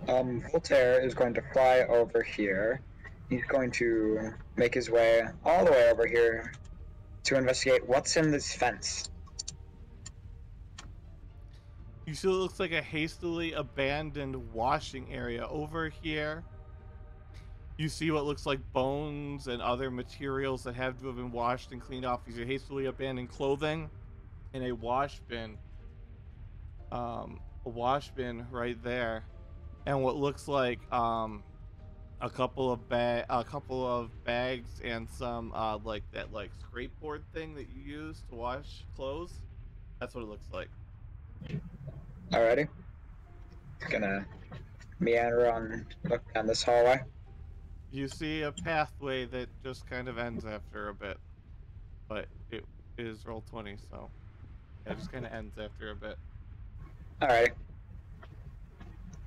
Voltaire is going to fly over here. He's going to make his way all the way over here to investigate what's in this fence. You see, it looks like a hastily abandoned washing area over here. You see what looks like bones and other materials that have to have been washed and cleaned off. These are hastily abandoned clothing in a wash bin. A wash bin right there, and what looks like a couple of bags and some like that like scrape board thing that you use to wash clothes. That's what it looks like. Alrighty. Gonna meander on, look down this hallway. You see a pathway that just kind of ends after a bit, but it is roll 20, so it just kind of ends after a bit. Alrighty.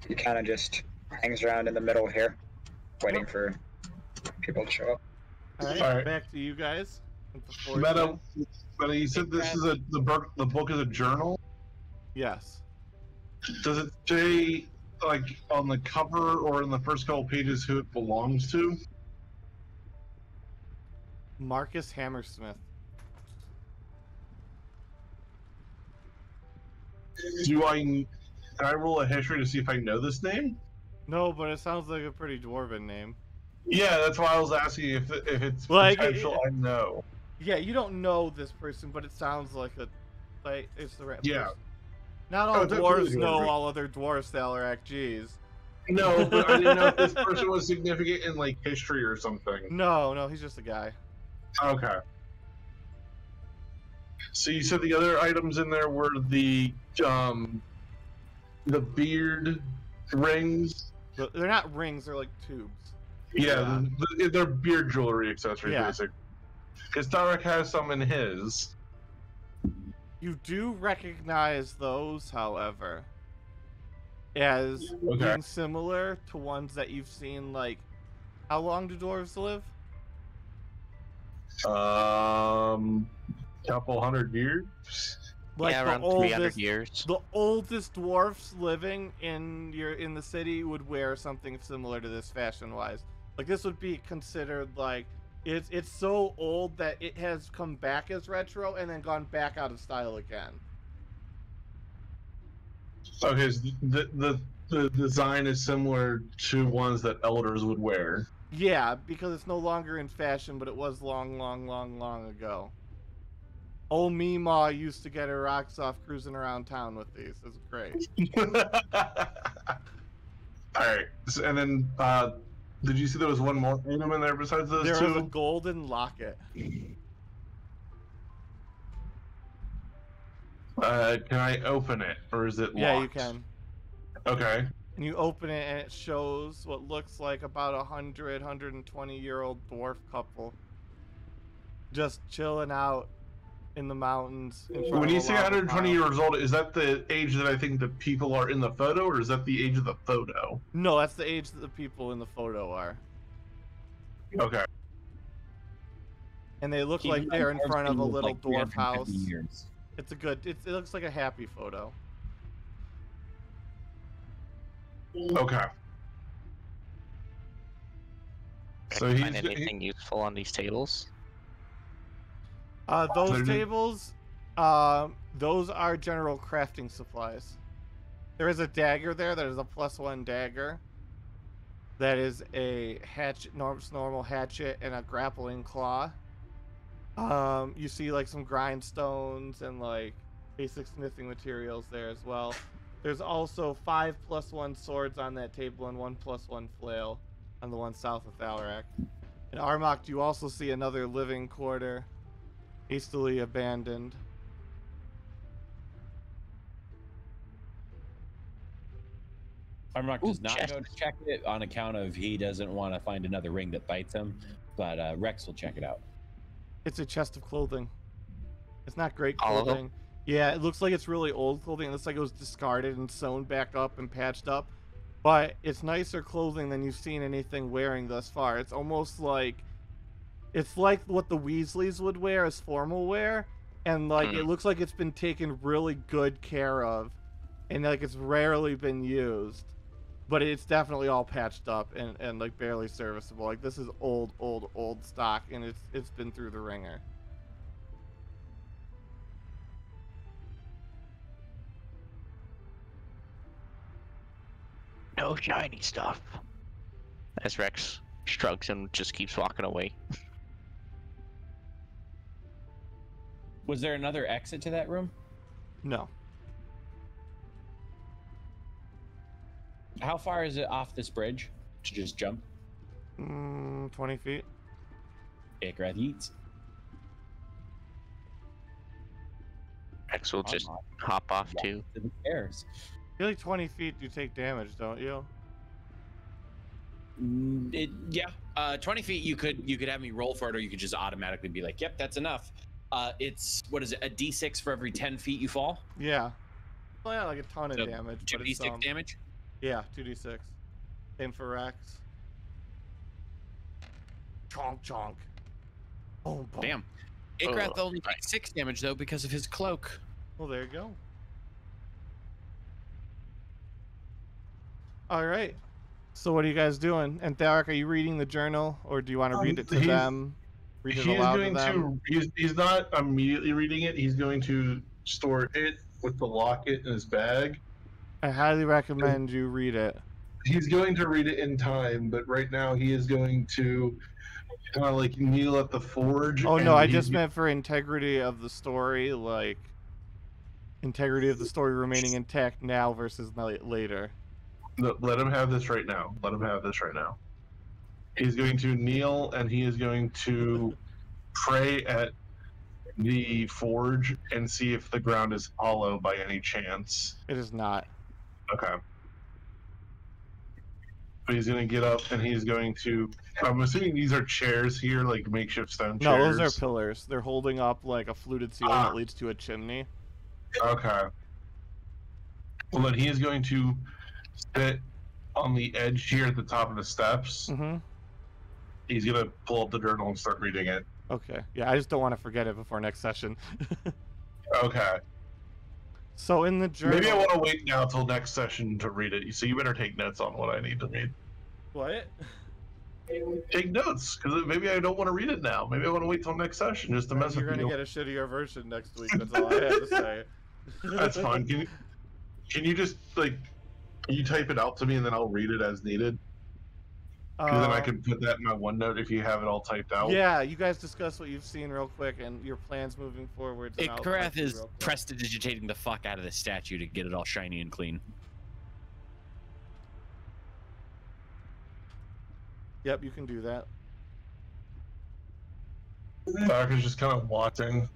He kind of just hangs around in the middle here, waiting for people to show up. All right, All right. back to you guys. With the force Meta, in. Meta, you said this is the book is a journal. Yes. Does it say like on the cover or in the first couple pages who it belongs to? Marcus Hammersmith. Can I roll a history to see if I know this name? No, but it sounds like a pretty dwarven name. Yeah, that's why I was asking if it's Like, potential. I know. Yeah, you don't know this person, but it sounds like it's the right Yeah. person. Not all Oh, it's absolutely dwarves know dwarven. all other dwarves, Thalarak, jeez. No, but I didn't know if this person was significant in like history or something. No, he's just a guy. Okay. So you said the other items in there were the beard rings. They're not rings, they're like tubes. Yeah, they're beard jewelry accessories, Yeah. basically. Because Tarek has some in his. You do recognize those, however, as Okay. being similar to ones that you've seen, like, how long do dwarves live? Couple hundred years. Like yeah, around 300 years. The oldest dwarfs living in the city would wear something similar to this fashion-wise. Like, this would be considered like it's so old that it has come back as retro and then gone back out of style again. Okay, so the design is similar to ones that elders would wear. Yeah, because it's no longer in fashion, but it was long ago. Old Meemaw used to get her rocks off cruising around town with these. It's great. Alright, so, and then, did you see there was one more item in there besides those There two? was a golden locket. Can I open it, or is it locked? Yeah, you can. Okay. And you open it, and it shows what looks like about 120-year-old dwarf couple just chilling out in the mountains. In front When of you a say lava 120 pile. years old, is that the age that I think the people are in the photo, or is that the age of the photo? No, that's the age that the people in the photo are. Okay. And they look like they're in front of a little dwarf house. It's a good. It looks like a happy photo. Okay. So Can I he's find anything useful on these tables? Those They're- tables, those are general crafting supplies. There is a dagger there. That is a +1 dagger. That is a hatchet, normal hatchet, and a grappling claw. You see like some grindstones and like basic smithing materials there as well. There's also 5 +1 swords on that table and 1 +1 flail on the one south of Thalarak. In Armok, you also see another living quarter, hastily abandoned. Armrock does not chest. go to check it on account of he doesn't want to find another ring that bites him, but Rex will check it out. It's a chest of clothing. It's not great All of them? clothing. Yeah, it looks like it's really old clothing. It looks like it was discarded and sewn back up and patched up. But it's nicer clothing than you've seen anything wearing thus far. It's almost like... It's like what the Weasleys would wear as formal wear. And, like, it looks like it's been taken really good care of. And, like, it's rarely been used. But it's definitely all patched up and like, barely serviceable. Like, this is old stock. And it's been through the ringer. No shiny stuff. As Rex shrugs and just keeps walking away. Was there another exit to that room? No. How far is it off this bridge to just jump? 20 feet. Icareth eats. Rex will just hop off too. To the stairs. I feel like 20 feet you take damage, don't you? Yeah. 20 feet you could have me roll for it, or you could just automatically be like, yep, that's enough. It's, what is it, a d6 for every 10 feet you fall? Yeah. Well, yeah, like a ton of So, damage. 2d6 damage? Yeah, 2d6. Same for Rex. Chonk chonk. Boom, boom. Damn. Icareth only takes 6 damage though because of his cloak. Well, there you go. All right. So what are you guys doing? And Thalric, are you reading the journal, or do you want to read it to them? Read it aloud to them? He's not immediately reading it. He's going to store it with the locket in his bag. I highly recommend you read it. He's going to read it in time, but right now he is going to kind of like kneel at the forge. Oh no, I just meant for integrity of the story, like integrity of the story remaining intact now versus later. Let him have this right now. Let him have this right now. He's going to kneel and he is going to pray at the forge and see if the ground is hollow by any chance. It is not. Okay. But he's going to get up and he's going to... I'm assuming these are chairs here, like makeshift stone chairs. No, those are pillars. They're holding up like a fluted ceiling that leads to a chimney. Okay. Well, then he is going to sit on the edge here at the top of the steps. Mm-hmm. He's going to pull up the journal and start reading it. Okay. Yeah, I just don't want to forget it before next session. Okay. So in the journal... Maybe I want to wait now till next session to read it. So you better take notes on what I need to read. What? Take notes, because maybe I don't want to read it now. Maybe I want to wait till next session just to mess with you. You're gonna get a shittier version next week. That's all I have to say. That's fine. Can you just like, can you type it out to me and then I'll read it as needed? Because then I can put that in my OneNote if you have it all typed out. Yeah, you guys discuss what you've seen real quick and your plans moving forward. Icareth is prestidigitating the fuck out of the statue to get it all shiny and clean. Yep, you can do that. Doc is just kind of watching.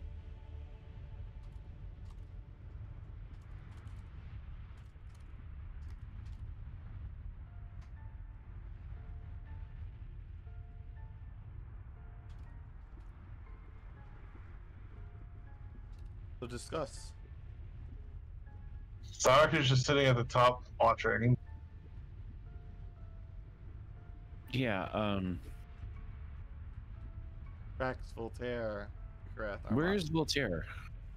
So discuss. Doc is just sitting at the top watching. Yeah, Rex, Voltaire, Icareth, where's Voltaire?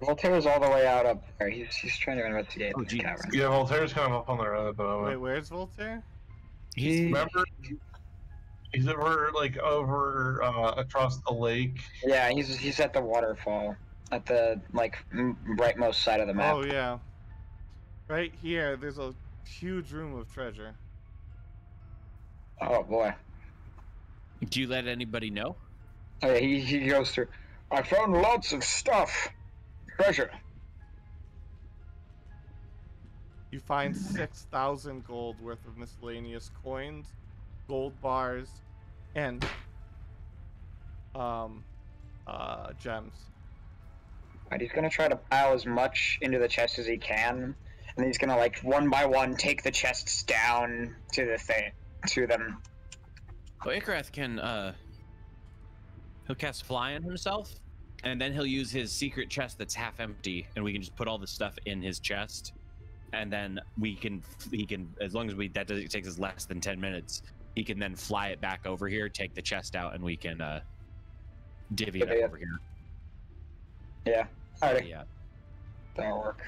Voltaire's all the way out up there. He's trying to investigate the cavern. Yeah, Voltaire's kind of up on the road at the moment. Wait, where's Voltaire? Remember, he's over across the lake. Yeah, he's at the waterfall, at the rightmost side of the map. Oh yeah. Right here, there's a huge room of treasure. Oh boy. Do you let anybody know? Oh, yeah, he goes through. I found lots of stuff. Treasure. You find 6,000 gold worth of miscellaneous coins, gold bars, and gems. Right, he's gonna try to pile as much into the chest as he can, and he's gonna like one by one take the chests down to the thing to them. Well, Icareth can he'll cast Fly on himself, and then he'll use his secret chest that's half empty, and we can just put all the stuff in his chest, and then he can as long as it takes us less than 10 minutes, he can then fly it back over here, take the chest out, and we can divvy it up over here. Yeah. Alright. Yeah. That'll work.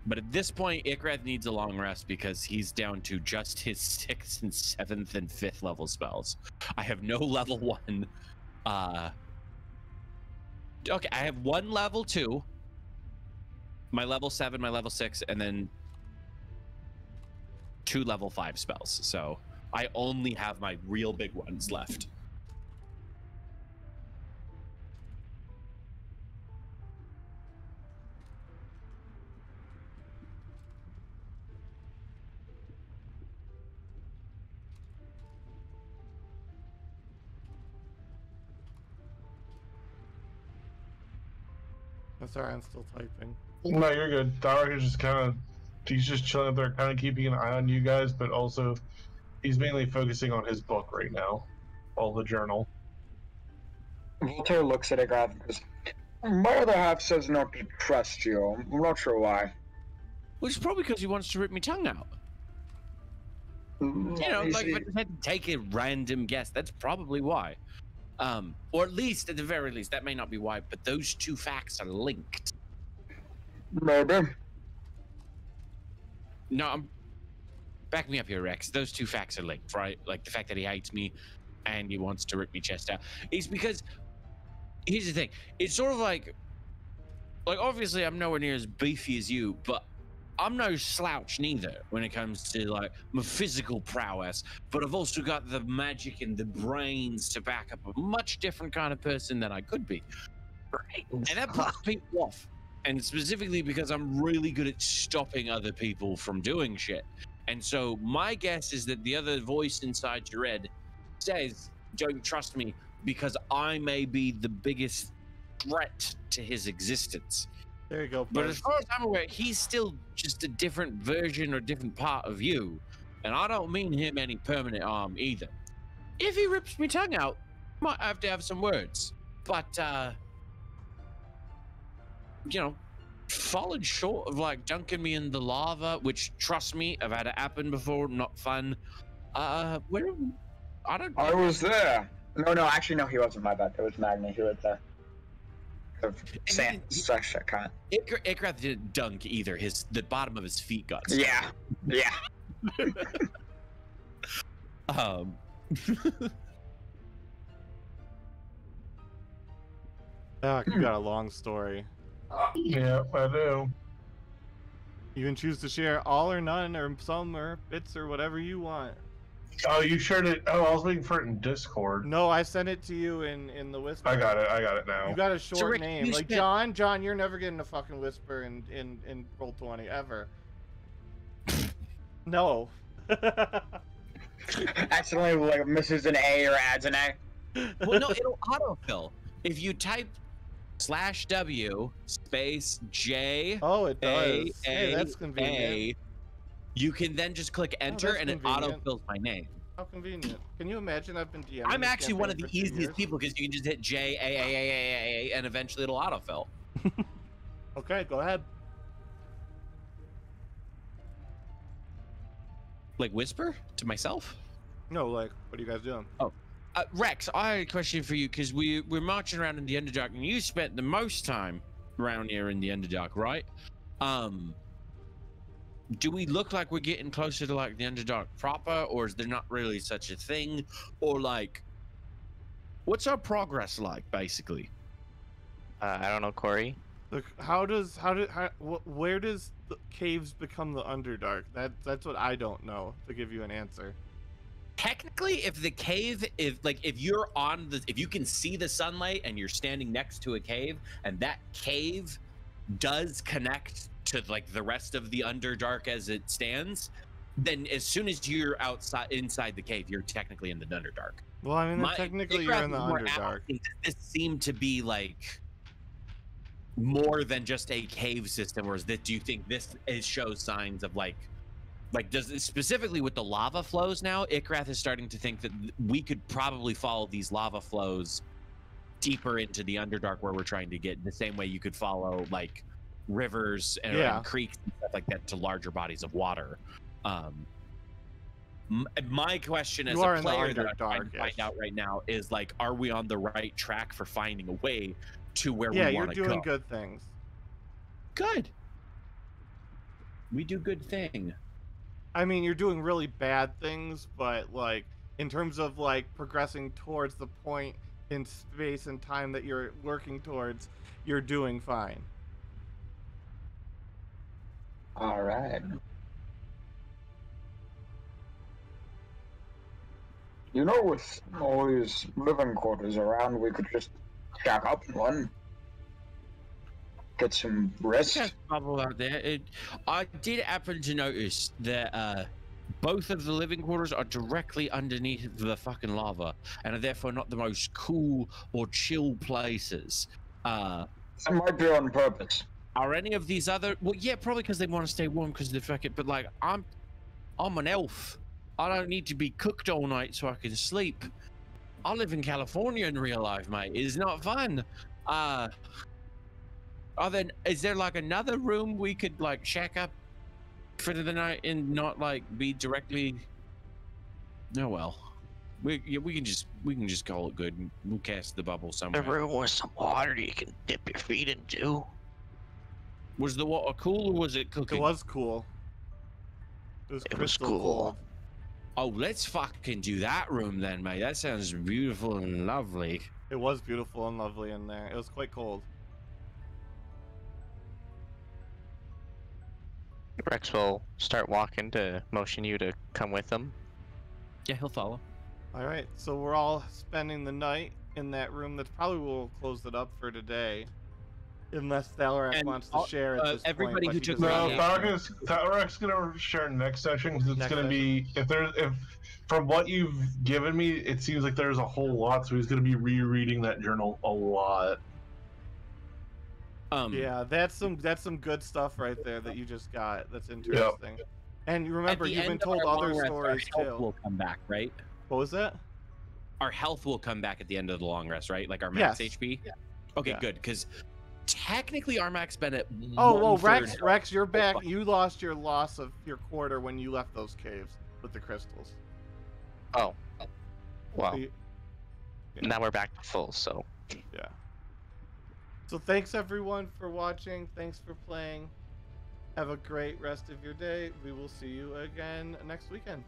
But at this point, Icareth needs a long rest because he's down to just his 6th and 7th and 5th level spells. I have no level 1. Okay, I have 1 level 2, my level 7, my level 6, and then 2 level 5 spells. So I only have my real big ones left. I'm sorry, I'm still typing. No, you're good. Dark is just he's just chilling up there, kind of keeping an eye on you guys, but also he's mainly focusing on his book right now, the journal. Voltaire looks at Icareth and goes, "My other half says not to trust you. I'm not sure why." Which is probably because he wants to rip me tongue out. You know, like if I had to take a random guess, that's probably why. Or at least, at the very least, that may not be why, but those two facts are linked. Maybe. No, back me up here, Rex. Those two facts are linked, right? Like the fact that he hates me and he wants to rip me chest out. It's because, here's the thing. It's sort of like obviously I'm nowhere near as beefy as you, but I'm no slouch neither when it comes to like my physical prowess, but I've also got the magic and the brains to back up a much different kind of person than I could be. And that puts people off. And specifically because I'm really good at stopping other people from doing shit. And so my guess is that the other voice inside your head says, don't trust me because I may be the biggest threat to his existence. There you go. But as far as I'm aware, he's still just a different version or different part of you. And I don't mean him any permanent harm either. If he rips me tongue out, might have to have some words. But, you know, falling short of like dunking me in the lava, which, trust me, I've had it happen before, not fun. I was there. No, actually, no, he wasn't. My bad. It was Magni who was there. Such a cunt. Icareth didn't dunk either. The bottom of his feet got stuck. Yeah. You got a long story. Yeah, I do. You can choose to share all or none or some or bits or whatever you want. Oh, you shared it. Oh, I was waiting for it in Discord. No, I sent it to you in the Whisper. I got it now. You got a short Rick, name. Like John, you're never getting a fucking Whisper in Roll20 ever. No. Accidentally like misses an A or adds an A. Well, no, it'll autofill. If you type /W space J. Oh, it does. Hey, that's convenient. You can then just click enter and it autofills my name. How convenient. Can you imagine I've been DMing I'm this actually one of campaign the for 2 easiest years? people because you can just hit J, A, and eventually it'll autofill. Okay, go ahead. Like whisper to myself? No, like, what are you guys doing? Oh. Rex, I had a question for you because we're marching around in the Underdark and you spent the most time around here in the Underdark, right? Do we look like we're getting closer to like the Underdark proper, or is there not really such a thing? Or like, what's our progress like, basically? I don't know, Corey. Look, where does the caves become the Underdark? That's what I don't know, to give you an answer. Technically, if the cave, if you can see the sunlight and you're standing next to a cave, and that cave does connect to like the rest of the Underdark as it stands, then as soon as you're inside the cave, you're technically in the Underdark. Well, I mean, technically you're in the Underdark. Does this seem to be like more than just a cave system, or do you think this shows signs of like does it, specifically with the lava flows now? Ikrath is starting to think that we could probably follow these lava flows deeper into the Underdark where we're trying to get, the same way you could follow like rivers and creeks and stuff like that to larger bodies of water. My question as a player that I'm trying to find out right now is like, are we on the right track for finding a way to where we want to go? Yeah, you're doing good things. Good. We do good thing. I mean, you're doing really bad things, but like in terms of like progressing towards the point in space and time that you're working towards, you're doing fine. All right. You know, with all these living quarters around, we could just shack up in one. Get some rest. That's trouble out there. I did happen to notice that both of the living quarters are directly underneath the fucking lava, and are therefore not the most cool or chill places. That might be on purpose. Are any of these other? Well, yeah, probably because they want to stay warm because they're fucking. But like, I'm an elf. I don't need to be cooked all night so I can sleep. I live in California in real life, mate. It's not fun. Is there like another room we could like shack up for the night and not like be directly? No, well, we can just call it good. We'll cast the bubble somewhere. A room with some water you can dip your feet into. Was the water cool or was it cooking? It was cool. It was crystal cool. cold. Oh, let's fucking do that room then, mate. That sounds beautiful and lovely. It was beautiful and lovely in there. It was quite cold. Rex will start walking to motion you to come with him. Yeah, he'll follow. All right, so we're all spending the night in that room. That's probably will close it up for today, unless Thalarak wants to share at this everybody point. who took Thalarak's gonna share next session because it's gonna be if from what you've given me, it seems like there's a whole lot. So he's gonna be rereading that journal a lot. Yeah, that's some good stuff right there that you just got. That's interesting. Yep. And remember, you've been told other stories too. Our health will come back, right? What was that? Our health will come back at the end of the long rest, right? Like our max HP. Yeah. Okay, good. Because technically, our max been at. Rex, you're back. You lost your loss of your quarter when you left those caves with the crystals. Oh. Well. Now we're back to full. So. Yeah. So thanks everyone for watching. Thanks for playing. Have a great rest of your day. We will see you again next weekend.